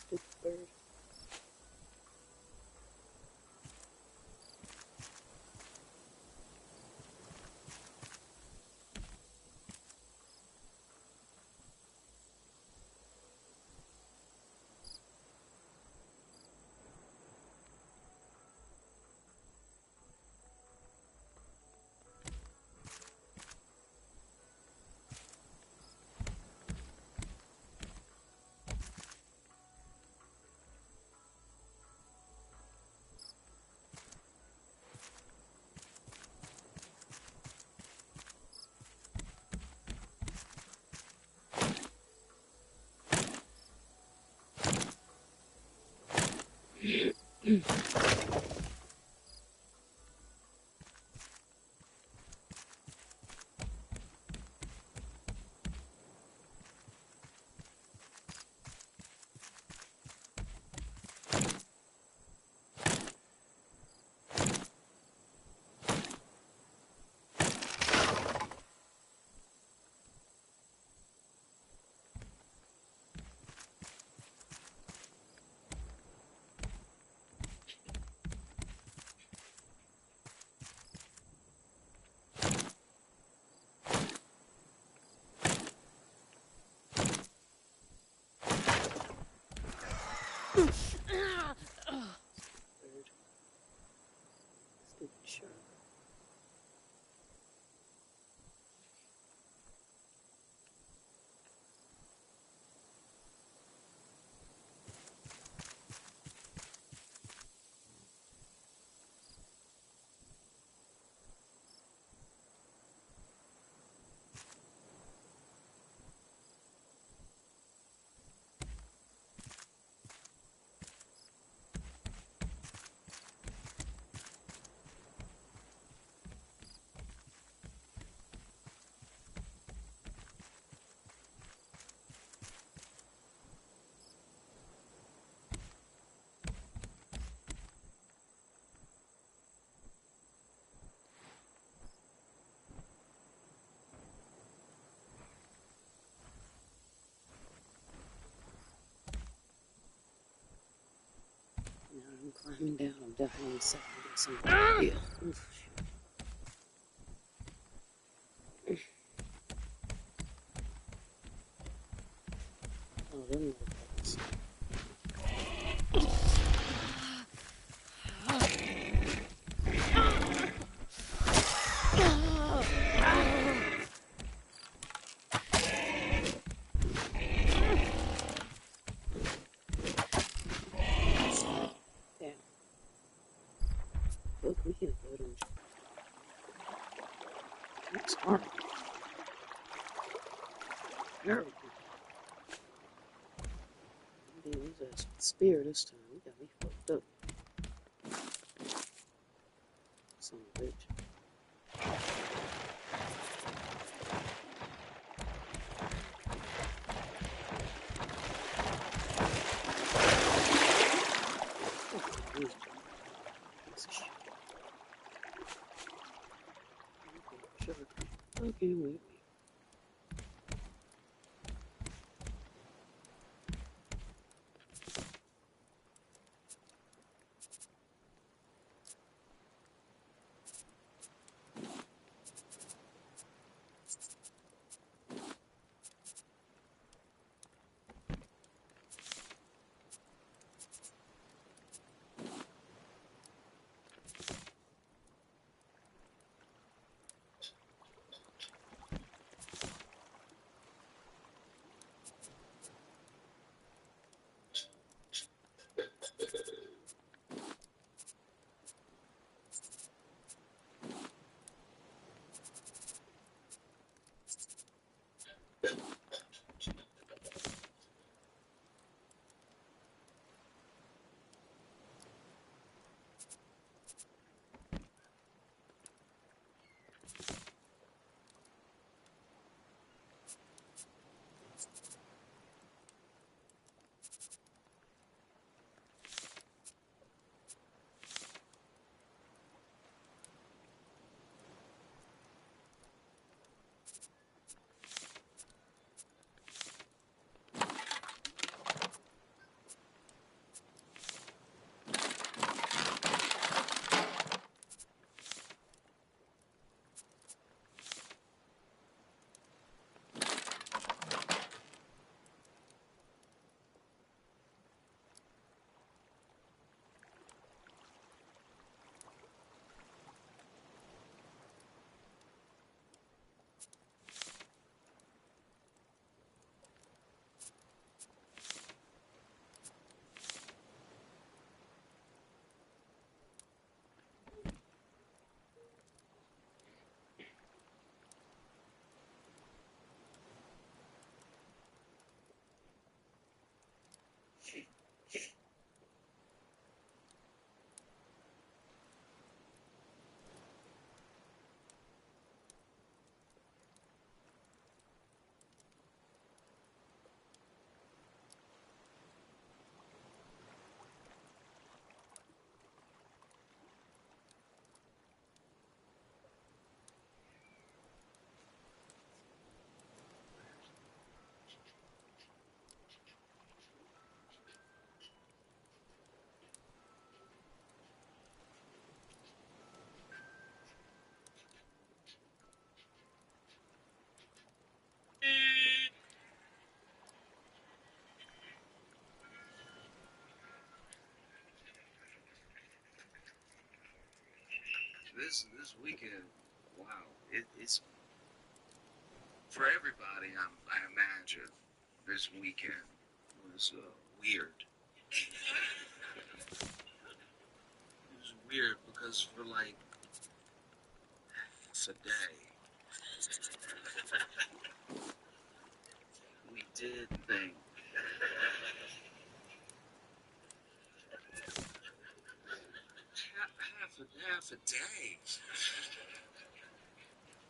Stupid bird. Bird. Stupid shark. Now I'm climbing down. I'm definitely second guessing. Yeah. Oof. Oh, them motherfuckers. Damn. Look, we can go to. That's smart. Terrible. Maybe it was a spear this time. We got me fucked up. Son of a bitch. Fucking piece of shit. Okay, sure. Okay, wait. this weekend, wow, it's for everybody. I imagine this weekend was weird. It was weird because for like half a day, we did things. Half a day.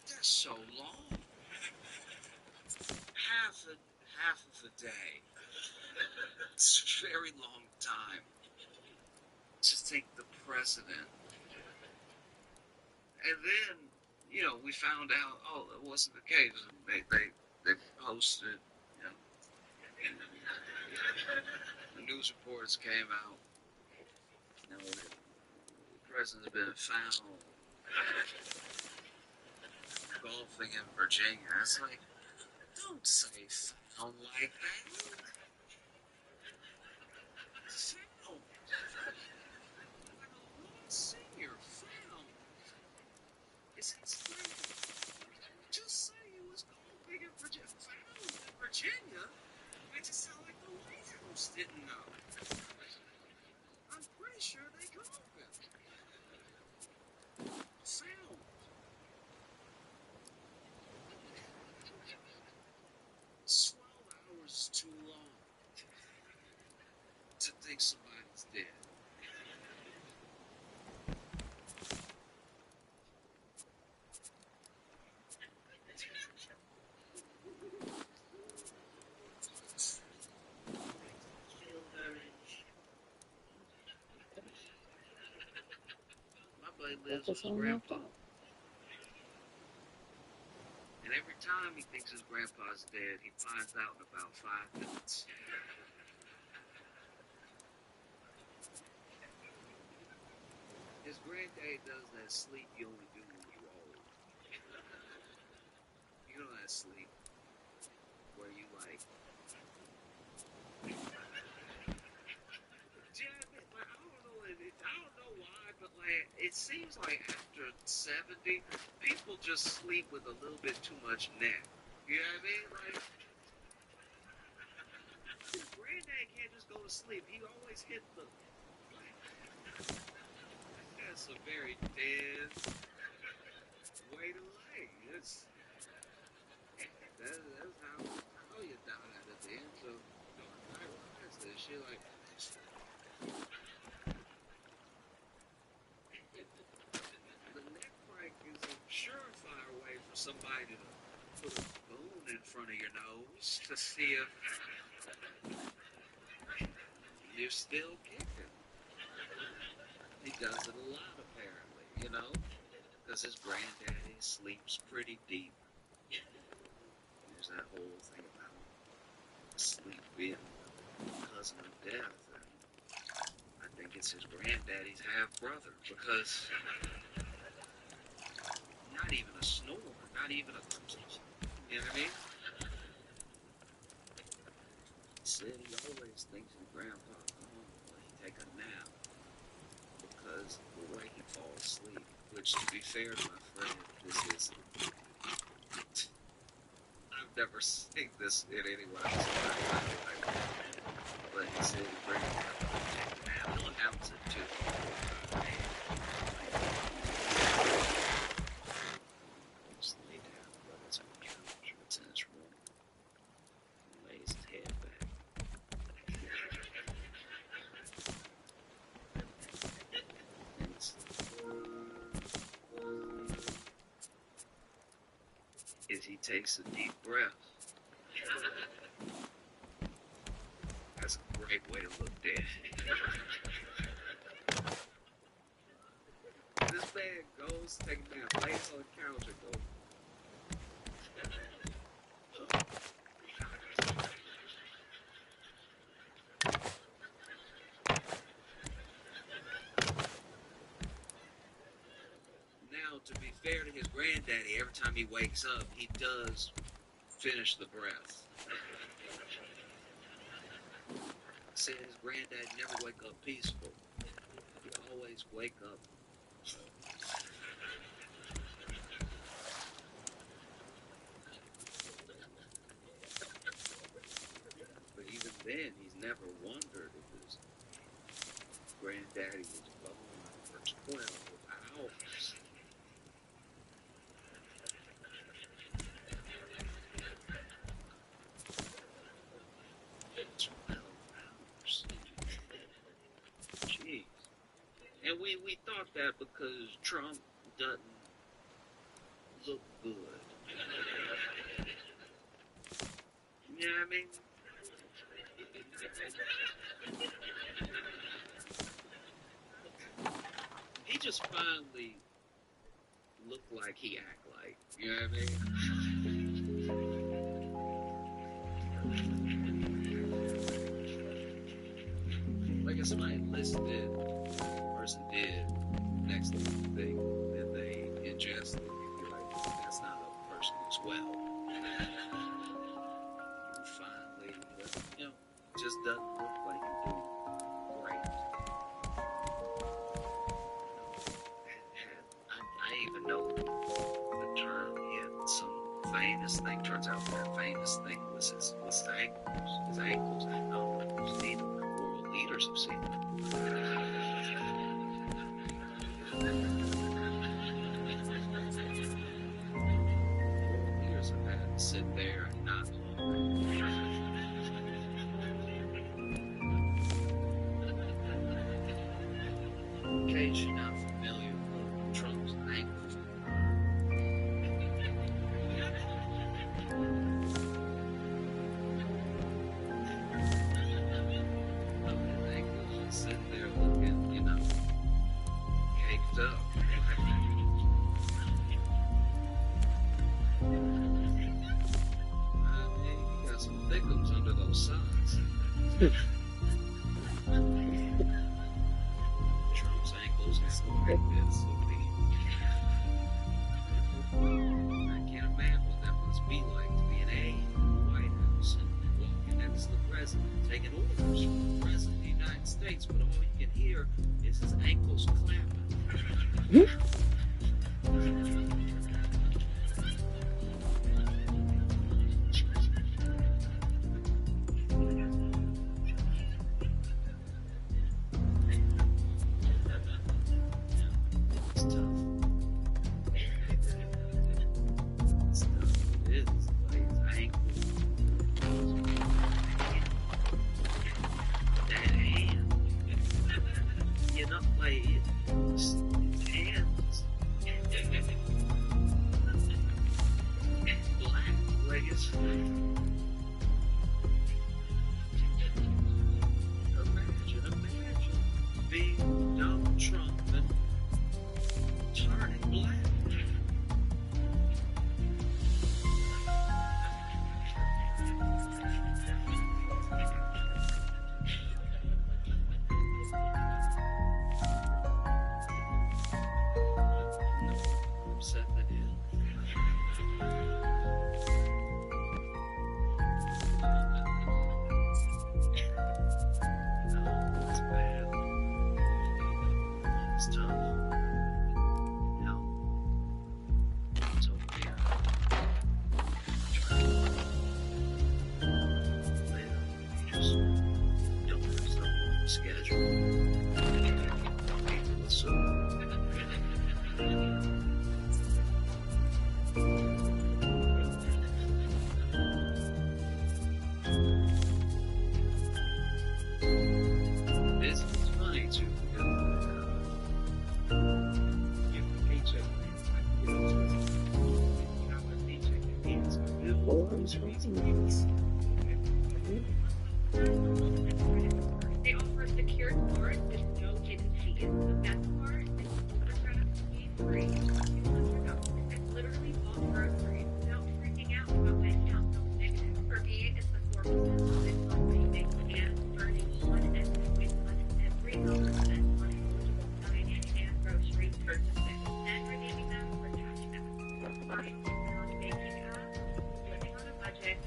That's so long. Half a half of a day. It's a very long time to take the precedent. And then, we found out, oh, it wasn't the case. They posted, you know, the news reports came out, the president's been found golfing in Virginia. It's like, don't say found like that. Found. Like a Lord Senior found. It's insane. Just say he was golfing in Virginia. Found in Virginia? Makes it sound like the White House didn't know. I'm pretty sure they called him. Found. 12 hours is too long to think somebody's dead. My buddy lives with his grandpa. And every time he thinks his grandpa's dead, he finds out in about 5 minutes. His granddad does that sleep you only do when you're old. You know that sleep where you like, I don't know why, but like it seems like after 70, people just sleep with a little bit too much neck. You know what I mean? Like, his granddad can't just go to sleep. He always hit the. That's a very dead way to lay. That's how you die at the end of Dark Knight Rises. Shit like. The neck crank is a surefire way for somebody to put a spoon in front of your nose to see if you're still kicking. He does it a lot, apparently, because his granddaddy sleeps pretty deep. There's that whole thing about sleep being a cousin of death, and I think it's his granddaddy's half-brother, because not even a snore, not even a, you know what I mean? He said he always thinks his grandpa come home when he take a nap, because the way he falls asleep, which, to be fair to my friend, this is, I've never seen this in anyone else, but he said he brings it up and take a nap. He'll announce it too. Just lay down, but it's on the couch, or it's in his room. He lays his head back. If he takes a deep breath, that's a great way to look dead. This man goes, take a nap, lays on the couch and goes. Now, to be fair to his granddaddy, every time he wakes up, he does finish the breath. Said his granddad never wake up peaceful. He always wake up never wondered if his granddaddy was gone for 12 hours. 12 hours. Jeez. And we thought that because Trump doesn't look good. You know what I mean? He just finally looked like he act like. You know what I mean? Like if somebody listed the person did next thing that they ingested, you'd be like, that's not a person who's well. Finally, just doesn't look like he's doing great. I even know the term. He had some famous thing. Turns out that famous thing was his ankles. His ankles. No, I've seen them. World leaders have seen them. World leaders have had to sit there and not look. In case you're not familiar with Trump's ankles. Sitting there looking, caked up. You got some thickums under those socks. Trump's ankles and stuff like this. I can't imagine what that must be like to be an aide in the White House and walking next to the president, taking orders from the president of the United States, but all you can hear is his ankles clapping. It's tough. It's tough. It is. Like his ankles. That hand. Like his hands. Black. Like it's. Imagine being Donald Trump and turning black. I'm setting it in. It's bad. It's tough. It's over here. Trying to live. You just don't have stuff on the schedule. People assume. This is funny too, because you have a paycheck, you have a paycheck that means groceries. They offer a secured card with no hidden fees. The best part is autograph fee free. And literally bought groceries without freaking out about my account going negative. For me, it's the 4% on saving and earning $1.21 every dollar spent on eligible dining and grocery purchases, and redeeming them for cashback. My banking app, living on a budget,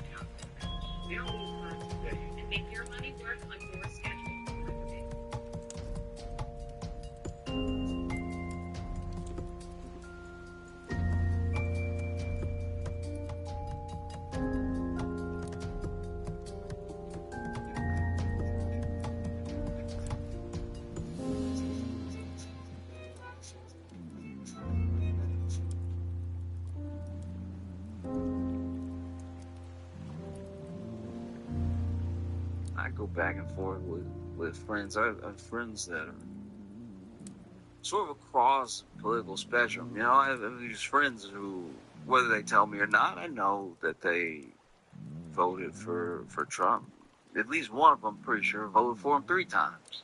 we all lose money, and make your money work on your schedule. I go back and forth with friends. I have friends that are sort of across the political spectrum. You know, I have these friends who, whether they tell me or not, I know that they voted for Trump. At least one of them, I'm pretty sure, voted for him 3 times.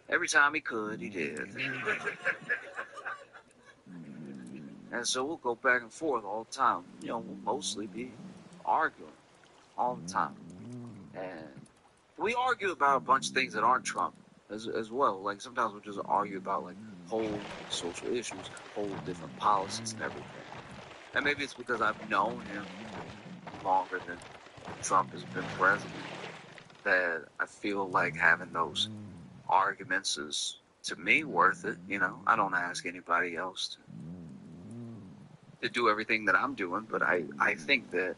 Every time he could, he did. And so we'll go back and forth all the time. You know, we'll mostly be arguing all the time. And we argue about a bunch of things that aren't Trump as well. Like sometimes we'll just argue about like whole social issues, whole different policies and everything. And maybe it's because I've known him longer than Trump has been president that I feel like having those arguments is, to me, worth it. You know, I don't ask anybody else to do everything that I'm doing, but I think that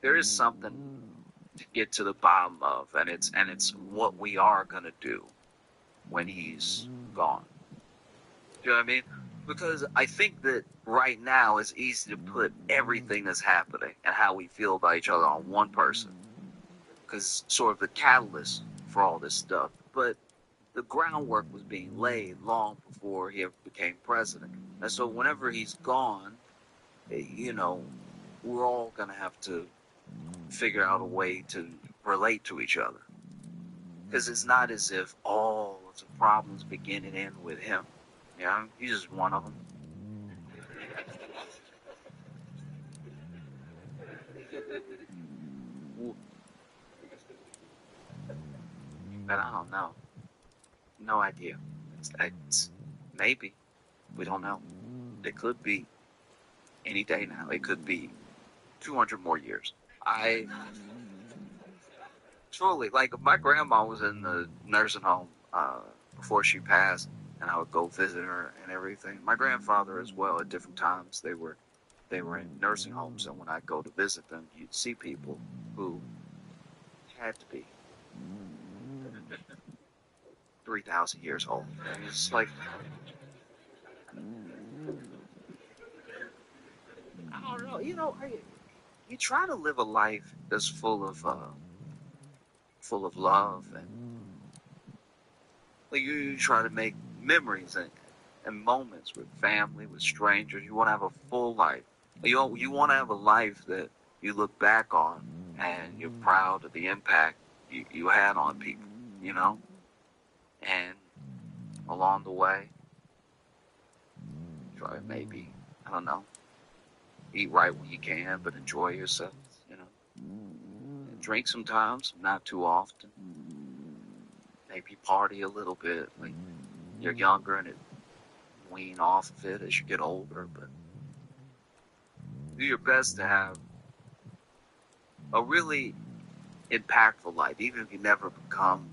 there is something to get to the bottom of, and it's what we are gonna do when he's gone. Do you know what I mean? Because I think that right now it's easy to put everything that's happening and how we feel about each other on one person, because sort of the catalyst for all this stuff. But the groundwork was being laid long before he ever became president, and so whenever he's gone, you know, we're all gonna have to figure out a way to relate to each other. Because it's not as if all of the problems begin and end with him. You know, he's just one of them. But I don't know. No idea. It's maybe. We don't know. It could be any day now. It could be 200 more years. I truly, like, my grandma was in the nursing home before she passed, and I would go visit her and everything. My grandfather as well. At different times, they were in nursing homes, and when I go to visit them, you'd see people who had to be 3,000 years old. And it's like, I don't know. You know, you try to live a life that's full of love, and like you try to make memories and moments with family, with strangers. You want to have a full life. You want to have a life that you look back on and you're proud of the impact you had on people, you know? And along the way, try to maybe, I don't know, eat right when you can, but enjoy yourself, you know? And drink sometimes, not too often. Maybe party a little bit when you're younger and wean off of it as you get older, but do your best to have a really impactful life, even if you never become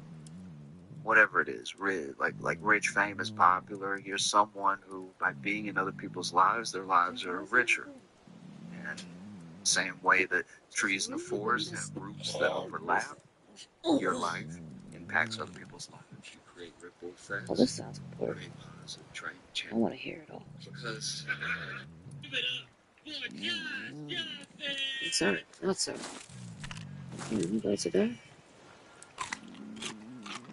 whatever it is, rich, like rich, famous, popular. You're someone who, by being in other people's lives, their lives are richer. And same way that trees in the forest have roots that overlap, your life impacts other people's lives. You create ripple effects. Well, this sounds important. Create positive change. I want to hear it all. Because Sorry, not sorry. You about to die?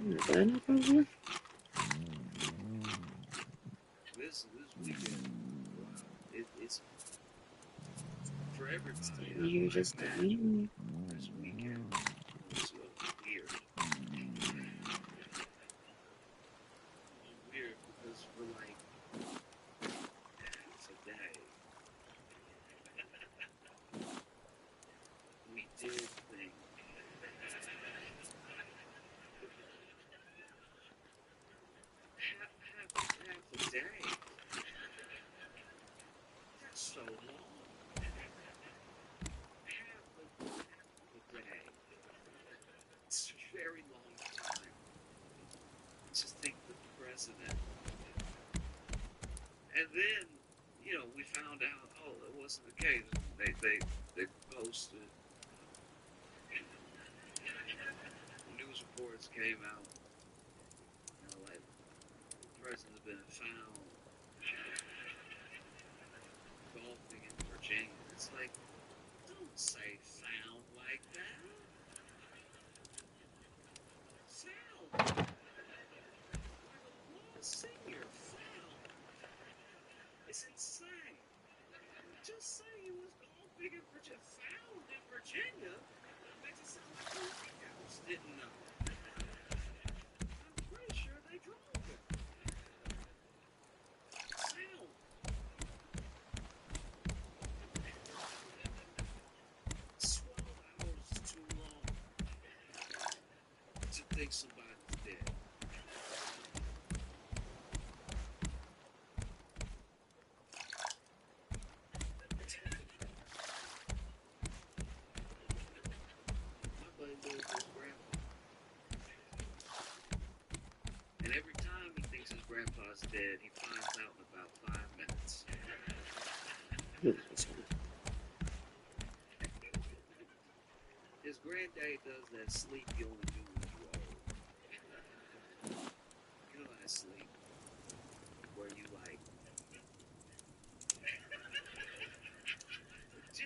You gonna die now, probably? this weekend, it's for everybody. You're just dying. This weekend was weird. Weird because for like half a day, we did things. Half a day. That's so long. Half a day. It's a very long time. Just think the president. And then, you know, we found out, oh, that wasn't the case. They posted. News reports came out. You know, like the president's been found Virginia. It's like, don't say found like that. Found. Like a lost senior. Found. It's insane. Just say you was gold big in Virginia. Found in Virginia makes it sound like the White House didn't know. I'm pretty sure they drove it. Found. 12 hours is too long to think somebody's dead. My buddy lives with his grandpa. And every time he thinks his grandpa's dead, he finds out in about 5 minutes. His granddad does that sleep you only do when you old. You know that sleep where you like. I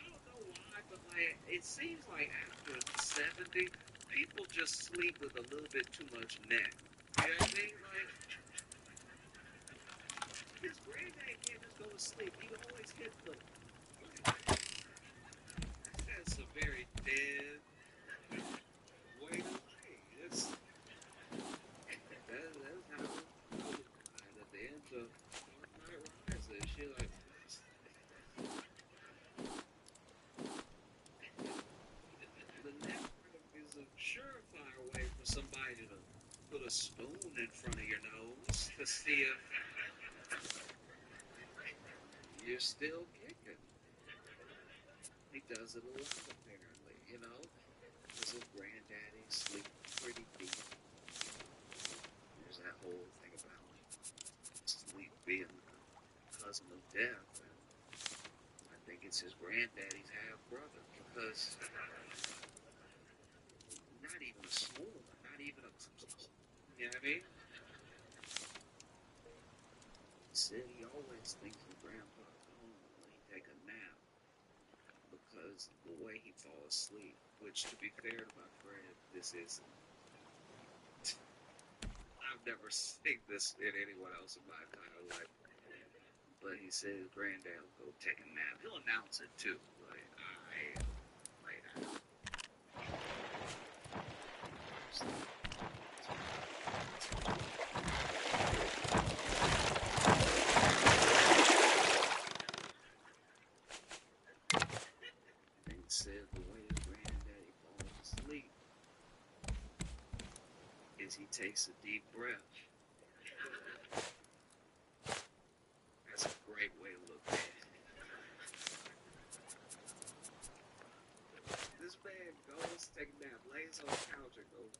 don't know why, but like it seems like after 70, people just sleep with a little bit too much neck. You know what I mean? Like his granddad can't just go to sleep. He always hit the. That's a very dead way to lay. That's how at the end of Dark Knight Rises, she like the network is a surefire way for somebody to put a spoon in front of your nose to see if you're still kicking. He does it a lot apparently, you know, because his granddaddy sleep pretty deep. There's that whole thing about sleep being the cousin of death, and I think it's his granddaddy's half brother because not even a snore, not even a, you know what I mean? He said he always thinks his grandpa's gone when he take a nap because the way he falls asleep, which to be fair to my friend, this isn't. I've never seen this in anyone else in my entire life. But he said his granddad will go take a nap. He'll announce it too. Like, I am laid out. And he said the way his granddaddy falls asleep is he takes a deep breath. That's a great way to look at it. This man goes, take a nap, lays on the couch and goes.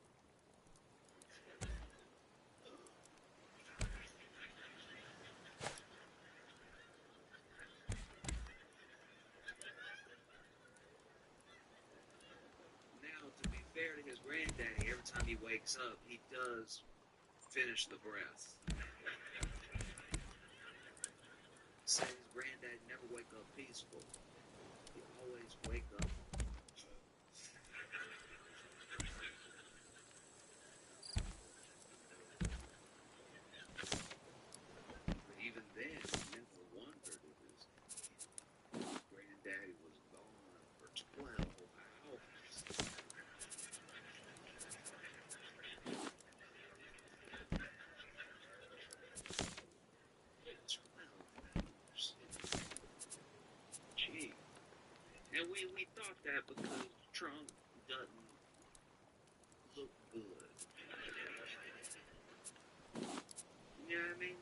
Now, to be fair to his granddaddy, every time he wakes up, he does finish the breath. Said his granddad never wake up peaceful. He always wake up. But even then, he never wondered if his granddaddy was gone for 12 hours. 12 hours. Gee. And we thought that because Trump doesn't look good. You know what I mean?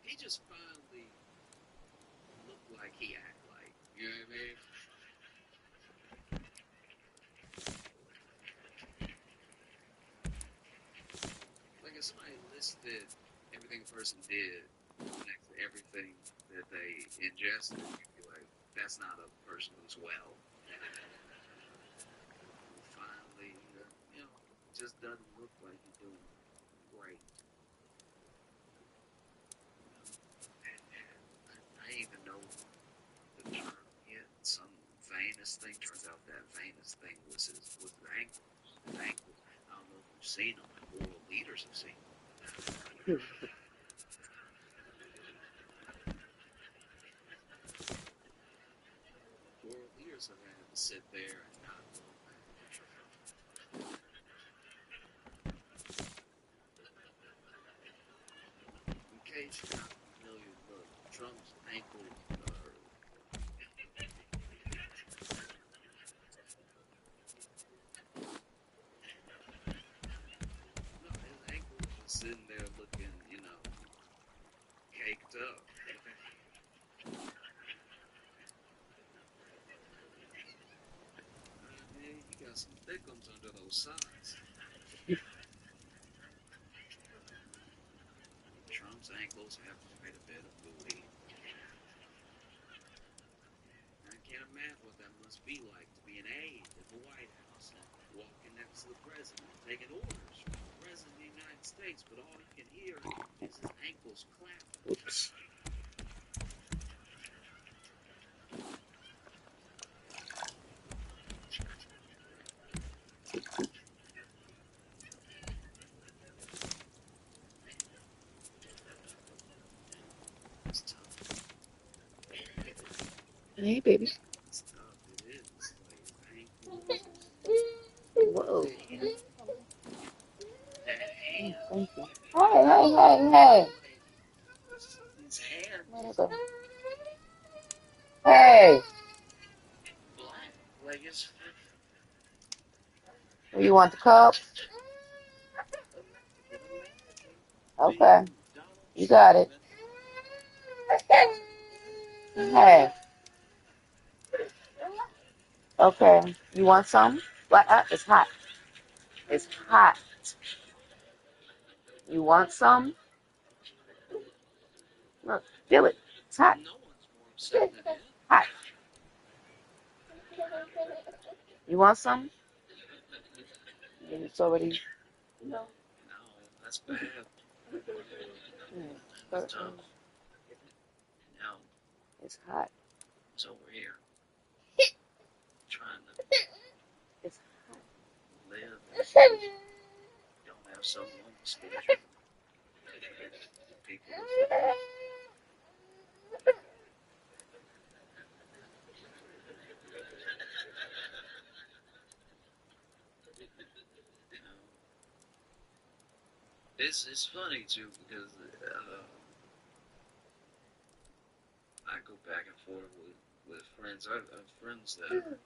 He just finally looked like he act like. You know what I mean? Like if somebody listed everything a person did next to everything that they ingested, you'd be like, that's not a person who's well. Finally, you know, just doesn't look like you're doing seen them, like world leaders have seen them. World leaders have had to sit there and not move. In case you're not familiar, look, Trump's ankle, no, his ankle was just sitting there looking, caked up. Man, you got some thickums under those socks. Trump's ankles have quite a bit of booty. I can't imagine what that must be like to be an aide in the White House and walking next to the president, taking orders from the president of the United States, but all you can hear is his ankles clapping. Oops. It's tough. Hey, baby. It's tough. It is. Like his ankles. Whoa. That hand. Thank you. Hey. His hand. Where'd it go? Hey. Black. Like it's. You want the cup? Okay. You got it. Hey. Okay. You want some? It's hot. It's hot. You want some? Look, feel it. It's hot. No one's more upset than him. Hot. You want some? It's already. No, that's bad. It's tough. Now, It's hot. it's over here. Trying to It's hot. live and don't have so long schedule. People it's funny too because I go back and forth with friends. I have friends that are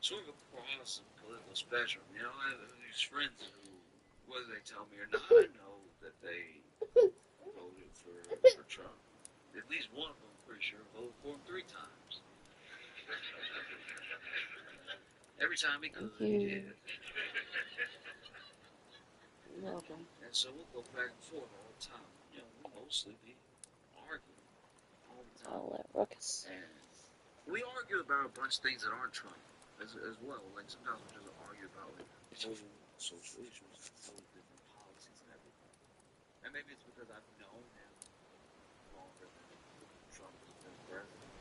sort of across the political spectrum. I have these friends who, whether they tell me or not, I know that they voted for Trump. At least one of them, I'm pretty sure, voted for him 3 times. Every time he could, he did. You're welcome. And so we'll go back and forth all the time. We'll mostly be arguing all the time. All that ruckus. And we argue about a bunch of things that aren't Trump as well. Like sometimes we just argue about whole social issues, whole different policies and everything. And maybe it's because I've known him longer than Trump has been president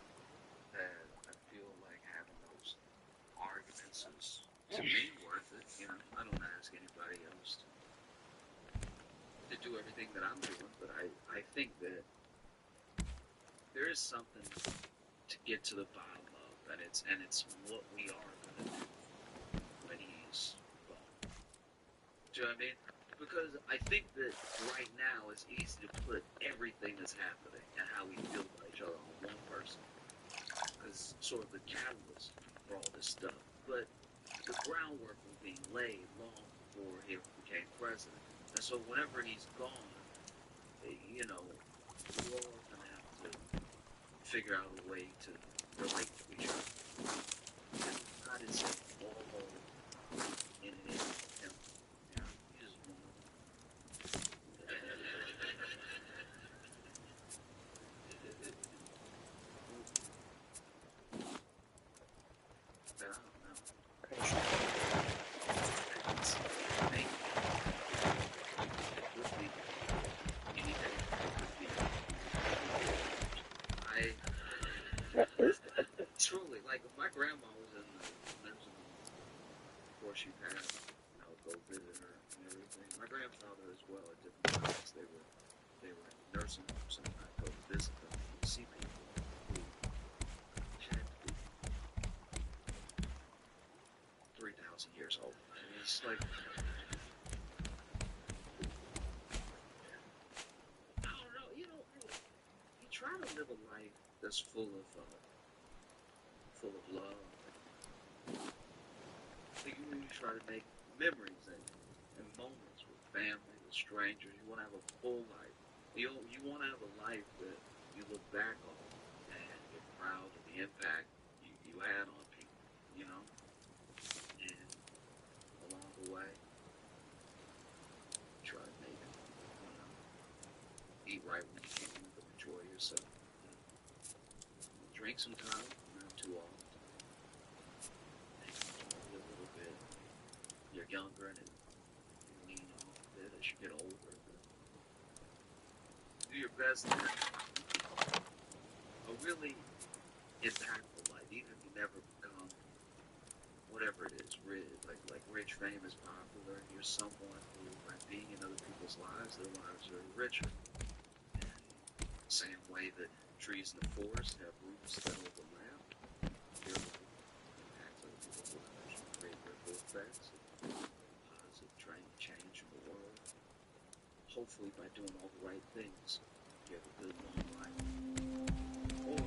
that I feel like having those arguments is to me worth it. I don't ask anybody else to do everything that I'm doing, but I think that there is something to get to the bottom of, and it's what we are going to do when he's gone. Do you know what I mean? Because I think that right now it's easy to put everything that's happening and how we feel about each other on one person, because sort of the catalyst for all this stuff. But the groundwork was being laid long before he became president. And so whenever he's gone, we're all going to have to figure out a way to relate to each other. And not as all in him. He just I don't know. Crazy. It's maybe it would be anything. What is that? Truly, like if my grandma was in the nursing home before she passed, I would go visit her my grandfather as well at different times. They were in nursing homes, and I'd go to visit them and see people who had to be 3,000 years old. And it's like, I don't know, you try to live a life that's full of love. You try to make memories and moments with family, with strangers. You want to have a full life. You want to have a life that you look back on and you're proud of the impact you had on people, you know? And along the way, try to make it, eat right when you can, but enjoy yourself. Drink sometimes, not too often. And enjoy a little bit. You're younger and you lean off a bit as you get older. Do your best to have a really impactful life, even if you never become whatever it is, like rich, famous, popular. You're someone who, by being in other people's lives, their lives are richer. And the same way that trees in the forest have roots that overlap, your life impacts other people's lives. You create ripple effects, positive change in the world. Hopefully, by doing all the right things, you have a good long life. Or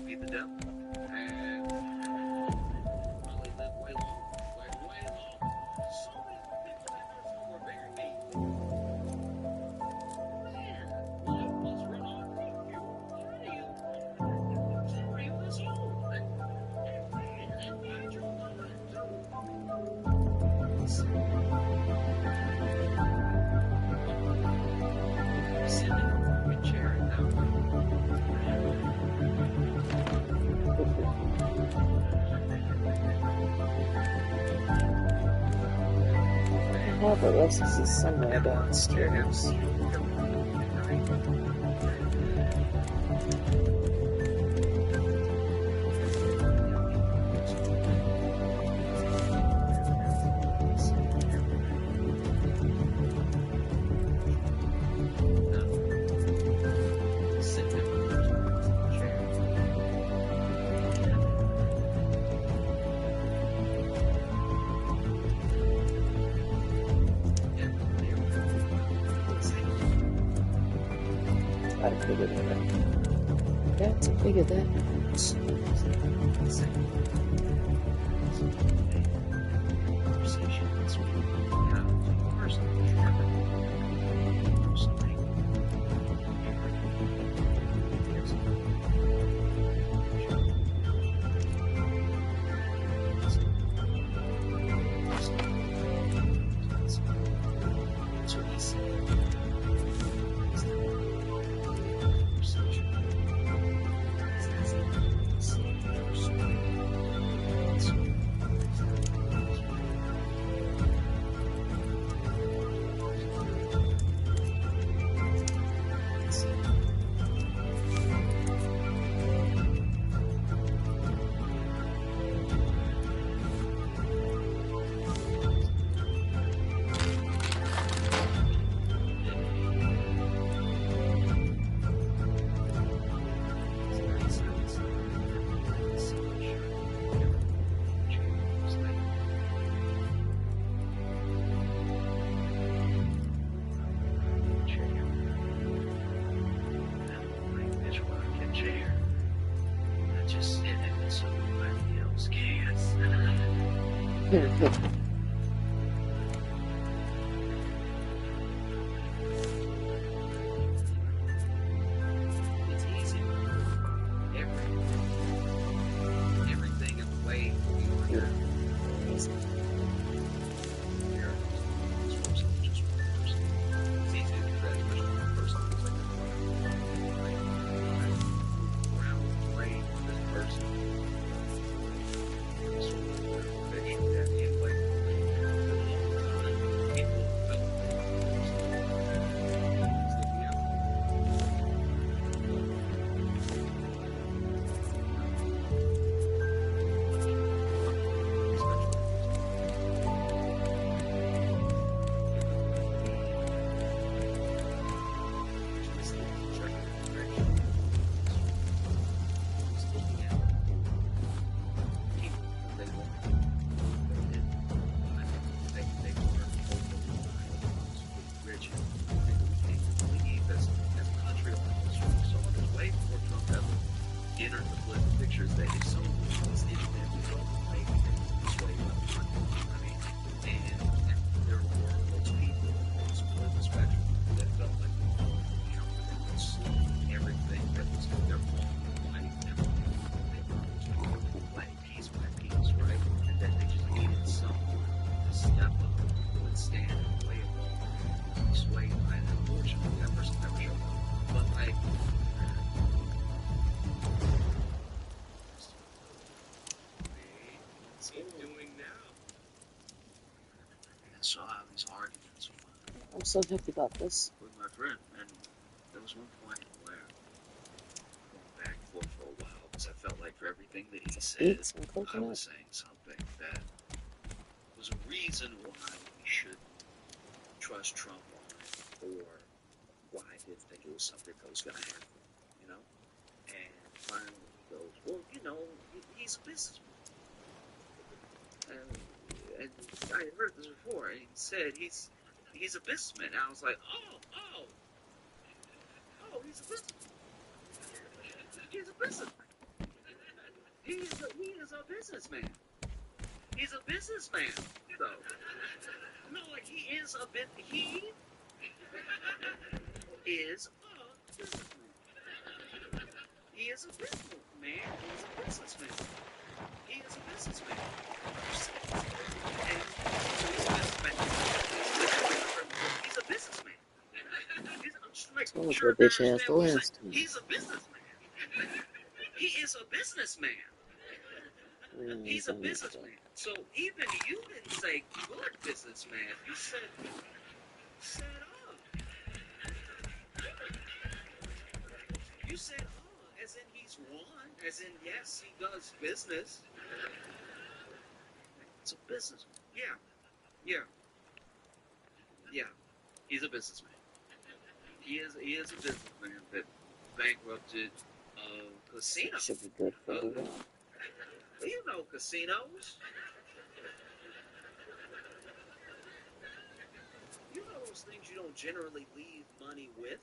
be the devil and probably live way long. Way long. So many people in this home are very mean. Man, life must run on from you. How are you this old? And man, your mind too. Sitting in a fucking chair at that way. I have a recipe somewhere downstairs. Gotta figure that out. Got to figure that out. It's easy. Everything in the way you are now. It's just one person. It's easy to do that, especially when one person is like around this person. Sort of picture that in like That person never showed up. But like, what's he doing now? and so I have these arguments I'm so happy about this. with my friend, and there was one point where going back and forth for a while because I felt like for everything that he said, Beets and I coconut. was saying something that was a reason why we shouldn't trust Trump on, or why I didn't think it was something that was going to happen, you know? And finally he goes, well, you know, he's a businessman. And I had heard this before, and he said he's a businessman. And I was like, oh, he's a businessman. He's a businessman. He is a businessman. He's a businessman, though. No, like he is a businessman. He is a businessman. He is a businessman. And he's a businessman. I'm just making Oh, sure good bitch ass the last time. he's a businessman. He is a businessman. He's a businessman. So even you didn't say good businessman. You said you said as in he's one, as in yes, he does business. It's a businessman. Yeah. He's a businessman. He is a businessman that bankrupted a casino. Should be good for you. You know casinos. You know those things you don't generally leave money with.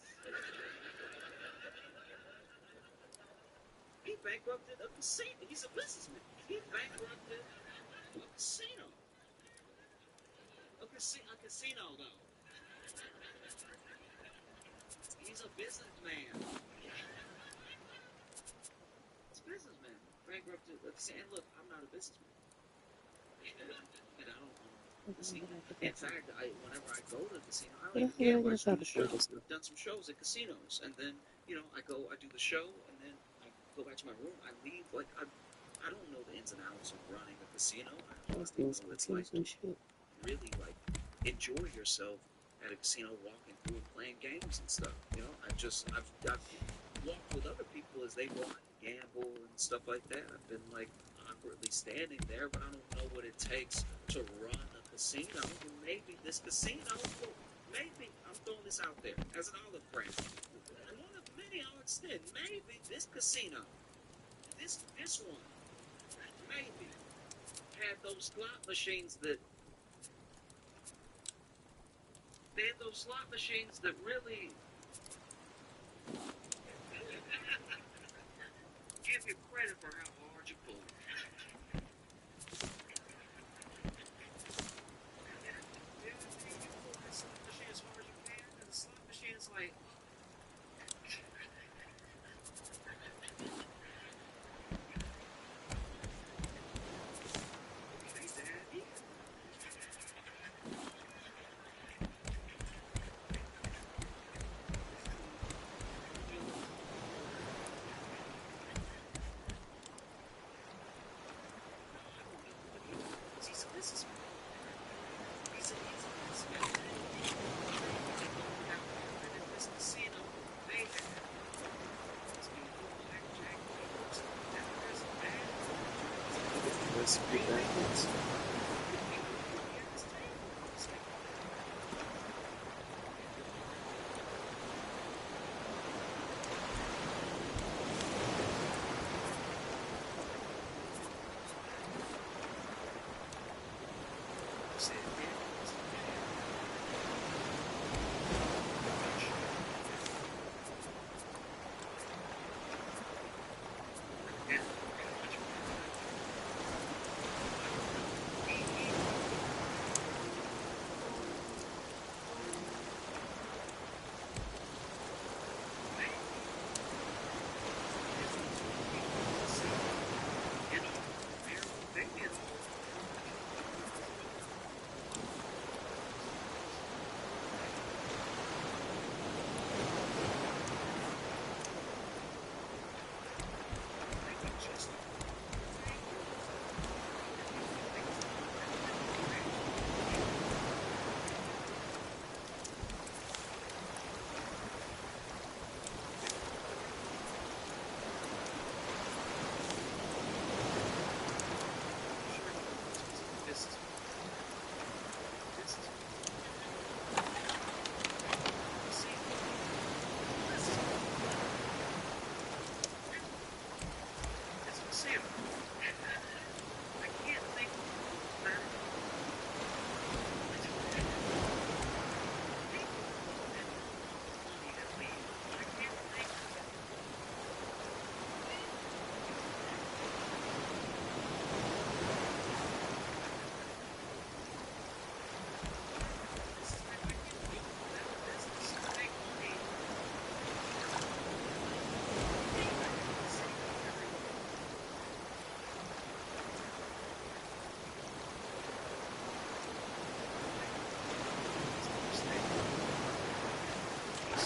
He bankrupted a casino. He's a businessman. He bankrupted a casino. A casino, though. He's a businessman. He's a businessman. Bankrupted a casino. And look, I'm not a businessman. And I don't own a casino. In fact, whenever I go to the casino, I don't even gamble. I just do the show. I've done some shows at casinos. And then, you know, I do the show, and then I go back to my room. I leave, like, I don't know the ins and outs of running a casino. I don't know what it's like to really, like, enjoy yourself at a casino, walking through and playing games and stuff. You know, I've walked with other people as they walk and gamble and stuff like that. I've been, like, awkwardly standing there, but I don't know what it takes to run a casino. And maybe this casino, maybe, I'm throwing this out there as an olive branch. One of many I'll extend. Maybe this casino, this one, maybe had those slot machines that really give you credit for how hard you pull. You pull that slot machine as hard as you can, and the slot machine's like, okay, Daddy. He's a businessman. He's a businessman. And in this casino, they have blackjack tables, deckers, and Let's be backwards.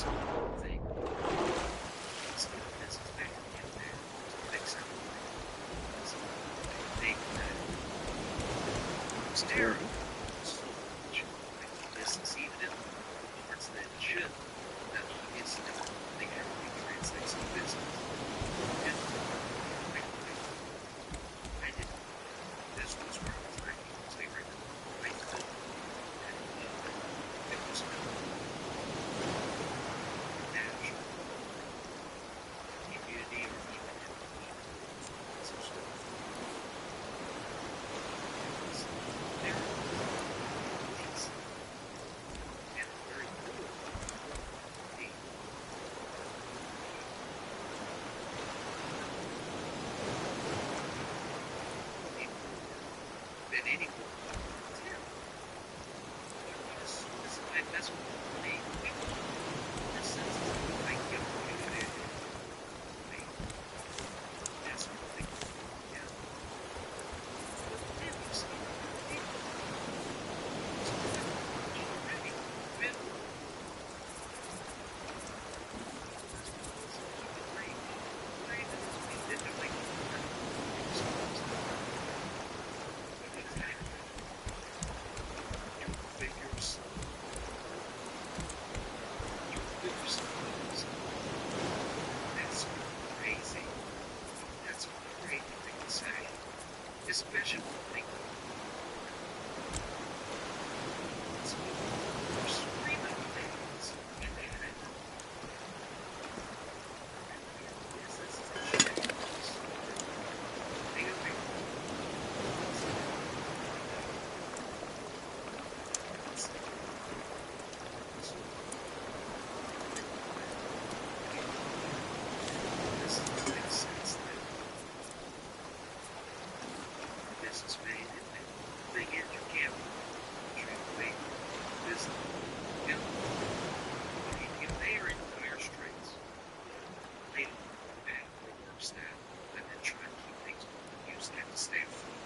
some think this is bad and bad to fix everything. So they think that it's terrible. So much like business, even in the parts that should, that obviously think everything translates to business. And I didn't. This was where I was like, say right now, I could. And it was natural community or even in some sort of there are things and very cool the than anyone. And that's what they in a sense I get away with it. That's what they yeah. But then you see people already been figures that's crazy. That's a great thing to say. Especially when they're screaming things. Business man, the thing is, you can't translate this, you know, if they are in dire straits, they don't have a work staff and then try to keep things moving. You just have to stay afloat.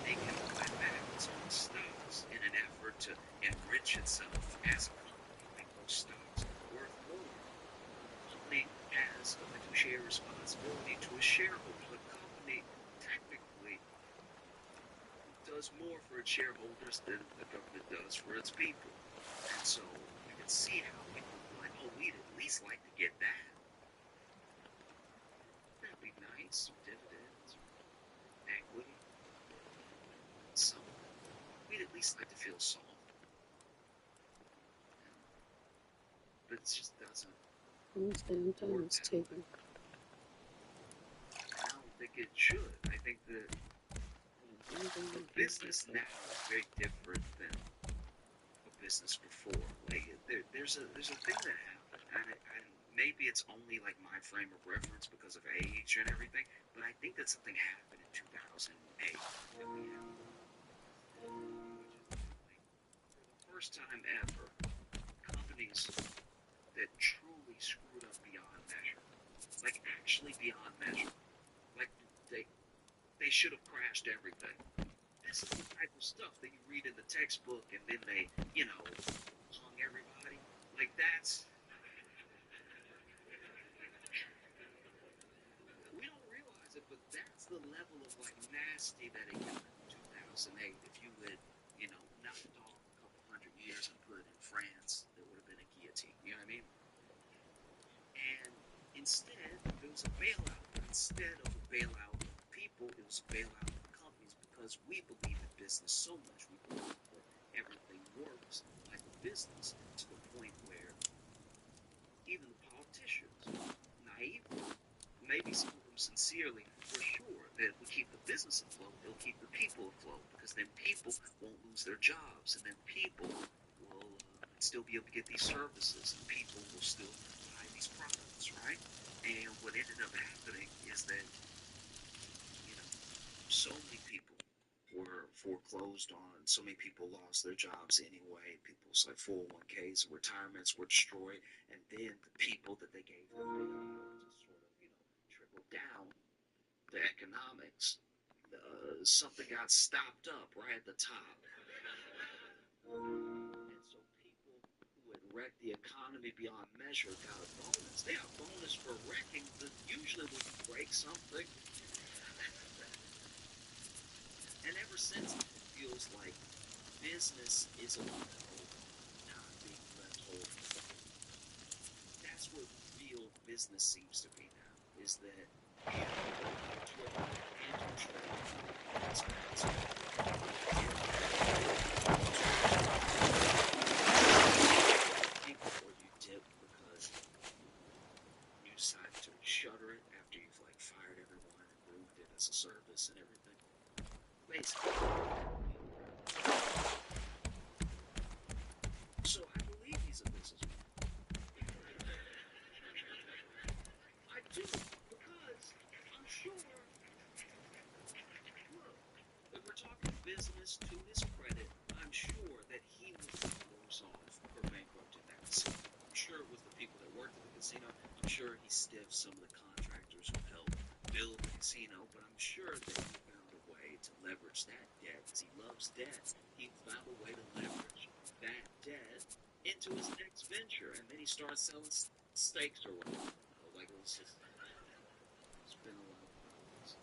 They can buy back its own stocks in an effort to enrich itself as a company, make those stocks worth more. The company has a fiduciary responsibility to its shareholders. The company technically does more for its shareholders than the government does for its people. And so you can see how people are like, oh, we'd at least like to get that. That'd be nice. Dividends, equity, some. We'd at least like to feel soft. But it just doesn't Almost damn time work it's that way. taken. I don't think it should. I think that the business now is very different than a business before. Like there's a thing that happened, and maybe it's only like my frame of reference because of age and everything, but I think that something happened in 2008 that we have, which is like, for the first time ever, companies that truly screwed up beyond measure, like actually beyond measure, like they should have crashed everything. This is the type of stuff that you read in the textbook, and then they, hung everybody. Like that's we don't realize it, but that's the level of like nasty that it got in 2008. If you would, knocked off a couple hundred years and put it in France, there would have been a guillotine. You know what I mean? And instead, it was a bailout. But instead of a bailout of people, it was a bailout of companies because we believe in business so much. We believe that everything works like a business to the point where even the politicians, naively, maybe some of them sincerely, were sure that if we keep the business afloat, it'll keep the people afloat because then people won't lose their jobs and then people will still be able to get these services and people will still buy these products, right? And what ended up happening is that, so many people were foreclosed on. So many people lost their jobs anyway. People's like 401ks and retirements were destroyed. And then the people that they gave the bailout to sort of, trickle down the economics. Something got stopped up right at the top. And so people who had wreck the economy beyond measure got a bonus. They got a bonus for wrecking usually when you break something. And ever since, it feels like business is about not being left over. That's what real business seems to be now, is that or you dip because you decide to shutter it after you've like fired everyone and ruined it as a service and everything. Basically. So I believe he's a businessman. I do, because I'm sure, look, if we're talking business to his credit, I'm sure that he was the worse off for bankrupting that casino. I'm sure it was the people that worked at the casino. I'm sure he stiffed some of the contractors who helped build the casino, but I'm sure that he found a way to leverage that debt, because he loves debt. He found a way to leverage that debt into his next venture, and then he started selling steaks or whatever. Like it was just, it's been a lot of problems.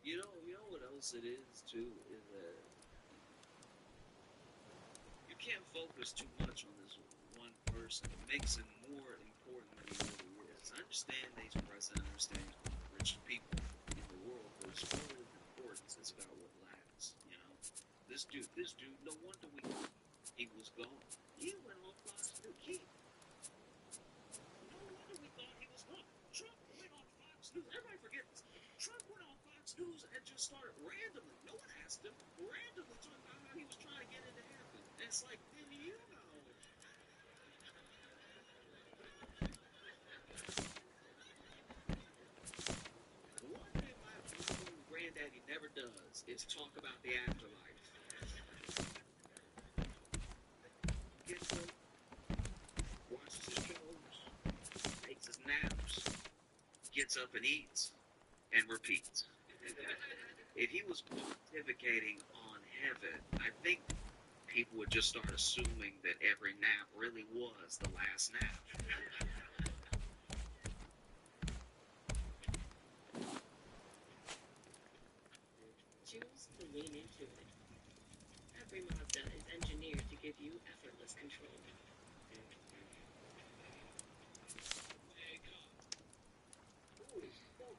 You know what else it is too, is that you can't focus too much on this one person. It makes him more important than he really is. I understand that he's president, I understand he's one of the richest people in the world, but as far as importance, it's about what lasts, you know? This dude, no wonder we thought he was gone. He went on Fox News. No wonder we thought he was gone. Trump went on Fox News. Everybody forgets. Trump went on Fox News and just started randomly. No one asked him. Randomly talking about how he was trying to get into heaven. And it's like, then you know. One thing my granddaddy never does is talk about the afterlife. Gets up, watches his shows, takes his naps, gets up and eats, and repeats. If he was pontificating on heaven, I think people would just start assuming that every nap really was the last nap. Choose to lean into it. Every Mazda is engineered to give you effortless control.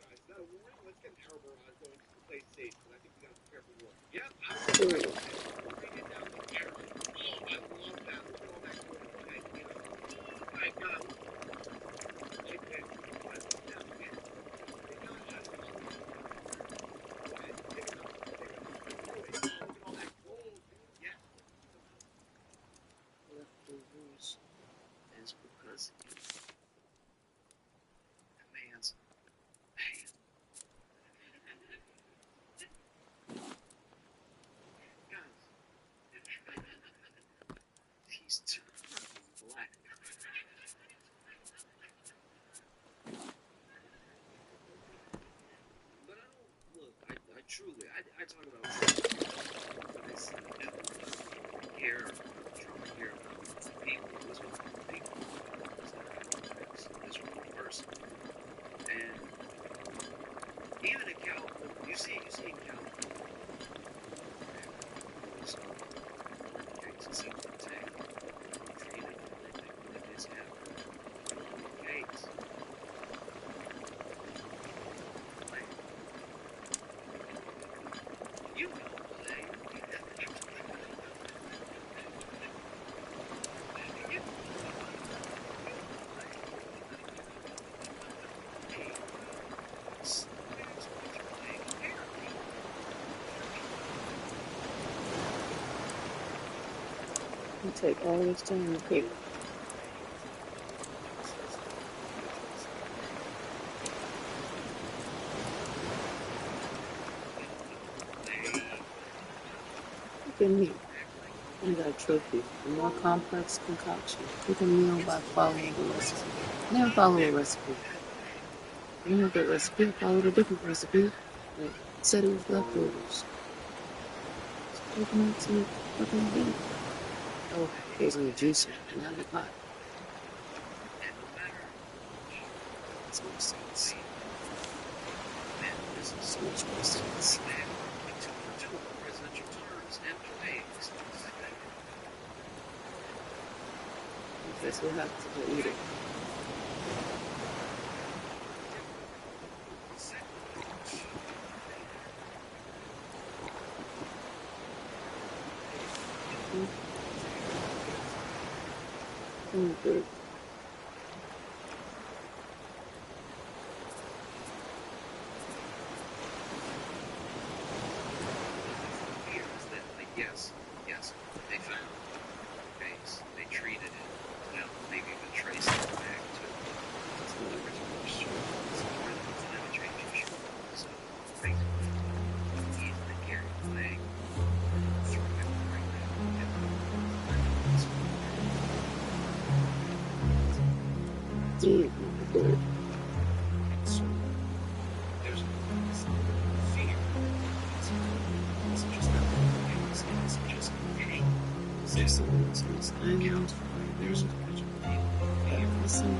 Guys, is that a warning? Let's get an arrow barrage going to play safe, because I think we got to prepare for war. Yep, I was right. Bring it down the arrow. Oh, I love that. Look at all that going. Okay, you know. Oh my God. Right there. Right down again. They got that. Go ahead. Take it up. Take it up. Look at all that gold, dude. Yeah. Left the rules is because that man's man. Guys, he's turning black. But I don't look. I truly. I talk about this. Care. Trump care about people. This one people. This one person. And even in California, you see in California. Cases in the tank. Treated like this happened. Case. Like, you know, like, You take all this time to pick. Look at me. I got a trophy. A more complex concoction. Cook a meal by following the recipe. I never follow a recipe. I didn't have that recipe. I followed a different recipe. It said it was leftovers. Coconut to fucking beat. Oh, goes in the juicer, not in the pot. Makes more sense. So much more sense. I guess we'll have to go eat it. Good. Yes, they found the base. They treated it. You know, they've even traced it back to the reservoir. So part of the climate change issue. So basically, easily carry the thing through it right now. Good. So there's fear. It's just that it's just hey. There's this island. There's a bunch of people. Listen.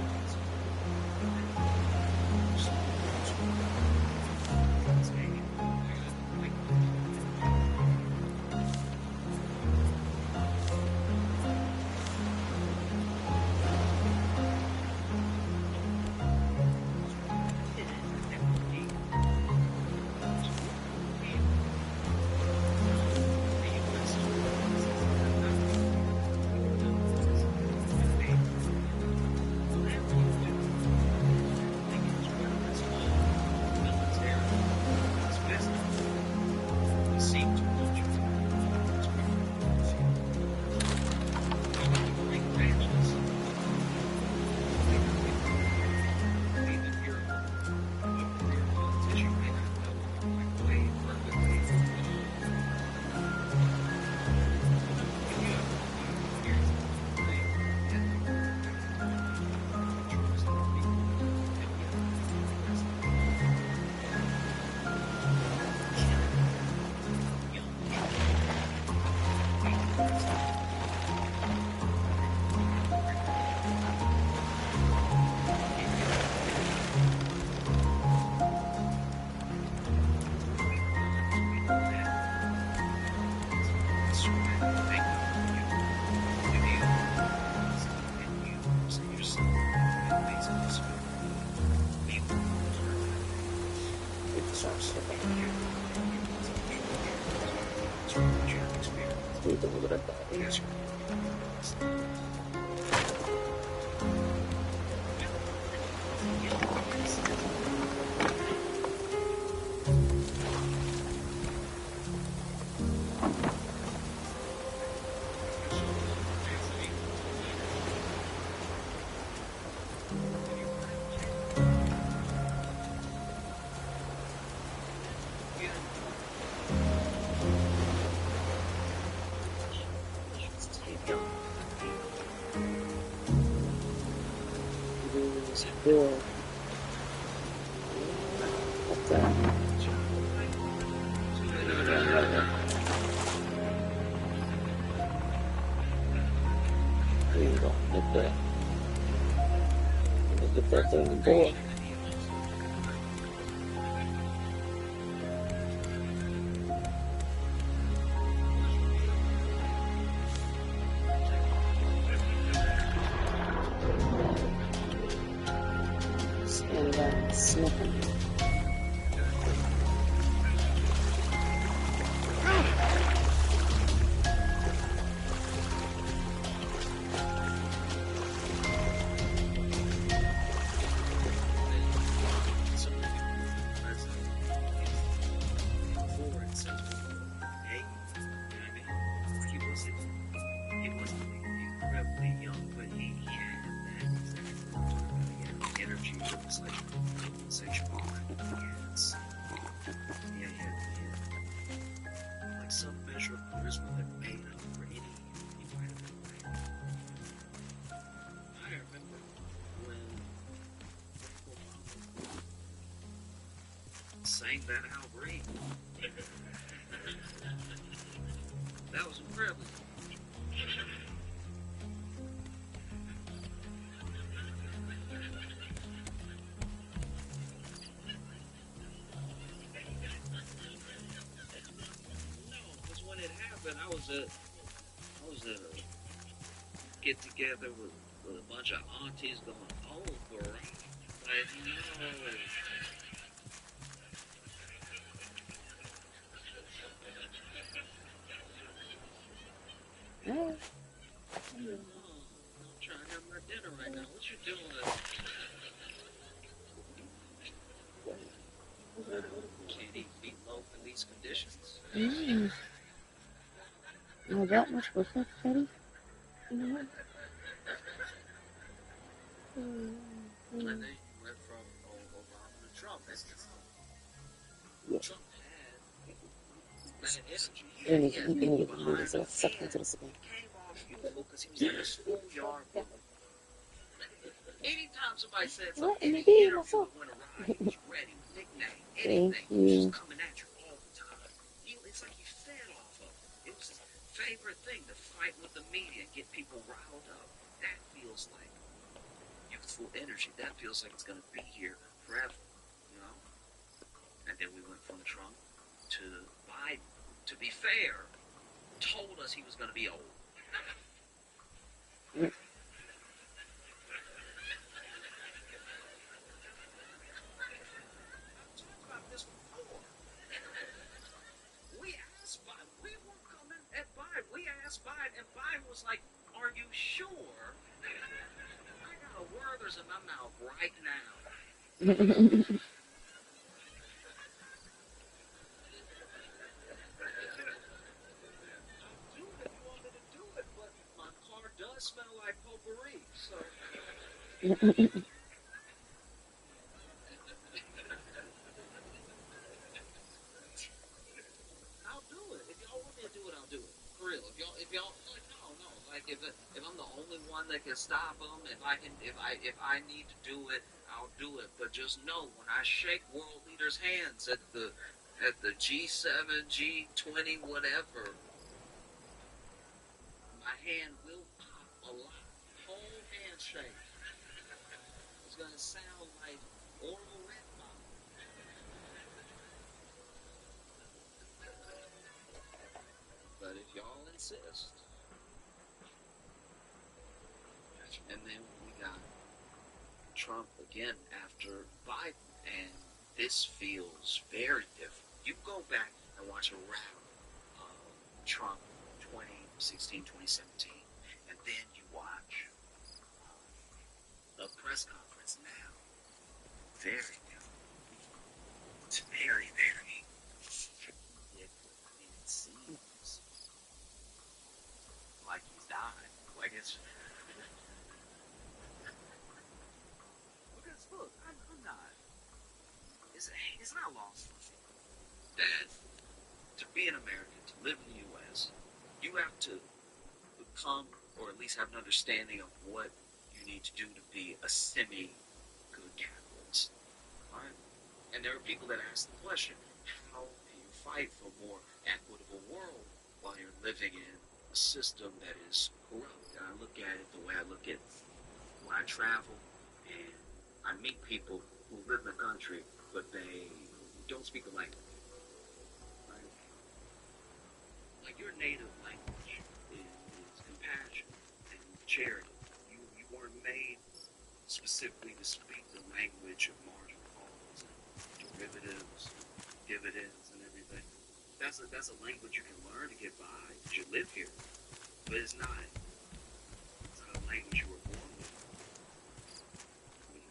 Need to look at that. Yes. Bill. What's that? There you go. Look at that thing, boy. And sniffing. Sang that Al Green. That was a privilege. No, because when it happened, I was at a get together with a bunch of aunties going, oh, Barack. Like, no. Yeah. I'm trying to have my dinner right now. What you doing? Can't eat meatloaf in these conditions. Mm. Not that much for Fat Fatty? You know what? And then you went from Obama to Trump. Yeah. Trump had bad energy. Any, He had any people of the behind movies him. that sucked into the spin. He came off youthful because he was like a schoolyard bully. Anytime somebody said What something, in the any bed, interview myself? that went around, he was ready, nickname, Thank anything. He was just you. coming at you all the time. It's like he fed off of it. It was his favorite thing to fight with the media and get people riled up. That feels like youthful energy. That feels like it's going to be here forever, you know? And then we went from Trump to Biden. To be fair, told us he was going to be old. Mm. I've talked about this before. We asked Biden. We were coming at Biden. We asked Biden, and Biden was like, are you sure? I got a Werther's in my mouth right now. I'll do it if you want me to do it, but my car does smell like potpourri, so I'll do it. If y'all want me to do it, I'll do it. For real. If y'all, like, no. Like, if I'm the only one that can stop them, if I need to do it, I'll do it. But just know, when I shake world leaders' hands at the G7, G20, whatever, my hand will pop a lot. Whole handshake. It's gonna sound like Orville Redenbaugh. But if y'all insist, and then we got Trump again after Biden, and this feels very different. You go back and watch a rap of Trump 2016, 2017, and then you watch a press conference now. Very different. It's very, very different. I mean, it seems like he's died. Like it's because look, I'm not. It's not lost for me that to be an American, to live in the U.S., you have to become, or at least have an understanding of what you need to do to be a semi-good capitalist. All right? And there are people that ask the question, how do you fight for a more equitable world while you're living in a system that is corrupt? And I look at it the way I look at when I travel and I meet people who live in the country, but they don't speak the language. Right? Like your native language is compassion and charity. You weren't made specifically to speak the language of margin calls and derivatives, dividends, and everything. That's a language you can learn to get by because you live here, but it's not a language you were born with.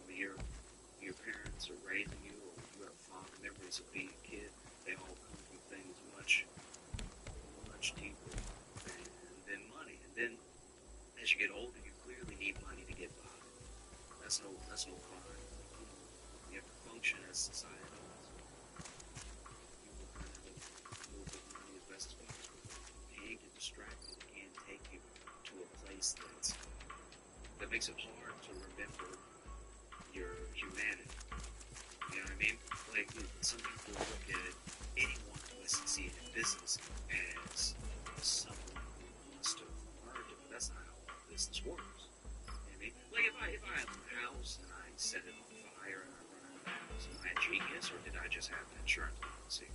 When your parents are raising you, or you have fond memories of being a kid, they all come from things much deeper than money. And then as you get older, you clearly need money to get by. That's no crime. You have to function as society does. You will kind of have a little bit of money as best as possible. You can't get distracted. It can't take you to a place that makes it hard to remember your humanity. You know what I mean? Like, some people look at anyone who has succeeded in business as someone who wants to merge it, but that's not how business works. You know what I mean? Like if I have a house and I set it on fire and I run out of the house, am I a genius or did I just have an insurance policy?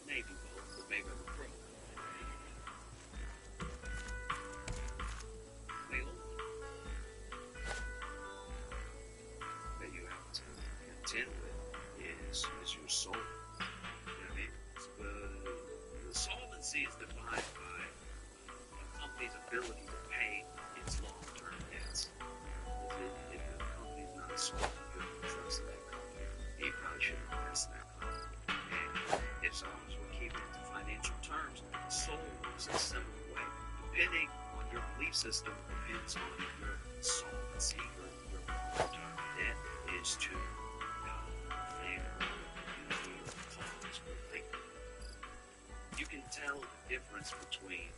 Maybe both, but maybe I'm a pro. The only that you have to contend with is your soul. You know what I mean? The solvency is defined by a company's ability to pay its long-term debts. If the company's not solvent, you don't trust that company, you probably shouldn't invest in that company. And as long as we're keeping it to financial terms, soul works a similar way. Depending on your belief system, depends on your solvency, your long-term debt is to you can tell the difference between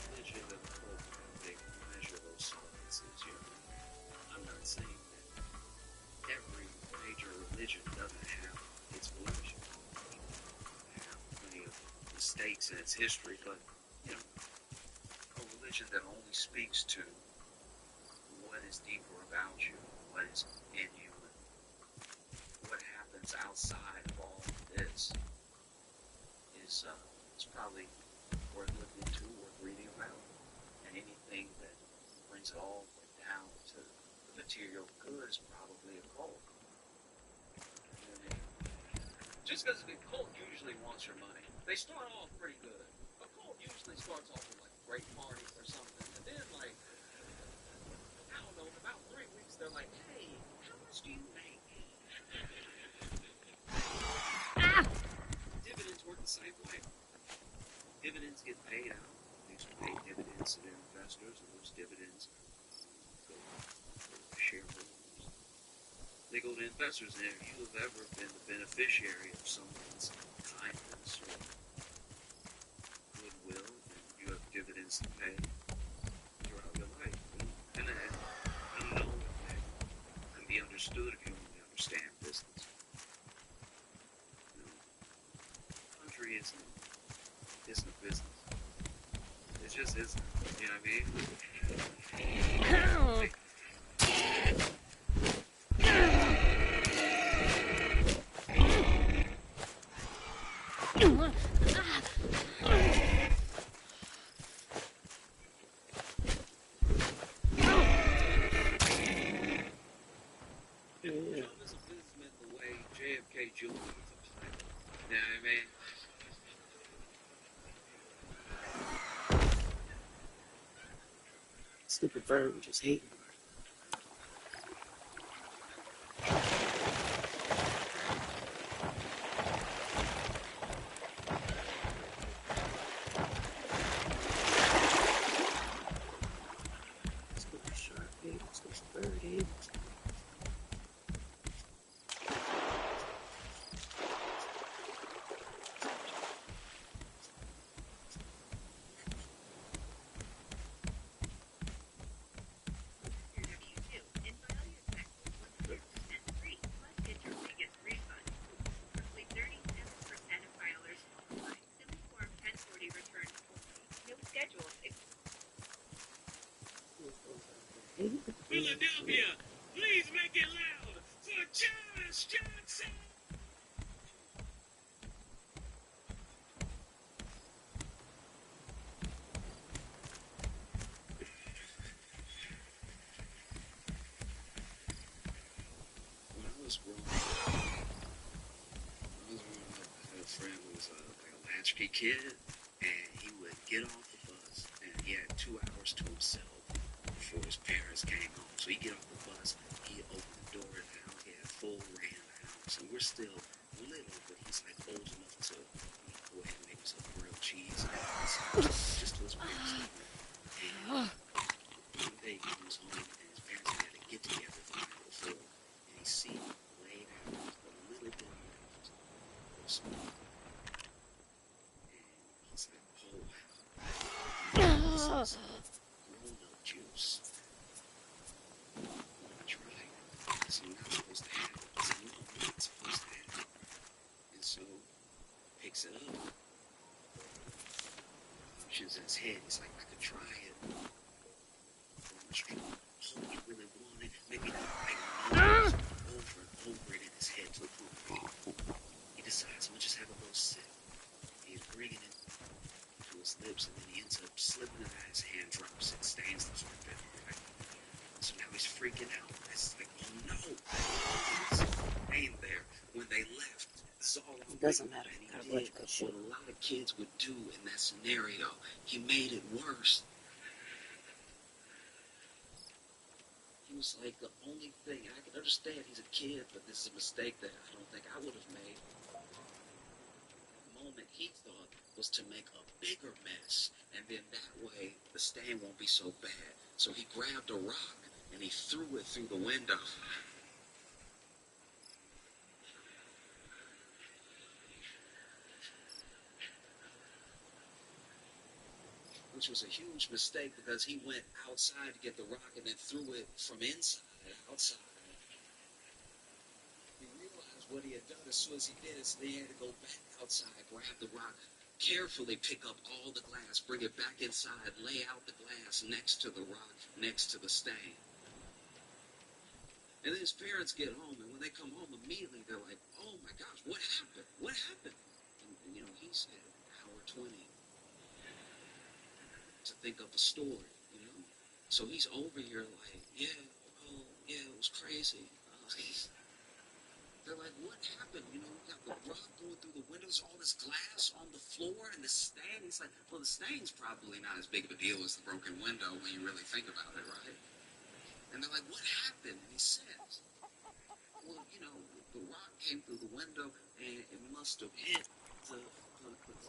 religion and the cult when they measure those solvencies. You know, I'm not saying that every major religion doesn't have its blemishes. It have plenty of mistakes in its history, but you know, a religion that only speaks to what is deeper about you, what is in you, and what happens outside of all of this is probably worth looking into, worth reading about. And anything that brings it all down to the material good is probably a cult. You know what I mean? Just because a cult usually wants your money, they start off pretty good. A cult usually starts off with like a great party or something, and then like, I don't know, in about 3 weeks they're like, hey, how much do you make? Dividends work the same way. Dividends get paid out. They pay dividends to their investors, and those dividends go to shareholders. They go to investors, and if you have ever been the beneficiary of someone's kindness or goodwill, and you have dividends to pay throughout your life. And I don't know, that can be understood if you only understand business. You know, country isn't a business. It just isn't. You know what I mean? Trump is a businessman the way JFK Jr. was a pilot. You know what I mean? Stupid bird just hating. Stupid shark hating. Stupid bird hating. Philadelphia, please make it loud for Josh Johnson! When I was growing up, I had a friend who was like a latchkey kid, and he would get off the bus, and he had 2 hours to himself before his parents came home. So he'd get off the bus, he'd open the door of the house, he had full reign of the house, and we're still little, but he's like old enough to go ahead and make himself grilled cheese and just to his parents. And one day he was home, and his parents had to get together the night before, and he see laid out a little bit left for some. And he's like, oh wow, this is grown-up juice. I want to try it. So supposed to happen. It's like, no, it's supposed to happen. And so picks it up, options in his head. He's like, I could try it. All he really wanted, maybe not right now, over and over it in his head to the point where he decides I'm gonna just have a little sip. He's bringing it to his lips, and then he ends up slipping it out. His hand drops and stains the carpet. Right? So now he's freaking out. It's like, oh no, he's laying there when they left. This is all It doesn't matter. and he Gotta did watch good what shit. a lot of kids would do in that scenario. He made it worse. He was like the only thing, and I can understand he's a kid, but this is a mistake that I don't think I would have made. The moment he thought was to make a bigger mess, and then that way the stain won't be so bad. So he grabbed a rock and he threw it through the window. Which was a huge mistake because he went outside to get the rock and then threw it from inside outside. He realized what he had done as soon as he did it, so he had to go back outside, grab the rock, carefully pick up all the glass, bring it back inside, lay out the glass next to the rock, next to the stain. And then his parents get home, and when they come home immediately, they're like, oh my gosh, what happened? What happened? And you know, he said, hour 20 to think up a story, you know? So he's over here like, yeah, oh, yeah, it was crazy. They're like, what happened? You know, we got the rock going through the windows, all this glass on the floor, and the stain. He's like, well, the stain's probably not as big of a deal as the broken window when you really think about it, right? And they're like, what happened? And he says, well, you know, the rock came through the window, and it must have hit the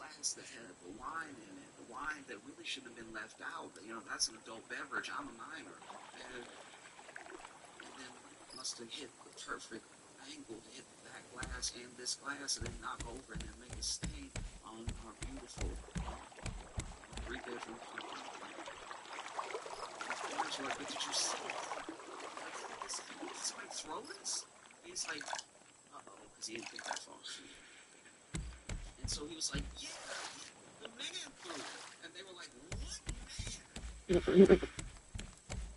glass that had the wine in it, the wine that really shouldn't have been left out. You know, that's an adult beverage. I'm a minor. And then must have hit the perfect angle to hit that glass and this glass and then knock over and then make a stain on our beautiful three-bedroom home. My parents were like, but did you see it? Did somebody throw this? And he's like, uh-oh, because he didn't think that far. And so he was like, yeah, the man threw it. And they were like, what man?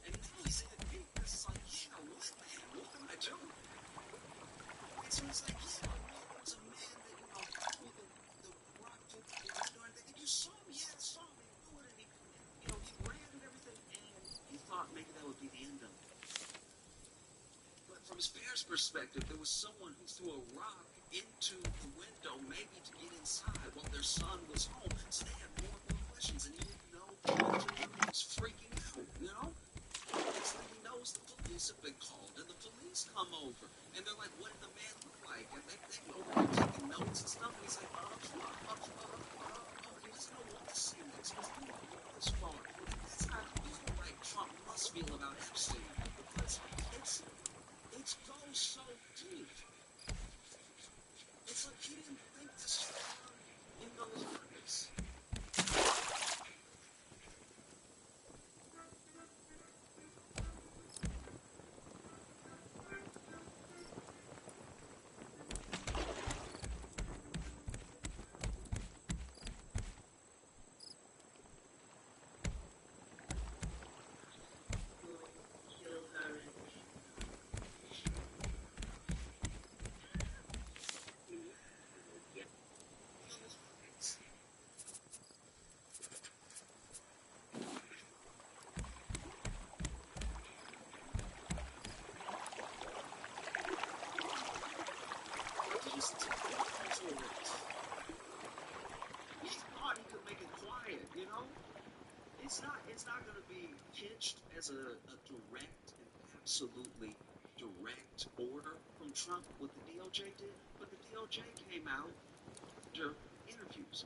And now he's in it because it's like, yeah, what man? What am I doing? And so he's like, yeah, there was a man that, you know, threw the rock through the window. And you saw him? Yeah, I saw him. He threw it and he, you know, he ran and everything. And he thought maybe that would be the end of it. But from his parents' perspective, there was someone who threw a rock into the window, maybe to get inside while their son was home. So they had more and more questions. And you know, he was freaking out, you know? Next thing he knows, the police have been called, and the police come over, and they're like, what did the man look like? And they go over there taking notes and stuff, and he's like, he doesn't know what to say next, because he didn't go this far. That's how I feel like Trump must feel about Epstein, because it goes so deep. It's like he didn't think this far in those eyes. He thought he could make it quiet, you know? It's not going to be pitched as a direct and absolutely direct order from Trump, what the DOJ did, but the DOJ came out after interviews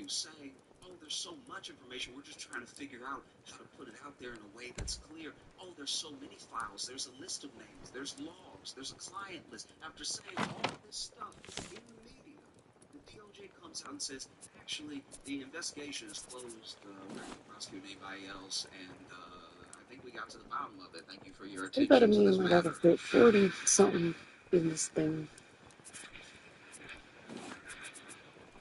saying, oh, there's so much information, we're just trying to figure out how to put it out there in a way that's clear. Oh, there's so many files, there's a list of names, there's logs, there's a client list. After saying all this stuff in the media, the DOJ comes out and says, actually, the investigation is closed. We're not going to prosecute anybody else, and I think we got to the bottom of it. Thank you for your They better attention to me this and my matter. dad fit 40 something in this thing.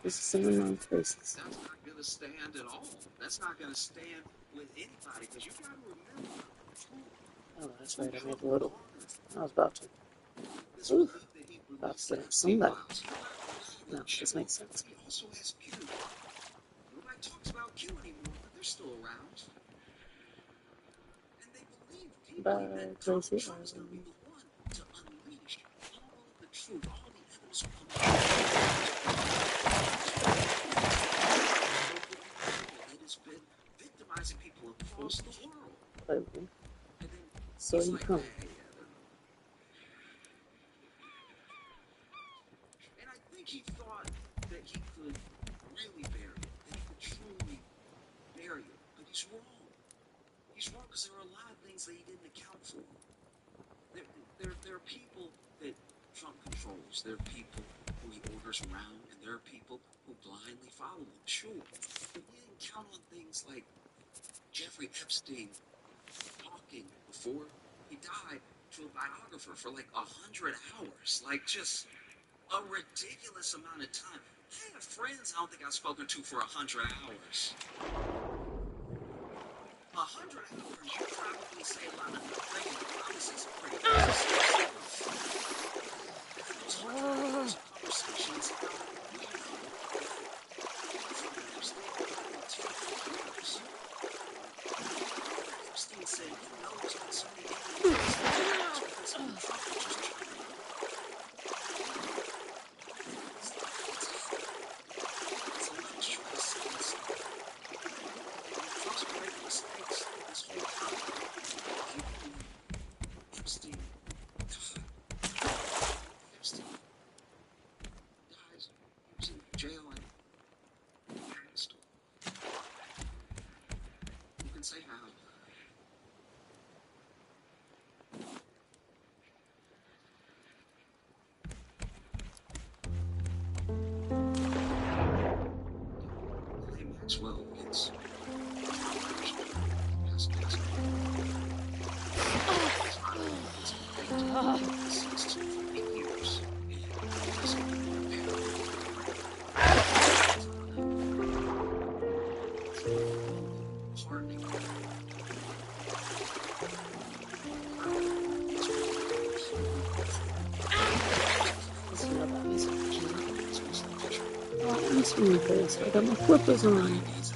This is some of my faces. That's not going to stand at all. That's not going to stand with anybody because you got to remember. Oh, that's right. I made a little. I was about to. This Ooh, belief that he about to released get him Epstein somebody. files. No, this makes sense. He also has Q. Nobody talks about Q anymore, but they're still around. And they believe deeply that Donald Tracy Trump is going to be Island. the one to unleash all the truth, all the evidence will come out. It has been victimizing people across the world. Playboy. And then So he's you like, come. hey, and I think he thought that he could really bury it, that he could truly bury it. But he's wrong. He's wrong because there are a lot of things that he didn't account for. There are people that Trump controls. There are people who he orders around, and there are people who blindly follow him. Sure, but he didn't count on things like Jeffrey Epstein talking before he died to a biographer for like 100 hours. Like, just a ridiculous amount of time. I have friends I don't think I've spoken to for 100 hours. 100 hours, you probably say a lot of regular promises are pretty consistent. Those 100 hours of conversations, we know that Trump and Epstein will take years. Epstein said he knows concerning evidence concerning Trump, which is true. It's a lot of stress. Trump's been making mistakes this whole time. Epstein dies. He was in jail and passed. You can say how. Maxwell gets It's me, face. I got my flippers on. It's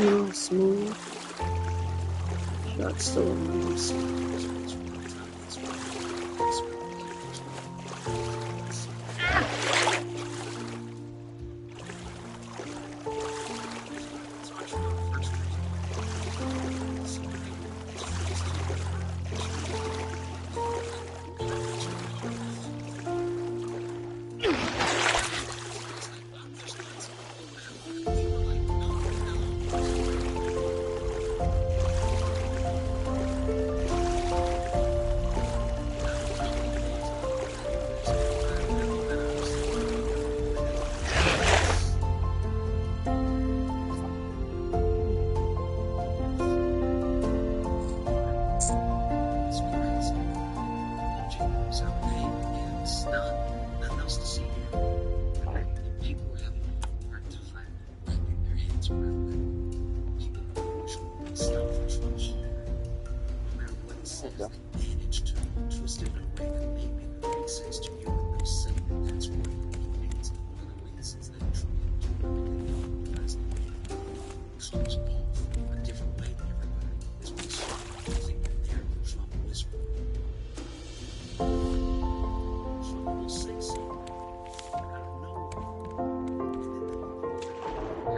all smooth. Shot still on my wrist.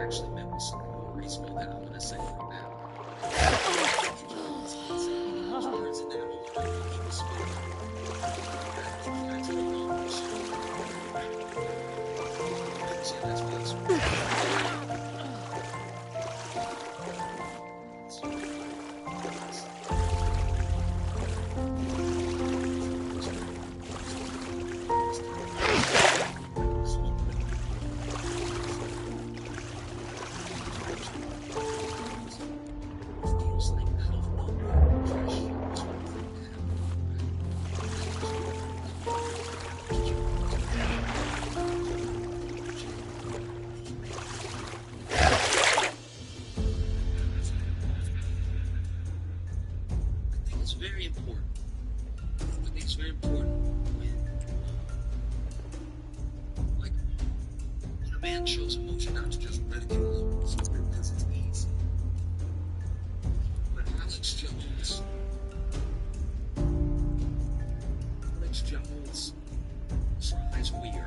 Actually met with something more reasonable than I'm going to say right now. Words in that whole thing, he was speaking. I told him, so that's what's important. I think it's very important when a man shows emotion, not to just ridicule him because it's easy. But Alex Jones fries weird.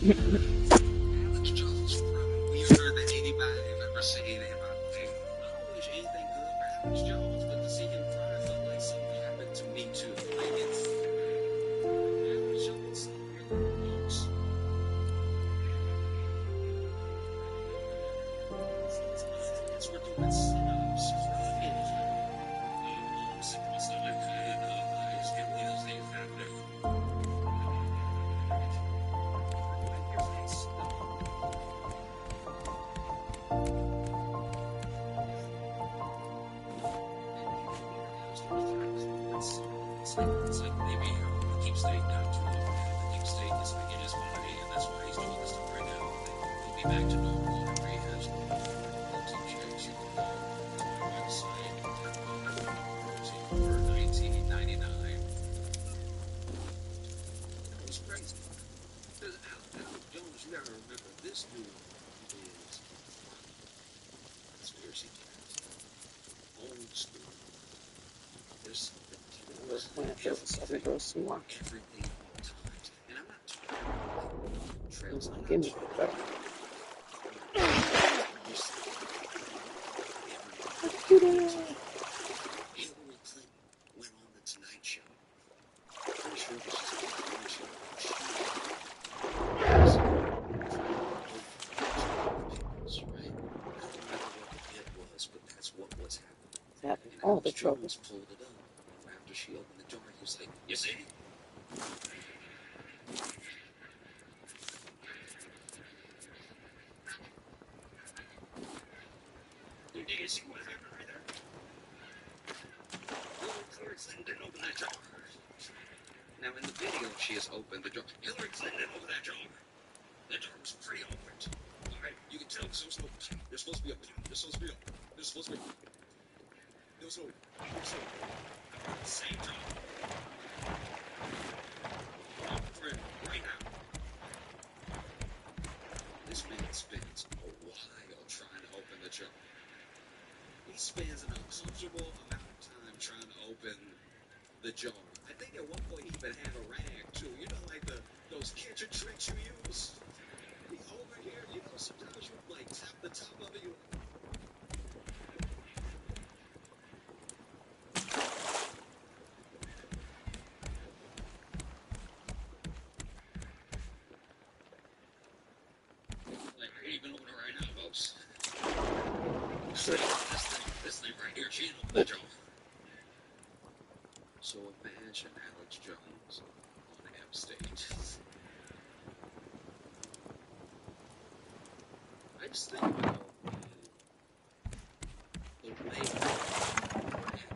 Alex Jones fries weirder than anybody I've ever seen in my life. I don't wish anything good for Alex Jones, but to see him fry felt like something happened to me too. Like it's Alex Jones really works. As we're doing sit-ups, frying. I'm sick of my stomach, and I just can't believe those things happening. Wipe your face. It's like maybe the deep state got too long. The deep state is like in his body, and that's why he's doing this stuff right now. He'll be back to normal whenever he has protein shakes. You can go to my website, protein for $19.99. It was crazy. Because Alex Jones, you gotta remember, this dude is conspiracy theorist. Old school. There's something to everything all times. And I'm not talking about trails. I'm not Give me talking that. about Hillary Clinton went on the Tonight Show. I'm sure this is the Tonight Show. Right? I don't remember what the bit was, but that's what was happening. It's happening. And All the Alex trouble. Jones pulled it up. And after she opened the jar, he was like, "You see?" Did you see what happened right there? Hillary Clinton didn't open that jar. Now, in the video, she has opened the jar. Hillary Clinton didn't open that jar. The jar was pre-opened. All right? You can tell because there was no pop. There's supposed to be a pop. There's supposed to be a... There's supposed to be... There was no... The same jar. I'm for it right now. This man spends a while trying to open the jar. He spends an uncomfortable amount of time trying to open the jar. I think at one point he even had a rag too. You know, like those kitchen tricks you use. He over here, you know, sometimes you like tap the top of it. You like I ain't even open it right now, folks. This thing right here, she didn't open the jar. So imagine Alex Jones on Epstein. I just think about the way America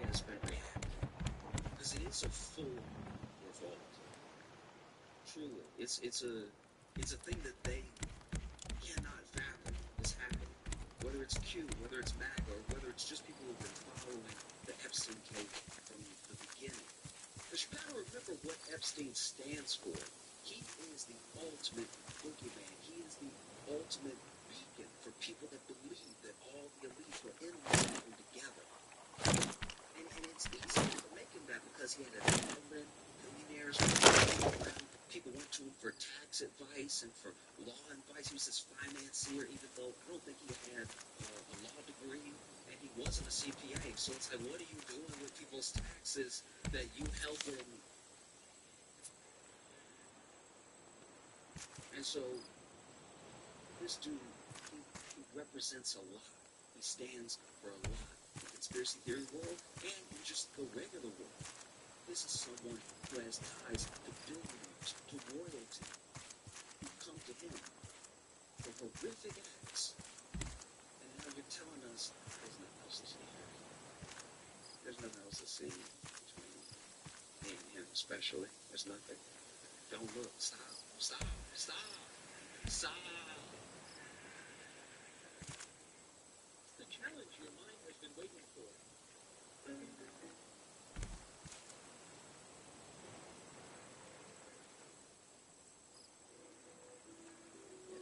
has been reacting, because it is a full revolt. Truly, it's a thing that they cannot fathom is happening. Whether it's Q, whether it's MAGA, or whether it's just people who've been following the Epstein case from the beginning. Because you gotta remember what Epstein stands for. He is the ultimate boogeyman. He is the ultimate beacon for people that believe that all the elites were in line together. And it's easy to make him that because he had an island, billionaires around. People went to him for tax advice and for law advice. He was this financier, even though I don't think he had a law degree and he wasn't a CPA. So it's like, what are you doing with people's taxes that you help in? And so this dude, he represents a lot. He stands for a lot in the conspiracy theory world and in just the regular world. This is someone who has ties to billionaires, to royalty, who come to him for horrific acts. And now you're telling us there's nothing else to see here. There's nothing else to see between me and him, especially. There's nothing. Don't look. Stop. Stop. Stop. Stop. The challenge your mind has been waiting for.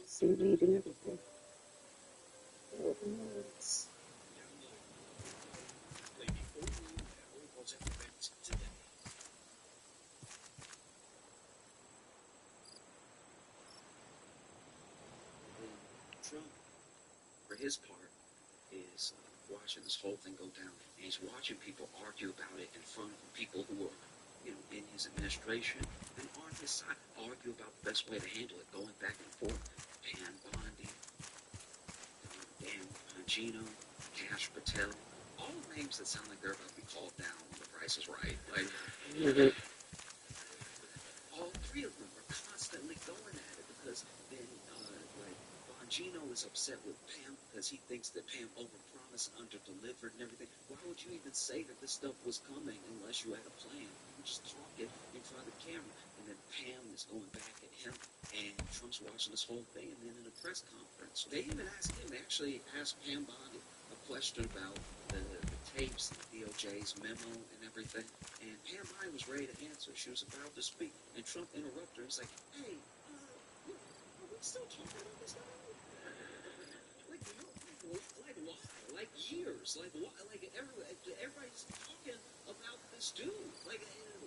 Seaweed and everything. Oh, nice. Trump, for his part, is watching this whole thing go down, and he's watching people argue about it in front of people who are, in his administration and on his side, argue about the best way to handle it, going back and forth. Pam Bondi, Dan Bongino, Cash Patel, all names that sound like they're about to be called down when The Price is Right. Like, all three of them are constantly going at it because then, like, Bongino is upset with Pam because he thinks that Pam overpromised and underdelivered and everything. Why would you even say that this stuff was coming unless you had a plan? You just talk it in front of the camera. And then Pam is going back at him, and Trump's watching this whole thing. And then in a press conference, they even asked him, they actually asked Pam Bondi a question about the tapes, the DOJ's memo and everything. And Pam Bondi was ready to answer. She was about to speak, and Trump interrupted her. He's like, hey, are we still talking about this now? Like, no, like why? Like years. Like, why? Like, everybody's talking about this dude. Like,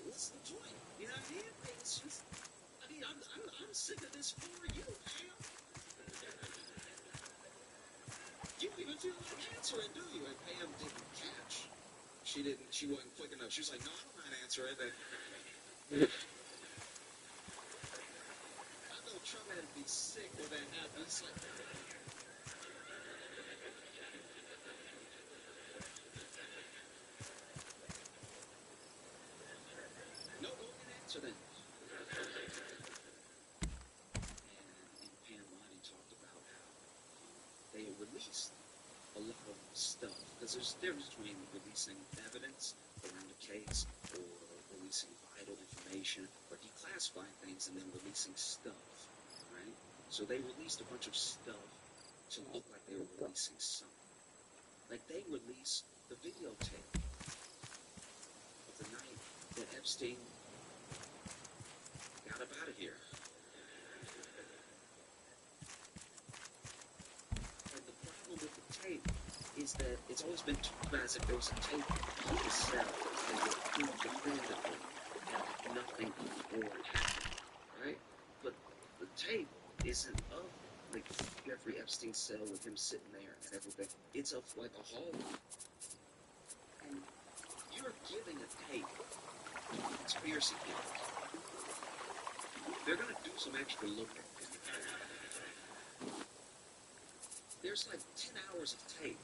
what's the point? You know what I mean? Like, it's just, I'm sick of this for you, Pam. You don't even feel like answering, do you? And Pam didn't catch. She wasn't quick enough. She was like, no, I don't mind answering that. I know Trump had to be sick when that happened. It's like, no, go ahead and answer then. And Pam Bondi talked about how they had released a lot of stuff, because there's a difference between releasing evidence around a case or releasing vital information or declassifying things and then releasing stuff, right? So they released a bunch of stuff to look like they were releasing something. Like they released the videotape of the night that Epstein got up out of here. And the problem with the tape is that it's always been talked about as if there was a tape in the cell that would prove definitively that nothing untoward happened, right? But the tape isn't of like Jeffrey Epstein's cell with him sitting there and everything. It's of like a hallway. And you're giving a tape to conspiracy theories. They're going to do some extra looking. There's like 10 hours of tape.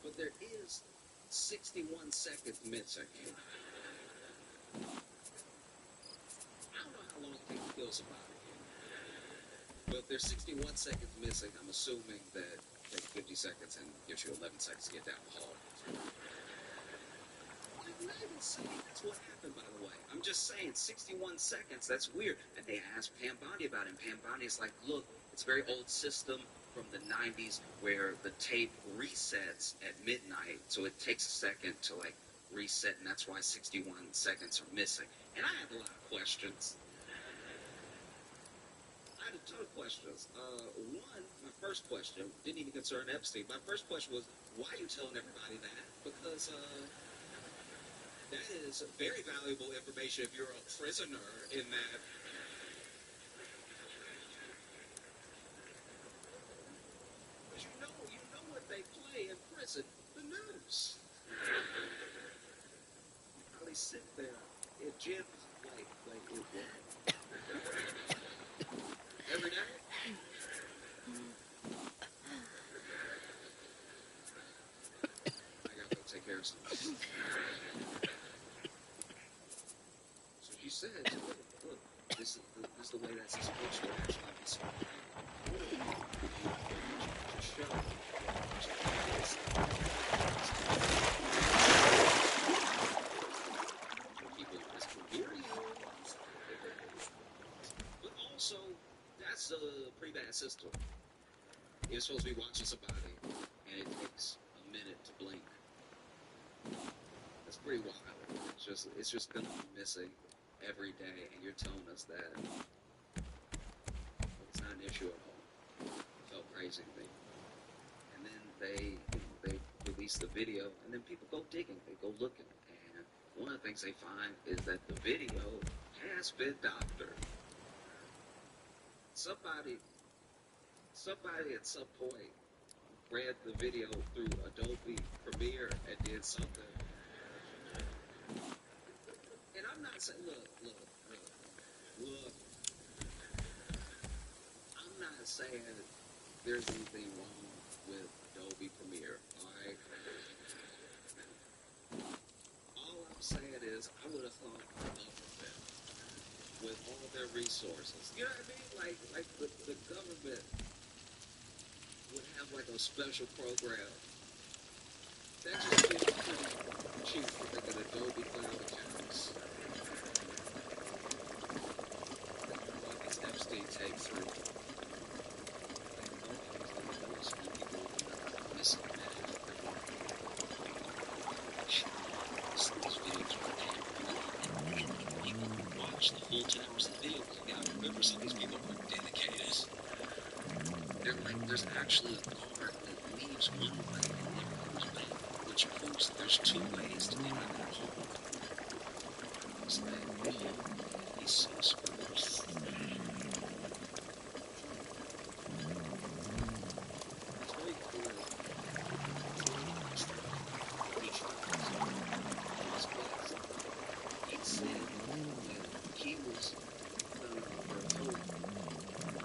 But there is 61 seconds missing. I don't know how long it feels about it. But if there's 61 seconds missing, I'm assuming that it takes 50 seconds and gives you 11 seconds to get down the hall. I'm not even saying that's what happened, by the way. I'm just saying 61 seconds, that's weird. And they asked Pam Bondi about it, and Pam Bondi's like, look, it's a very old system from the 90s where the tape resets at midnight, so it takes a second to, like, reset, and that's why 61 seconds are missing. And I have a lot of questions. I had a ton of questions. One, my first question, didn't even concern Epstein. My first question was, why are you telling everybody that? Because, that is very valuable information if you're a prisoner in that. Because you know what they play in prison, the news. You probably sit there in gyms like it was. Every day. I gotta go take care of something. So she said, look, this is the way that's supposed to actually be spoken. Show. People but also, that's a pretty bad system. You're supposed to be watching somebody, and it takes a pretty wild. It's just gonna be missing every day, and you're telling us that it's not an issue at all. It felt crazy to me. And then they release the video, and then people go digging, they go looking, and one of the things they find is that the video has been doctored. Somebody at some point read the video through Adobe Premiere and did something. And I'm not saying, look. I'm not saying there's anything wrong with Adobe Premiere, alright? All I'm saying is, I would have thought the government, with all their resources, you know what I mean? Like the government would have like a special program. That just feels pretty cheap for like an Adobe Cloud accounts. Like these Epstein tape through. Missing these videos and people watch the full 10 hours of the video. You gotta remember, some of these people are dedicated. They're like, there's actually a guard that leaves one way and never comes back, which proves that there's two ways to get out of their home. So that he's so screwed. It's very clear. He said that he was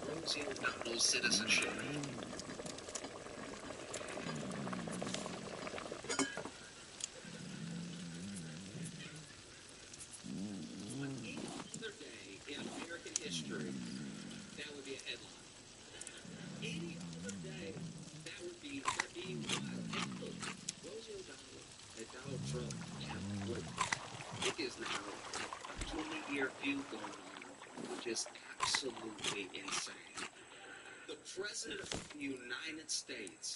Rosie O'Donnell's citizenship. On any other day in American history, that would be a headline. Any other day, that would be wild. And look, Rosie O'Donnell and Donald Trump have what I think is now a 20-year feud going on, which is absolutely insane. The President of the United States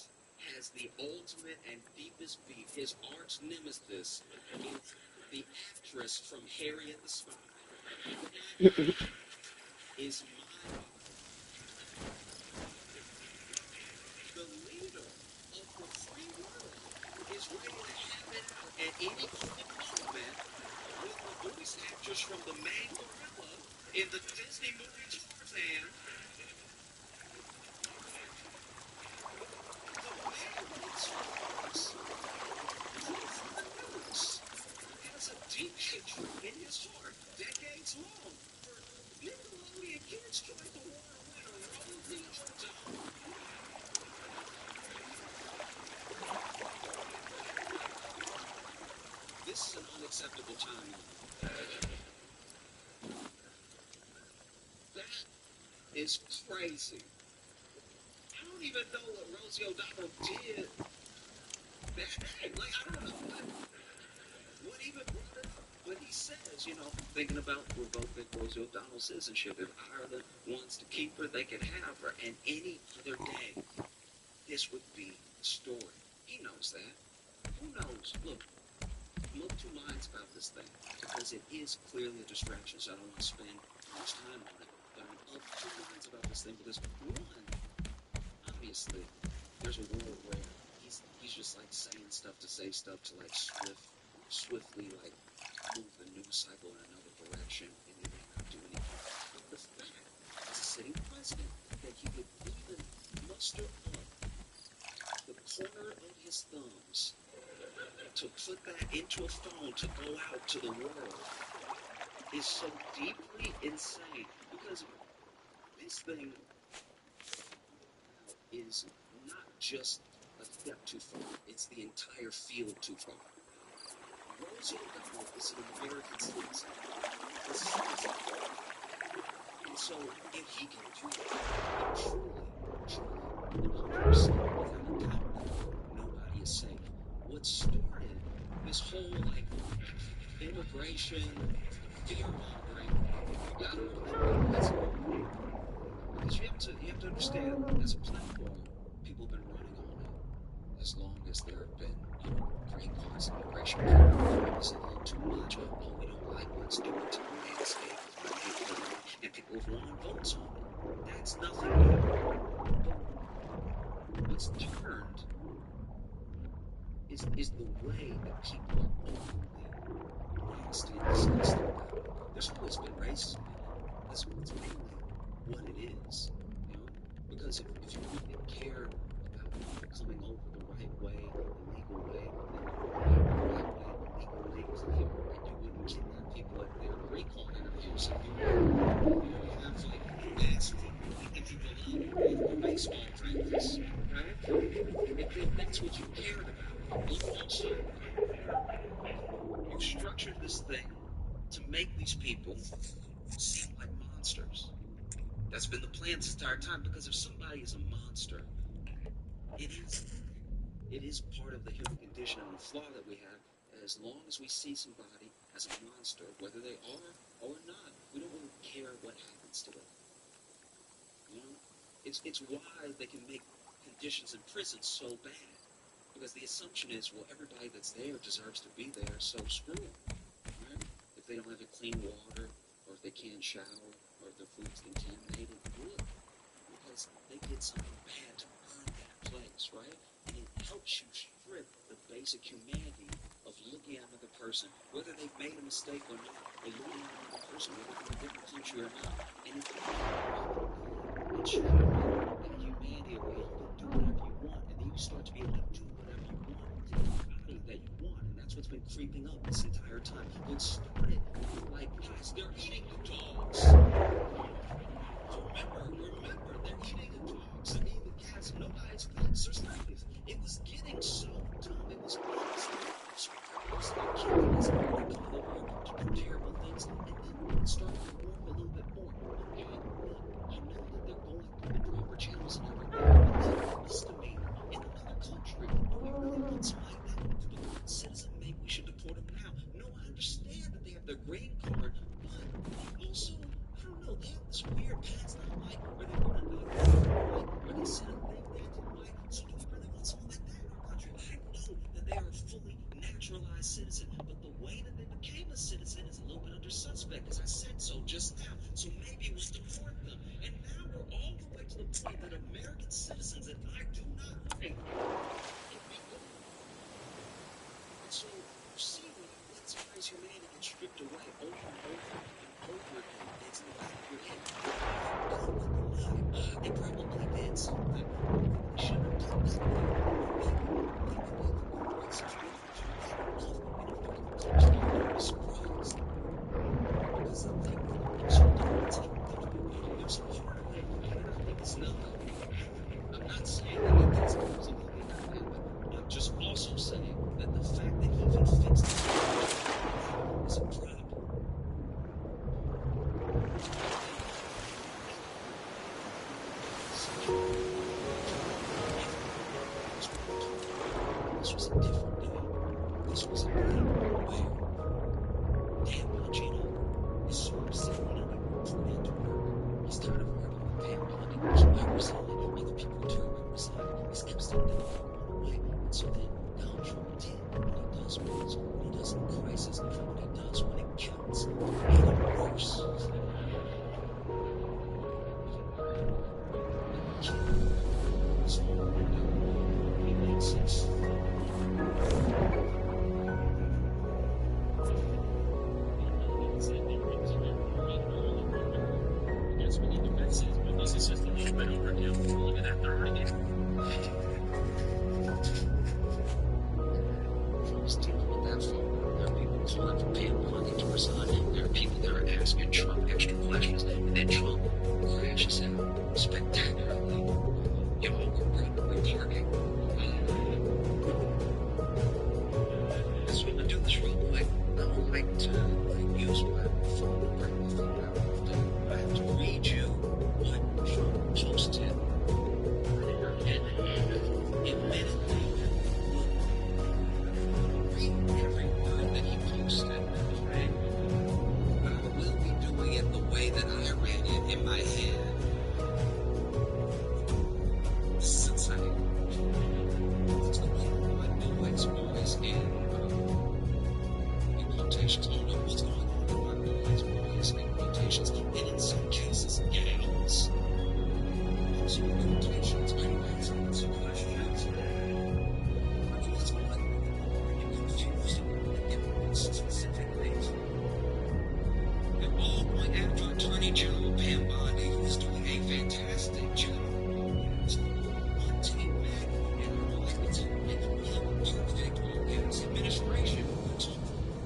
has the ultimate and deepest beef. His arch nemesis is the actress from Harriet the Spy. That is my the leader of the free world is ready to have it out at any given moment with the voice actress from the main gorilla in the Disney movie Tarzan. The man makes films. He's the news. Has a deep hatred in his heart, decades long, for Nickelodeon Kids' Choice Award winner Rosie O'Donnell. This is an unacceptable time. That is crazy. I don't even know what Rosie O'Donnell did that day. Like, I don't know what even brought it up. But he says, thinking about revoking Rosie O'Donnell's citizenship. If Ireland wants to keep her, they can have her. And any other day, this would be the story. He knows that. Who knows? Look, I'm of two minds about this thing, because it is clearly a distraction, so I don't want to spend much time on it. But I'm of two minds about this thing, because one, obviously, there's a world where he's just like saying stuff to say stuff to like swiftly like move the news cycle in another direction, and he may not do anything. But the fact, as a sitting president, that he would even muster up the corner of his thumbs to put that into a phone to go out to the world is so deeply insane, because this thing is not just a step too far, it's the entire field too far. Rosie O'Donnell is an American citizen. And so if he can do that, truly, 100% without a doubt, nobody is safe. What started this whole immigration fear mongering, you gotta remember because you have to understand, as a platform, people have been running on it as long as there have been green cards and immigration pressure cooker. It's a little too much. Oh, we don't like what's doing to the landscape. And people have won votes on it. That's nothing new. What's turned is the way that people are openly nasty and disgusting about it. There's always been racism in it. That's mainly what it is, you know? Because if you really cared about people coming over the right way, the legal way, and the right way, legally clear, and you wouldn't kidnap people at their recall interviews, and you wouldn't have like mass people beating people up over baseball practice, right? If that's what you cared about, you also you structured this thing to make these people seem like monsters. That's been the plan this entire time, because if somebody is a monster, it is part of the human condition and the flaw that we have. As long as we see somebody as a monster, whether they are or not, we don't really care what happens to them. You know, it's why they can make conditions in prison so bad, because the assumption is, well, everybody that's there deserves to be there, so screw them. Right? If they don't have a clean water, or if they can't shower, or if their food's contaminated, good. Because they did something bad to earn that place, right? And it helps you strip the basic humanity of looking at another person, whether they've made a mistake or not, or looking at another person, whether they're in a different country or not. And if you stripping that humanity away, you can do whatever you want, and then you start to be able to do whatever you want to the body that you want. And that's what's been creeping up this entire time. What started like, guys, they're eating the dogs. Remember, they're eating the dogs, they're eating the cats, nobody's survive. It was getting so dumb, it was getting so ridiculous. They're killing us, they're coming over to do terrible things, and then start to warp a little bit more. Okay, look, I know that they're going through the proper channels and everything, but they're a misdemeanor in another country. Do we really want somebody that to become a citizen? Maybe we should deport them now. No, I understand that they have their green card, but they also, I don't know, they have this weird past that I like, or they wrote a novel that I didn't like, or they said a thing that I didn't like. So do we really want someone like that in our country? I know that they are a fully naturalized citizen, but the way that they became a citizen is a little bit under suspect, as I said so just now. So maybe we'll deport them. And now we're all the way to the point that American citizens that I do not like can be gone. And so you see, when you let somebody's humanity get stripped away over and over and over again, it's in the back of your head. They probably did something. Maybe they shouldn't have done that. Maybe the racist will do that enough, and if they're going to come to you, don't be surprised. Because I think there's some part of it that I think is not. I'm not saying that it doesn't completely not happen. I'm just also saying that the fact that he even fixed it is a problem. This was a different day. This was a day where Dan Bongino is so upset he don't even report into work. He's tired of arguing with Pam Bondi. He might resign. Other people too might resign. He's kept stepping up and going away. And so then Donald Trump did what he does most, what he does in crisis, what he does when it counts. Made it worse. So he makes it. That's what the defense is, but this is just a little bit overkill. Look at that, they're already getting. Trump's dealing with that phone. There are people calling for Pam Bondi to resign. There are people that are asking Trump extra questions, and then Trump crashes out spectacularly. You know, we're parking. That's what I do this real quick. I don't like to use my phone to bring my phone out often. I have to read you what Trump posted. And admittedly, read every word that he posted. Right? But I will be doing it the way that I read it in my head. Since I reputations. Oh no, what's going on with our boys' reputations? And in some cases, gals. Also reputations. Are you asking some questions? What's going on? Are you confused? And get specific things. They're all going after Attorney General Pam Bondi, who's doing a fantastic job. One team back, and we're like, it's perfect all-caps administration.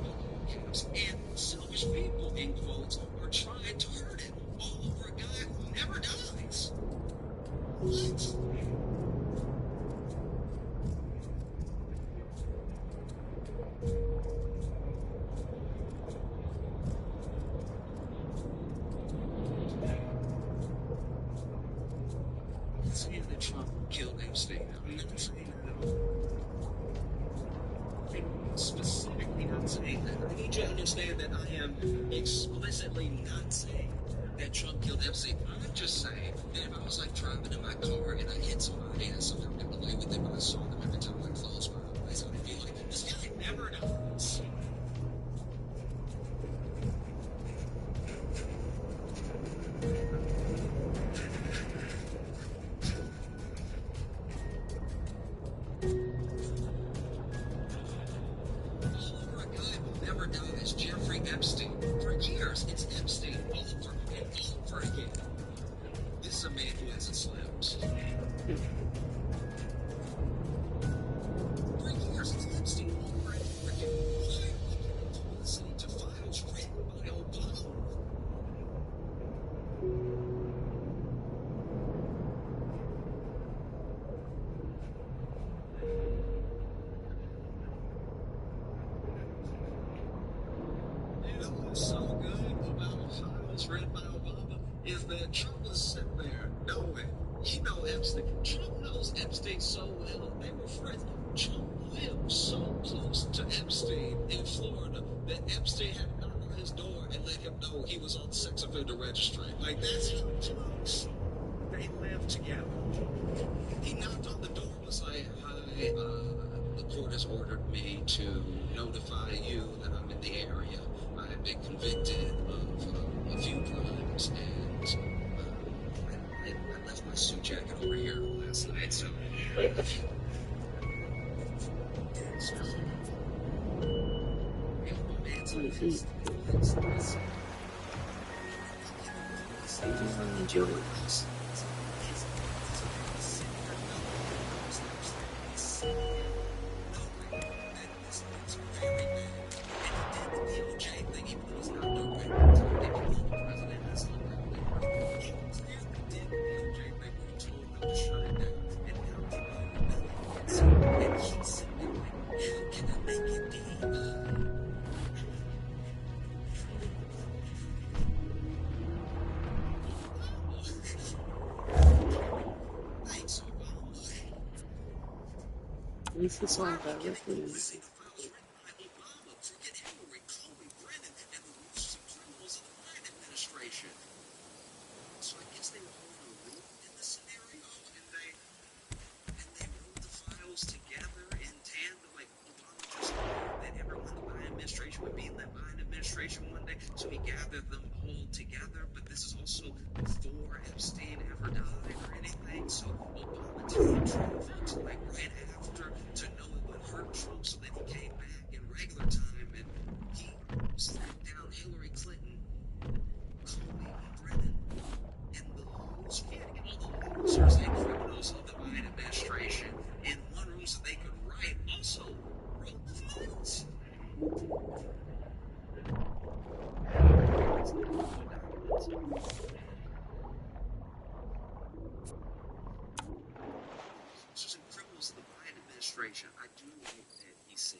All-caps and selfish people, in quotes, are trying to hurt it all over a guy who never dies. What? Saying that Trump killed Epstein. I'm not saying that at all. I'm specifically not saying that. I need you to understand that I am explicitly not saying that Trump killed Epstein. I'm just saying that if I was like driving in my car and I hit somebody and I somehow got away with it, but I saw them every time I closed my eyes, I'd be like, this guy never dies. Over a guy who never dies, Jeffrey Epstein. For years, it's Epstein over and over again. This is a man who hasn't slept. For years, it's Epstein over and over again. Why are we giving publicity to files written by Obama? You know what's so good about files written by Obama is that Trump was sitting there knowing, you know Epstein. Trump knows Epstein so well. They were friends. Trump lived so close to Epstein in Florida that Epstein had to knock on his door and let him know he was on the sex offender registry. Like, that's how close they lived together. He knocked on the door and was like, hi, the court has ordered me to notify you that I'm in the area. I have been convicted of a few crimes, and I left my suit jacket over here last night, so... They just want to enjoy it. At least it's all directly in the So I guess they were holding a room in this scenario, and they wrote the files together in tandem. Like Obama just knew that everyone in the Biden administration would be in the Biden administration one day, so he gathered them all together. But this is also before Epstein ever died or anything, so Obama timed Trump to like right after to know it would hurt Trump, so then he came back in regular time and he stacked down Hillary Clinton, Comey, Brennan, and the losers. He had to get all the losers and criminals of the Biden administration in one room so they could write. Also, wrote the files. Losers and criminals of the Biden administration. I do like that he said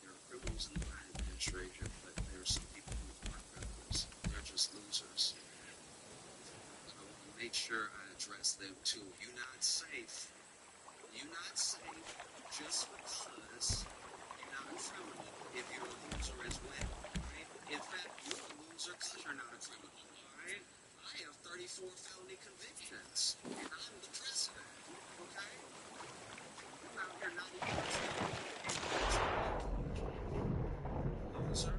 there are criminals in the Biden administration, but there are some people who aren't criminals. They're just losers. So I want to make sure I address them too. You're not safe. You're not safe just because you're not a criminal if you're a loser as well, right? In fact, you're a loser because you're not a criminal, right? I have 34 felony convictions, and I'm the president, okay? I'm out here not even loser.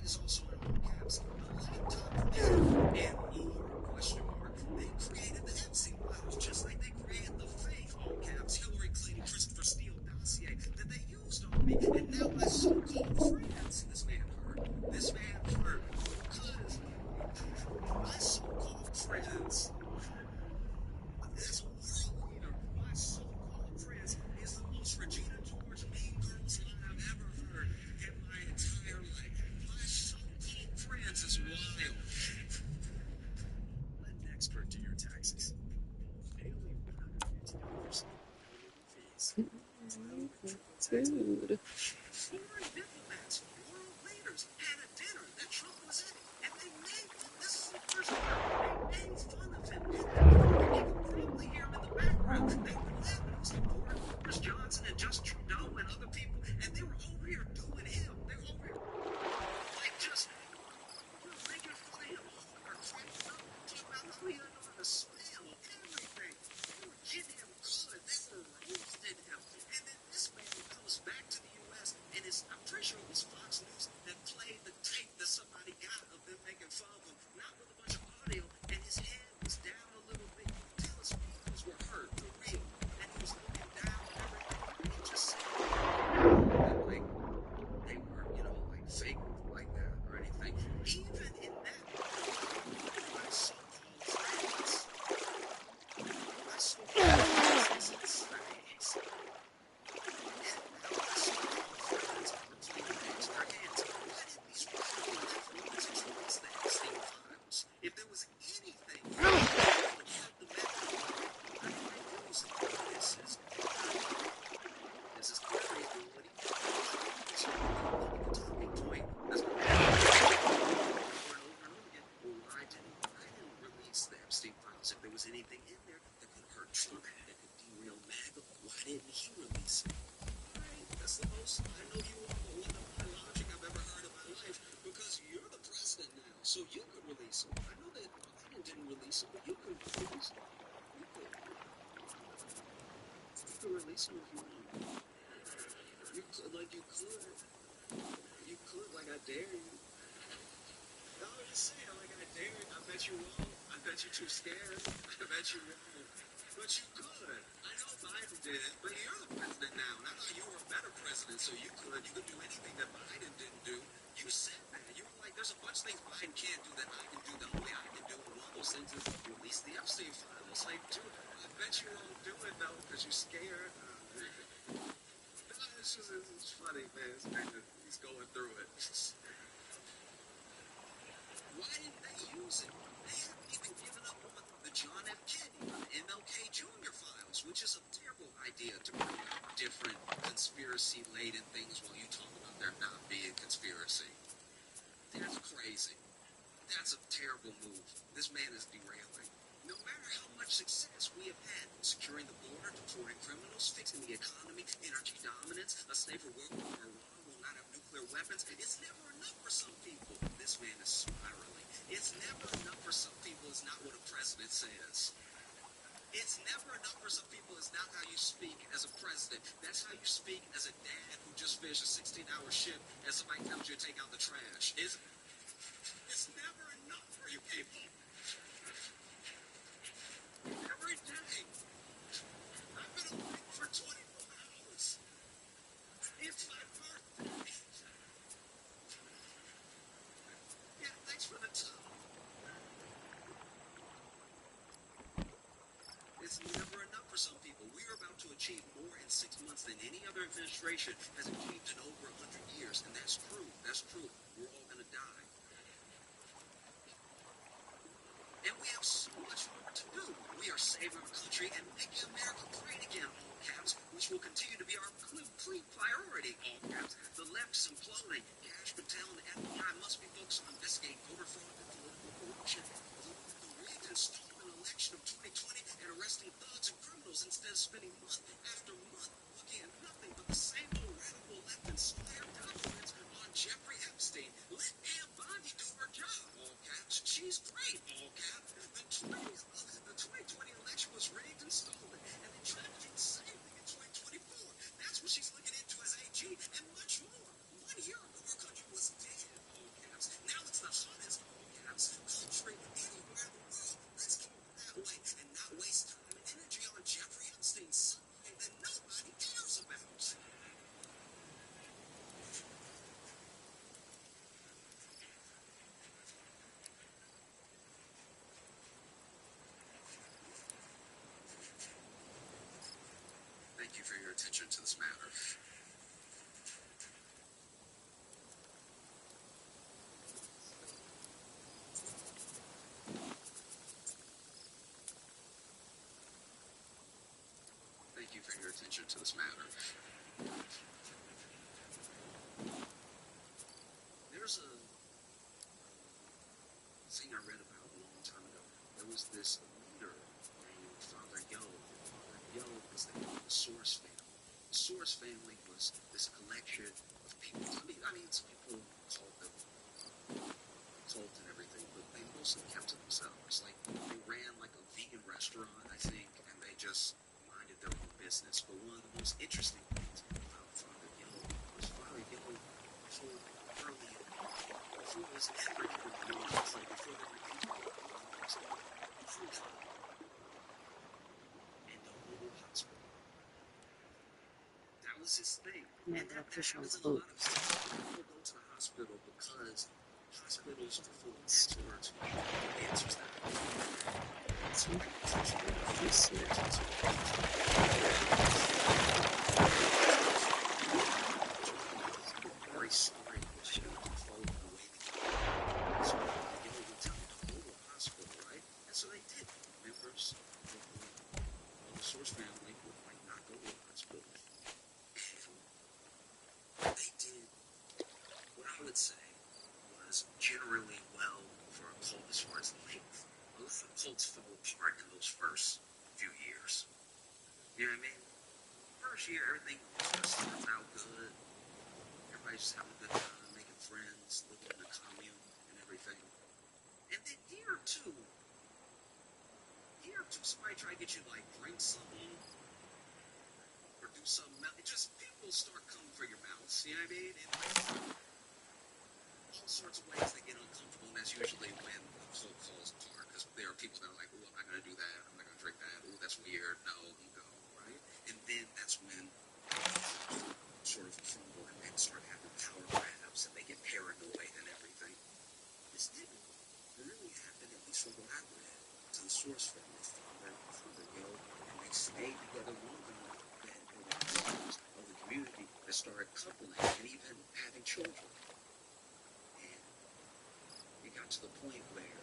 is also in all caps, the laptop commander, and more, question mark. They created the Epstein files, just like they created the fake, all caps, Hillary Clinton, Christopher Steele dossier that they used on me. And now my so-called friends, this man heard, because my so-called friends, as a world leader, my so-called friends is the most Regina George Mean Girls line I've ever heard in my entire life. My so-called friends is wild. Let an expert do your taxes. Pay only $150 for legal fees. Dude. Foreign diplomats, world leaders had a dinner that Trump was at, and they made fun. This is the worst part. They made fun of him. And you can probably hear him in the background. They were laughing. It was like Boris Johnson and Justin Trudeau and other people, and they were over here doing him. They were over here, like, just making fun of him hard, cracking up, talking about how he doesn't know how to spell, everything. They were getting him good. They were roasting him. And then this man comes back to the U.S. and I'm pretty sure it was Fox News that played the tape that somebody got of them making fun of him, not with a bunch of audio, and his head was down a little bit. You could tell his feelings were hurt, for real. And he was looking down and everything. And he just said that, like, they were, like, fake like that or anything. Even in that, my so-called friends, is insane. If there was anything that would hurt the matter, this is crazy. What he did. So the talking point that's over and over and over again. Well, why didn't release the Epstein files? If there was anything in there that could hurt Trump, that could derail MAGA, why didn't he release it? That's the most, I know you all, but one of my logic I've ever heard in my life, because you're the president now, so you could release him. I know that Biden didn't release him, but you could release him. You could release him if you want. You could, like you could. You could, like I dare you. No, I'm just saying, like I dare you. I bet you won't. I bet you're too scared. I bet you won't. But you could. I know Biden did it, but you're the president now. And I thought you were a better president, so you could. You could do anything that Biden didn't do. You said that. You were like, there's a bunch of things Biden can't do that I can do. The only I can do, and one of those things is release the Epstein files. Like, dude, I bet you won't do it, though, because you're scared. It's funny, man. He's going through it. Why didn't they use it? They haven't even given up on the John F. Kennedy or the MLK Jr. files, which is a terrible idea to bring up different conspiracy-laden things while you talk about there not being conspiracy. That's crazy. That's a terrible move. This man is derailing. No matter how much success we have had securing the border, deporting criminals, fixing the economy, energy dominance, a safer world where Iran will not have nuclear weapons, it's never enough for some people. This man is spiraling. It's never enough for some people is not what a president says. It's never enough for some people is not how you speak as a president. That's how you speak as a dad who just finished a 16-hour shift and somebody tells you to take out the trash. It's never enough for you people. Every day, I've been awake for 24 hours. It's my birthday. Yeah, thanks for the time. It's never enough for some people. We are about to achieve more in 6 months than any other administration has achieved in over 100 years. And that's true. That's true. We're all going to die. And we have so much more to do. We are saving our country and making America great again, all caps, which will continue to be our complete priority, all caps. The left is imploding. Cash Patel and the FBI must be focused on investigating voter fraud and political corruption. The rigged and stolen election of 2020 and arresting thugs and criminals instead of spending month after month looking at nothing but the same old radical left-inspired documents on Jeffrey Epstein. Let Ann Bondi do her job, all caps. She's great, all caps. The 2020 election was rigged and stolen, and they tried to do the same thing in 2024. That's what she's looking into as AG, and much more. 1 year ago, our country was dead, all caps. Thank you for your attention to this matter. Thank you for your attention to this matter. There's a thing I read about a long time ago. There was this leader named Father Yo. Father Yo was the Source family. The Source family was this collection of people. I mean, some people called them cult and everything, but they mostly kept to themselves. Like, they ran like a vegan restaurant, I think, and they just minded their own business. But one of the most interesting things about Father Yo was Father Yo told early in before it was ever even known, it's like before there were people in the whole hospital. That was his thing. Yeah, And that that fish on happens in a boat. lot of places. People go to the hospital because hospitals are full of experts who have answers that So, let's see. very sorry that she followed the way they so they would tell them to go to a hospital, right? And so they did. Members of the Source family would like not go to a hospital. And they did what I would say was generally well for a cult as far as length. Most of the cults fall apart in those first few years. You know what I mean? First year, everything starts out good. Everybody's just having a good time, making friends, living in a commune and everything. And then year or two, somebody try to get you to like drink something or do something else. It just people start coming for your mouth. You know what I mean? And all sorts of ways they get uncomfortable, and that's usually when the cult falls apart. Because there are people that are like, "Oh, I'm not gonna do that. I'm not gonna drink that. Oh, that's weird. No, you go right." And then that's when sort of crumble and then start having power grabs and they get paranoid and everything. This didn't really happen, at least from what I read, to the Source family, Father Yo, and they stayed together long enough that there were members of the community that started coupling and even having children. And it got to the point where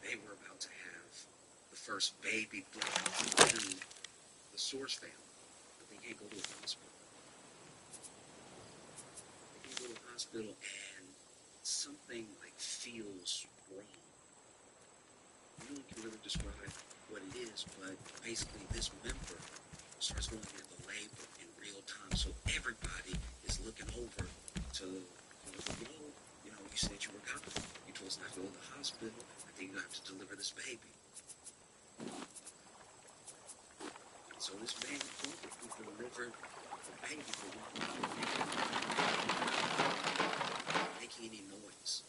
they were about to have the first baby born to the Source family, but they can't go to a hospital. They can't go to a hospital and something like feels wrong. No one can really describe what it is, but basically this member starts going into labor in real time, so everybody is looking over to, you know, you said you were coming. You told us not to go to the hospital. I think you have to deliver this baby. So this man who delivered the baby for making any noise.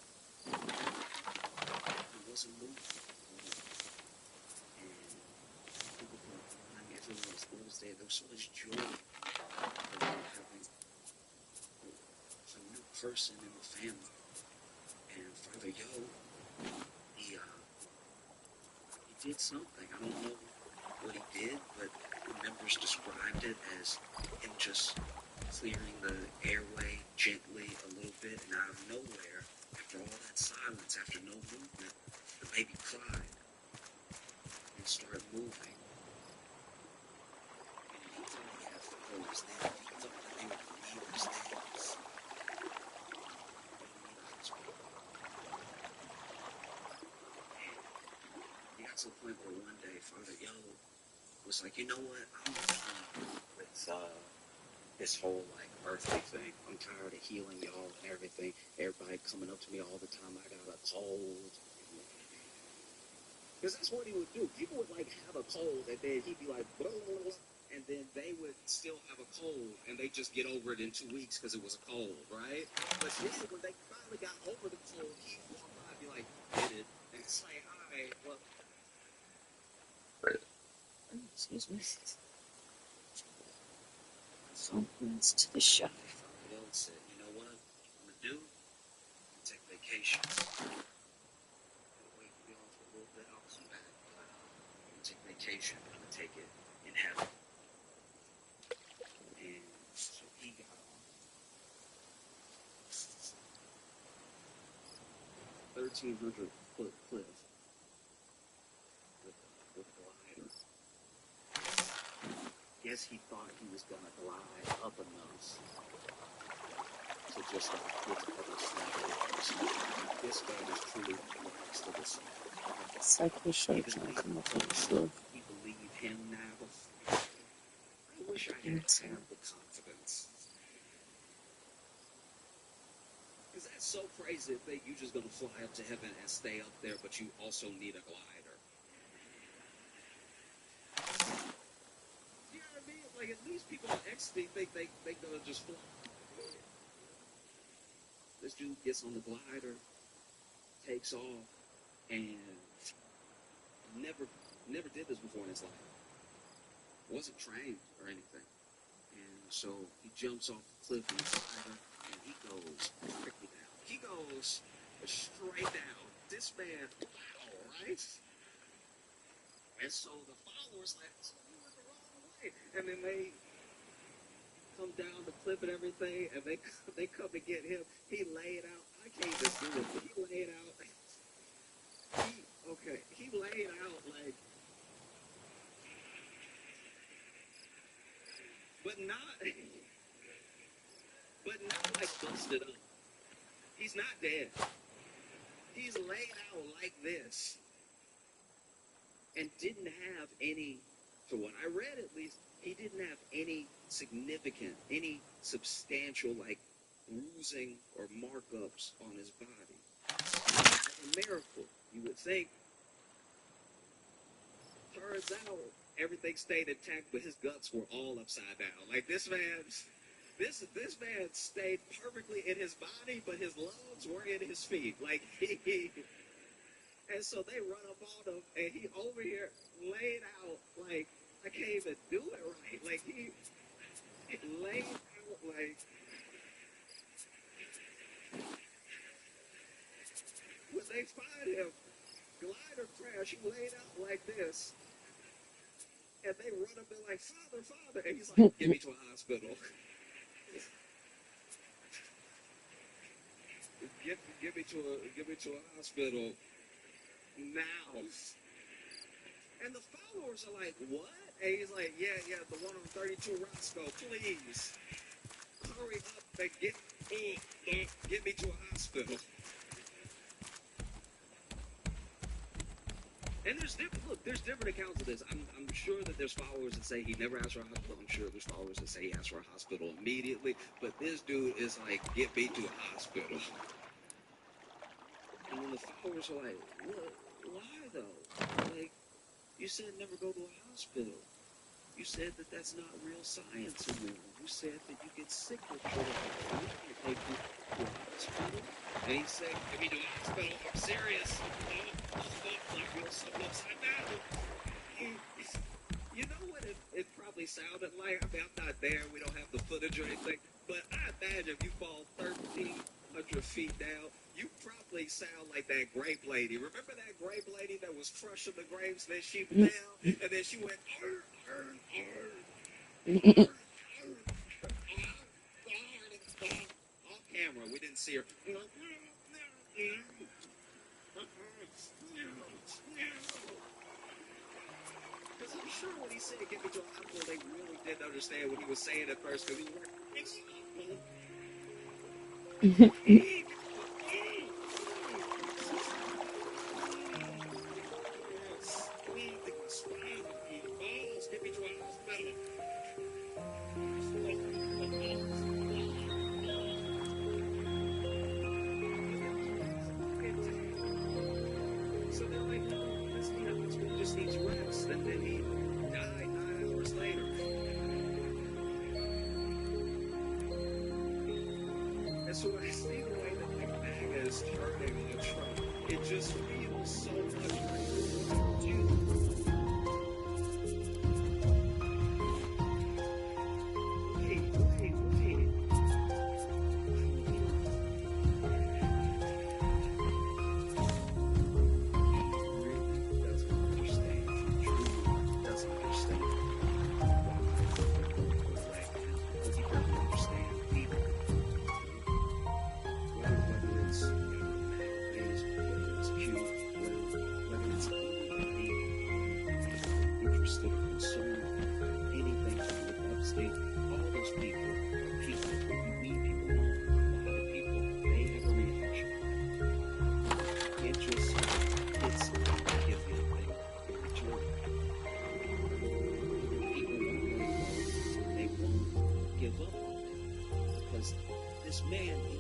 It wasn't moving. And people were crying. Everyone was there. There was so much joy around having a new person in the family. And Father Yo, he did something. I don't know what he did, but the members described it as him just clearing the airway gently a little bit, and out of nowhere, after all that silence, after no movement, the baby cried and started moving. And he thought he had followers there. He thought that they were believers there. He got to the point where one day Father Yo was like, you know what, I'm done with this whole like earthly thing. I'm tired of healing y'all and everything. Everybody coming up to me all the time. I got a cold. Because that's what he would do. People would like have a cold and then he'd be like, blah, blah, blah, and then they would still have a cold and they just get over it in 2 weeks because it was a cold, right? But then when they finally got over the cold, he'd walk by and be like, did it? And it's like, all right, well. Excuse me. Compliments to the chef. Bill said, you know what I'm going to do? I'm take vacation. Wait, be off a little bit. I'll come back. But I'm going to take vacation. I'm going to take it in heaven. 1,300-foot cliff with a glider. Guess he thought he was gonna glide up enough to just get to other snipers. This man is truly next to the sun. Cycle shark trying to come up on the slope. You believe him now? I wish I had the confidence. Because that's so crazy to think you're just going to fly up to heaven and stay up there, but you also need a glider. You know what I mean? Like, at least people on ecstasy think they going to just fly. This dude gets on the glider, takes off, and never did this before in his life. Wasn't trained or anything. And so he jumps off the cliff in the glider, and he goes directly down. He goes straight down. This man, wow, right? And so the followers like, so you went the wrong way. And then they come down the cliff and everything, and they come to get him. He laid out. I can't even do it, but he laid out. He laid out like, but not like busted up. He's not dead. He's laid out like this, and didn't have any, for what I read at least, he didn't have any significant, any substantial, like, bruising or markups on his body. A miracle, you would think. Turns out, everything stayed intact, but his guts were all upside down. Like, this man stayed perfectly in his body, but his lungs were in his feet. Like, and so they run up on him, and he over here laid out like, I can't even do it right. Like, he laid out like, when they find him, glider crash, he laid out like this, and they run up and like, Father, Father, and he's like, get me to a hospital. Get me to a hospital now. And the followers are like, what? And he's like, yeah, the one on 32 Roscoe, please hurry up and get me to a hospital. And there's different accounts of this. I'm sure that there's followers that say he never asked for a hospital. I'm sure there's followers that say he asked for a hospital immediately. But this dude is like, get me to a hospital. And then the followers are like, what? Why though? Like, you said never go to a hospital. You said that that's not real science anymore. You said that you get sick with it. We can't take you to a hospital. And he said, get me to a hospital. I'm serious. Like real something upside down. You know what it probably sounded like? I mean, I'm not there. We don't have the footage or anything. But I imagine if you fall 1,300 feet down, you probably sound like that grape lady. Remember that grape lady that was crushing the grapes, and then she fell, and then she went, off camera, we didn't see her. Because I'm sure when he said get me to a hospital, they really didn't understand what he was saying at first, because he was like, get me to a hospital. So they're like, no, this man just needs rest. And then he died 9 hours later. And so I see the way that the MAGA is turning on Trump. It just feels so much like you. Wait.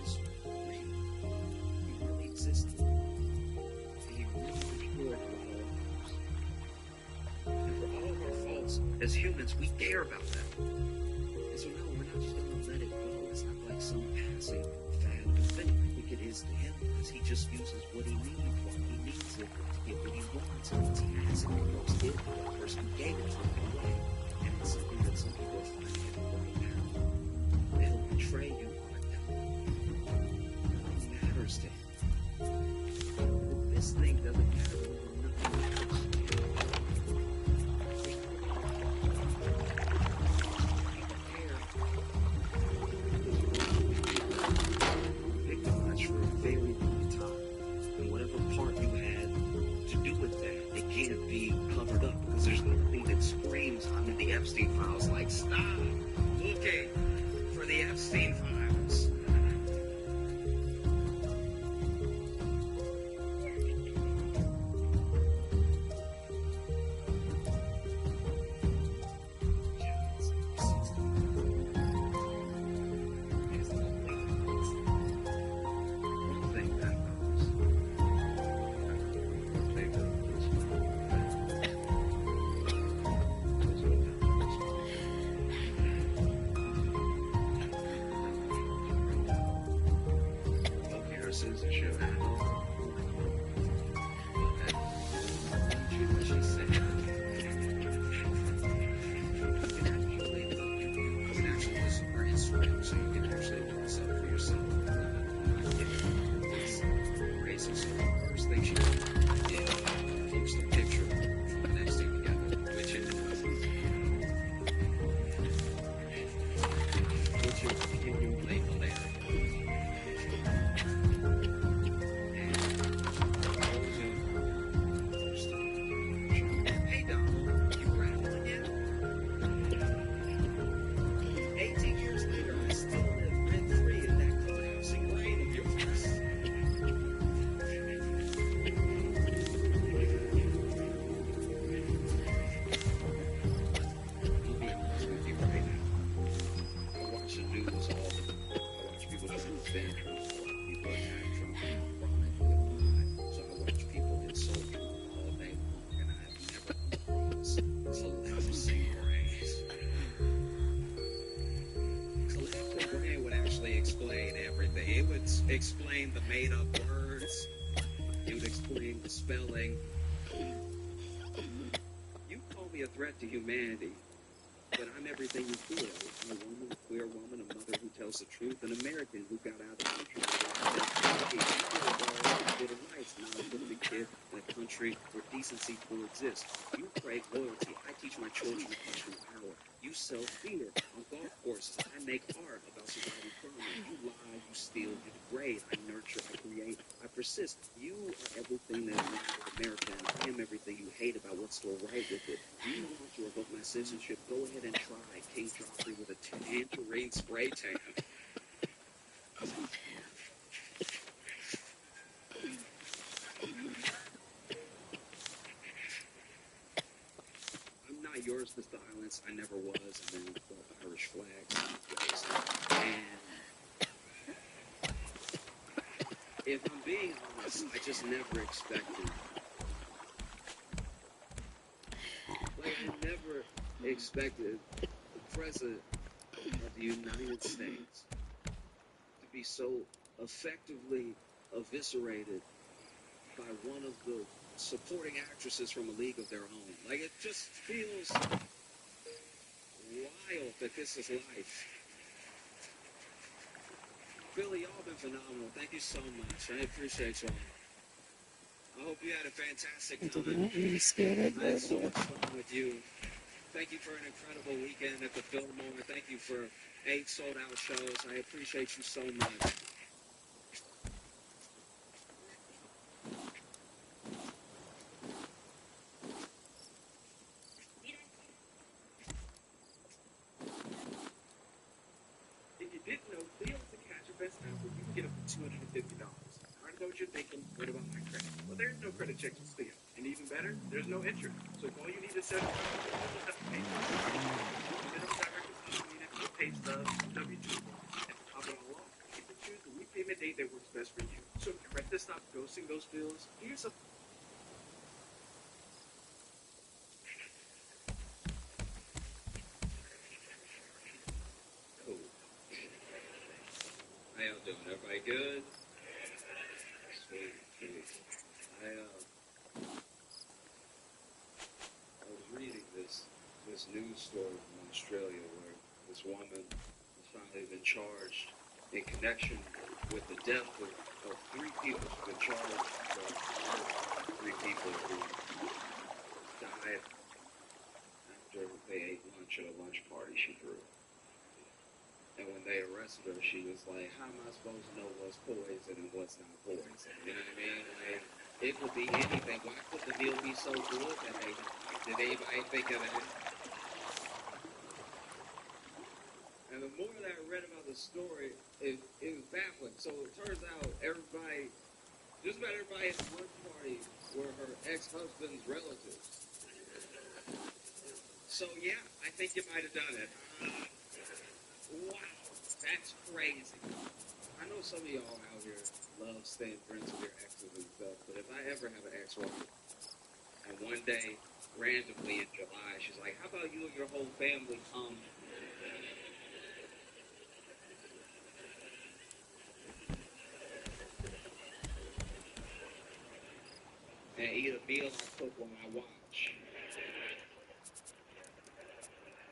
was real. He really existed. And he really cared about all of us. And for all of our faults, as humans, we care about that. And so, no, we're not just going to let it go. It's not like some passing fad of thing. Like it is to him, because he just uses what he needs while he needs it to get what he wants. And once he has it, he goes give it to the person who gave it to him away. And it's something that some people are finding right now. They'll betray you on a dime. Nothing matters to him. This thing doesn't matter to him. Nothing matters to him. Victimized for a very long time. And whatever part you had to do with that, it can't be covered up because there's nothing that screams I'm in the Epstein files like stop looking for the Epstein files. Citizenship. She said, you can actually listen to her Instagram so you can actually look this up for yourself. It's crazy. So the first thing she did, post a picture from the next thing together, which is genuinely hilarious. Hey Donald, you graduated again? 18 years later, I still live rent-free in that collapsing brain of yours. I'll be honest with you right now. I watch the news all the time. I watch people try to defend Trump. I watch people attack Trump. So I watch people insult Trump all day long, and I have never come across collapsing brains. Collapsing brain would actually explain everything. It would explain the made-up words. It would explain the spelling. You call me a threat to humanity, but I'm everything you feel. I'm a woman, a queer woman, a mother who tells the truth, an American who got out of the country. Not a living kid in a country where decency coexists. You crave loyalty. I teach my children to question power. You sell fear on golf courses. I make art about surviving trauma. You lie, you steal, you degrade. I nurture, I create, I persist. You are everything that is American. I am everything you hate about what's so right with it. Do you want to revoke my citizenship? Go ahead and try. King Joffrey with a tangerine spray tan. I'm not yours to silence. I never was. And then the Irish flags. And if I'm being honest, I just never expected. Like, I never expected the President of the United States to be so effectively eviscerated by one of the supporting actresses from A League of Their Own. Like, it just feels wild that this is life. Billy, y'all been phenomenal. Thank you so much. I appreciate y'all. I hope you had a fantastic time. You scared of I had so much fun with you. Thank you for an incredible weekend at the Fillmore. Thank you for 8 sold-out shows. I appreciate you so much. If you didn't know, deals to catch your best offer, you can get up to $250. I already know what you're thinking. What about my credit? Well, there's no credit check to steal. And even better, there's no interest. So if all you need is $7, you don't have to pay for it. Minimum direct deposit needed for pay stubs, W-2 form. And to top it all off, you can choose the weekend Name a date that works best for you. So if you're ready to stop ghosting those bills, here's a... Cool. How y'all doing? Everybody good? Sweet, sweet. I was reading this news story from Australia where this woman has finally been charged in connection with the death of three people. She's been charged for three people who died after they ate lunch at a lunch party she threw. And when they arrested her, she was like, how am I supposed to know what's poison and what's not poison? You know what I mean? Like, it could be anything. Why could the meal be so good that they died? Did anybody think of that? And the more that I read about the story, it was baffling. So it turns out everybody, just about everybody at the lunch party were her ex-husband's relatives. So yeah, I think you might have done it. Wow, that's crazy. I know some of y'all out here love staying friends with your exes and stuff, but if I ever have an ex-wife, and one day, randomly in July, she's like, how about you and your whole family come? And eat a meal I cook while I watch.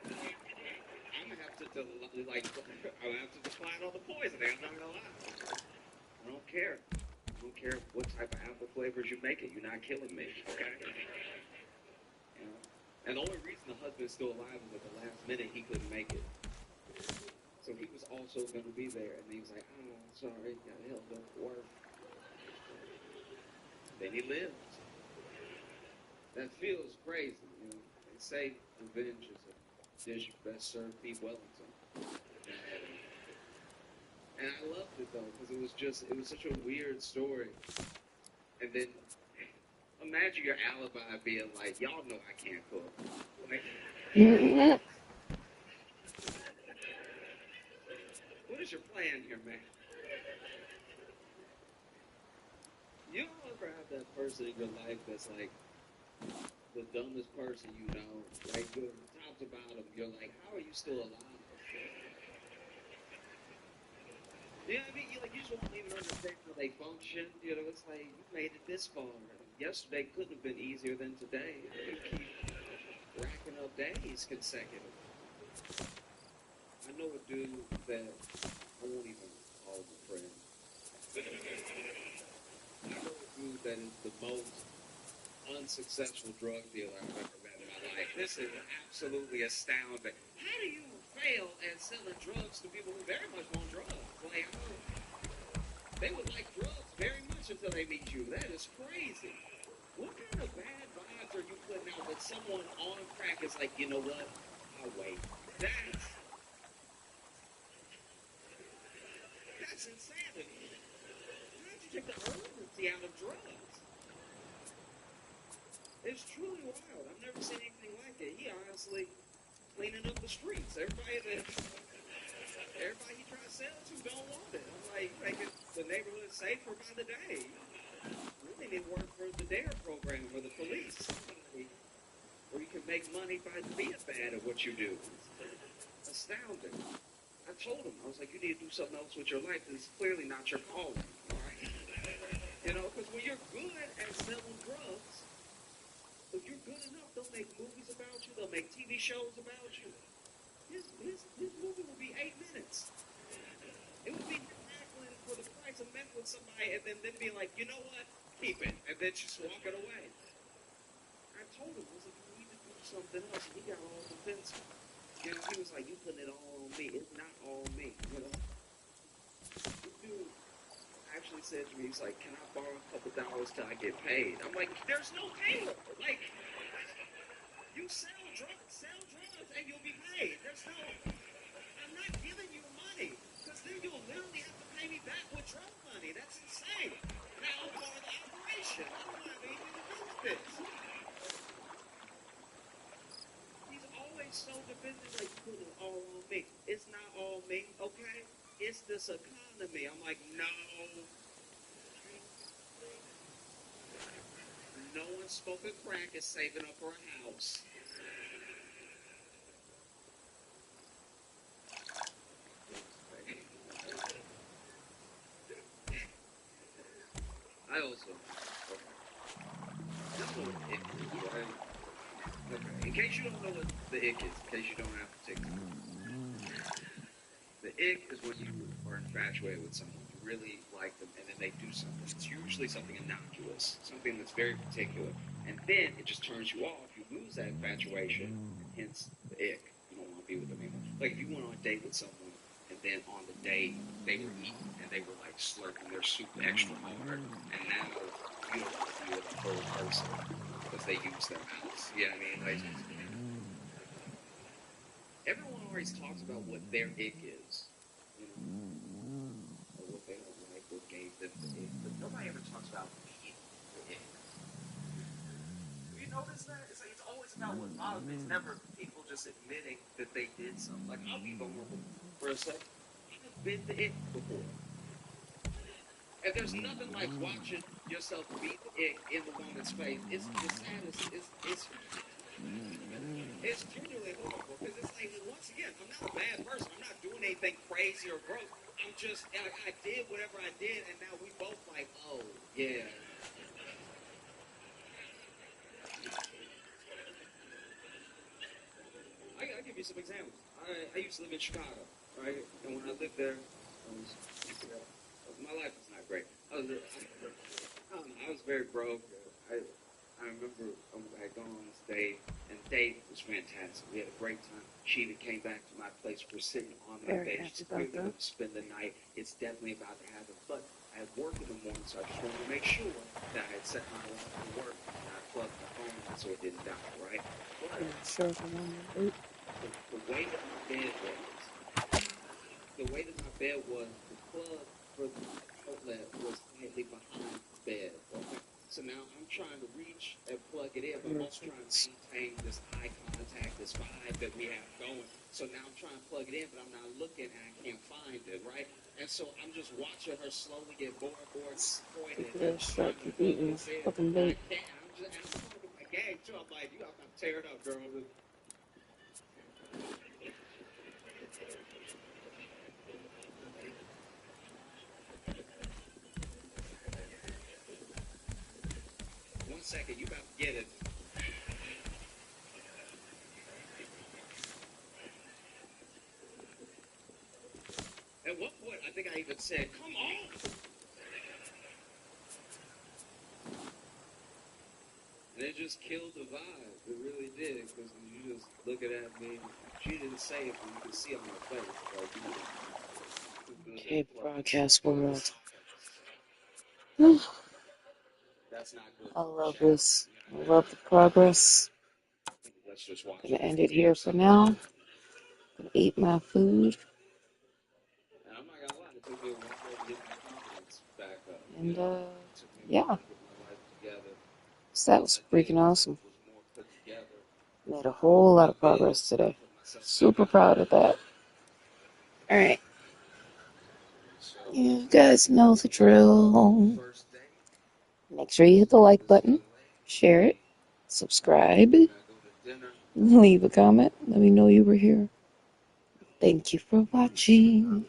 I'm gonna have to decline all the poisoning. I'm not gonna lie. I don't care. I don't care what type of apple flavors you make it. You're not killing me, okay? You know? And the only reason the husband's still alive is at the last minute he couldn't make it. So he was also going to be there, and he was like, oh, sorry, got held up at work. Then he lived. That feels crazy, you know. They say revenge is a dish best served beef Wellington. And I loved it, though, because it was such a weird story. And then imagine your alibi being like, y'all know I can't cook. Like, what is your plan here, man? You don't ever have that person in your life that's like the dumbest person you know, like you're top to bottom, you're like, how are you still alive? You know what I mean? You just won't even understand how they function. You know, it's like you made it this far. Yesterday couldn't have been easier than today. You keep racking up days consecutive. I know a dude that I won't even call him a friend. I know a dude that is the most unsuccessful drug dealer I've ever met in my life. This is absolutely astounding. How do you fail at selling drugs to people who very much want drugs? Like, they would like drugs very much until they meet you. That is crazy. What kind of bad vibes are you putting out that someone on crack is like, you know what? I'll wait. That's insanity. How did you take the urgency out of drugs? It's truly wild. I've never seen anything like it. He honestly cleaning up the streets. Everybody he tries to sell to don't want it. I'm like, making the neighborhood safer by the day. Really need work for the DARE program or the police. Where you can make money by being bad at what you do. It's astounding. I told him, I was like, you need to do something else with your life. This is clearly not your calling. All right? You know, because when you're good at selling drugs, if you're good enough, they'll make movies about you. They'll make TV shows about you. His movie will be 8 minutes. It would be tackling for the price of meth with somebody and then be like, you know what? Keep it. And then just walk it away. I told him, I was like, you need to do something else. And he got all defensive. You know, he was like, you putting it all on me. It's not all me. You know? This dude actually said to me, he's like, can I borrow a couple dollars till I get paid? I'm like, there's no payroll. Like, you sell drugs, and you'll be paid. I'm not giving you money, because then you'll literally have to pay me back with drug money. That's insane. Now I'm part of the operation. I don't have anything to do with this. He's always so defensive, like, you put it all on me. It's not all me, okay? it's this economy. I'm like, no. No one smoking crack is saving up for a house. I also, y'all know what the ick is, right? Okay, in case you don't know what the ick is, in case you don't have to take the ick is when you are infatuated with someone, you really like them, and then they do something. It's usually something innocuous, something that's very particular, and then it just turns you off. You lose that infatuation, and hence the ick. You don't want to be with them anymore. Like if you went on a date with someone, and then on the date they were eating and they were like slurping their soup extra hard, and now you don't want to be with a whole person because they use their mouths. You know what I mean? Like everyone always talks about what their ick is, you know, or what they don't like, what gave them the ick, but nobody ever talks about being the ick. You notice that? It's like it's always about what bothers me. It's never people just admitting that they did something. Like I'll be vulnerable for a second. I've been the ick before. And there's nothing like watching yourself be the ick in the woman's face. It's the saddest. It's genuinely horrible because it's like, once again, I'm not a bad person. I'm not doing anything crazy or gross. I'm just, I did whatever I did, and now we both like, oh, yeah. I'll give you some examples. I used to live in Chicago, right? And when I lived there, my life was not great. I don't know, I was very broke. I remember I had gone on this date, and the date was fantastic. We had a great time. She even came back to my place. We're sitting on my Very bed. happy We're about going that. to spend the night. It's definitely about to happen. But I had work in the morning, so I just wanted to make sure that I had set my alarm for work and I plugged my phone in so it didn't die, right? But I'm not sure if I'm on the boat. the way that my bed was, the plug for the outlet was slightly behind the bed. Okay? So now I'm trying to reach and plug it in, but I'm also trying to maintain this eye contact, this vibe that we have going. So now I'm trying to plug it in, but I'm not looking and I can't find it, right? And so I'm just watching her slowly get more and more disappointed People and that trying shark to keep plug eating this this in. fucking And I bait. can't. And I'm talking my gang too. I'm like, you gotta tear it up, girl. One second, you about to get it. At one point, I think I even said, come on! And it just killed the vibe. It really did, because you just looking at me. She didn't say it, but you could see it on her face. Like, Okay, broadcast world. that's not good. I love this. I love the progress. Let's just watch I'm gonna it. end it here for now. Gonna eat my food. And I'm not gonna lie, it took me a while to get my confidence back up. And It took me a yeah. while to get my life together. So that was freaking awesome. Made a whole lot of progress today. Super proud of that. Alright. You guys know the drill. Make sure you hit the like button, share it, subscribe, leave a comment, let me know you were here. Thank you for watching.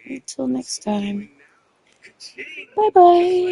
Until next time. Bye bye.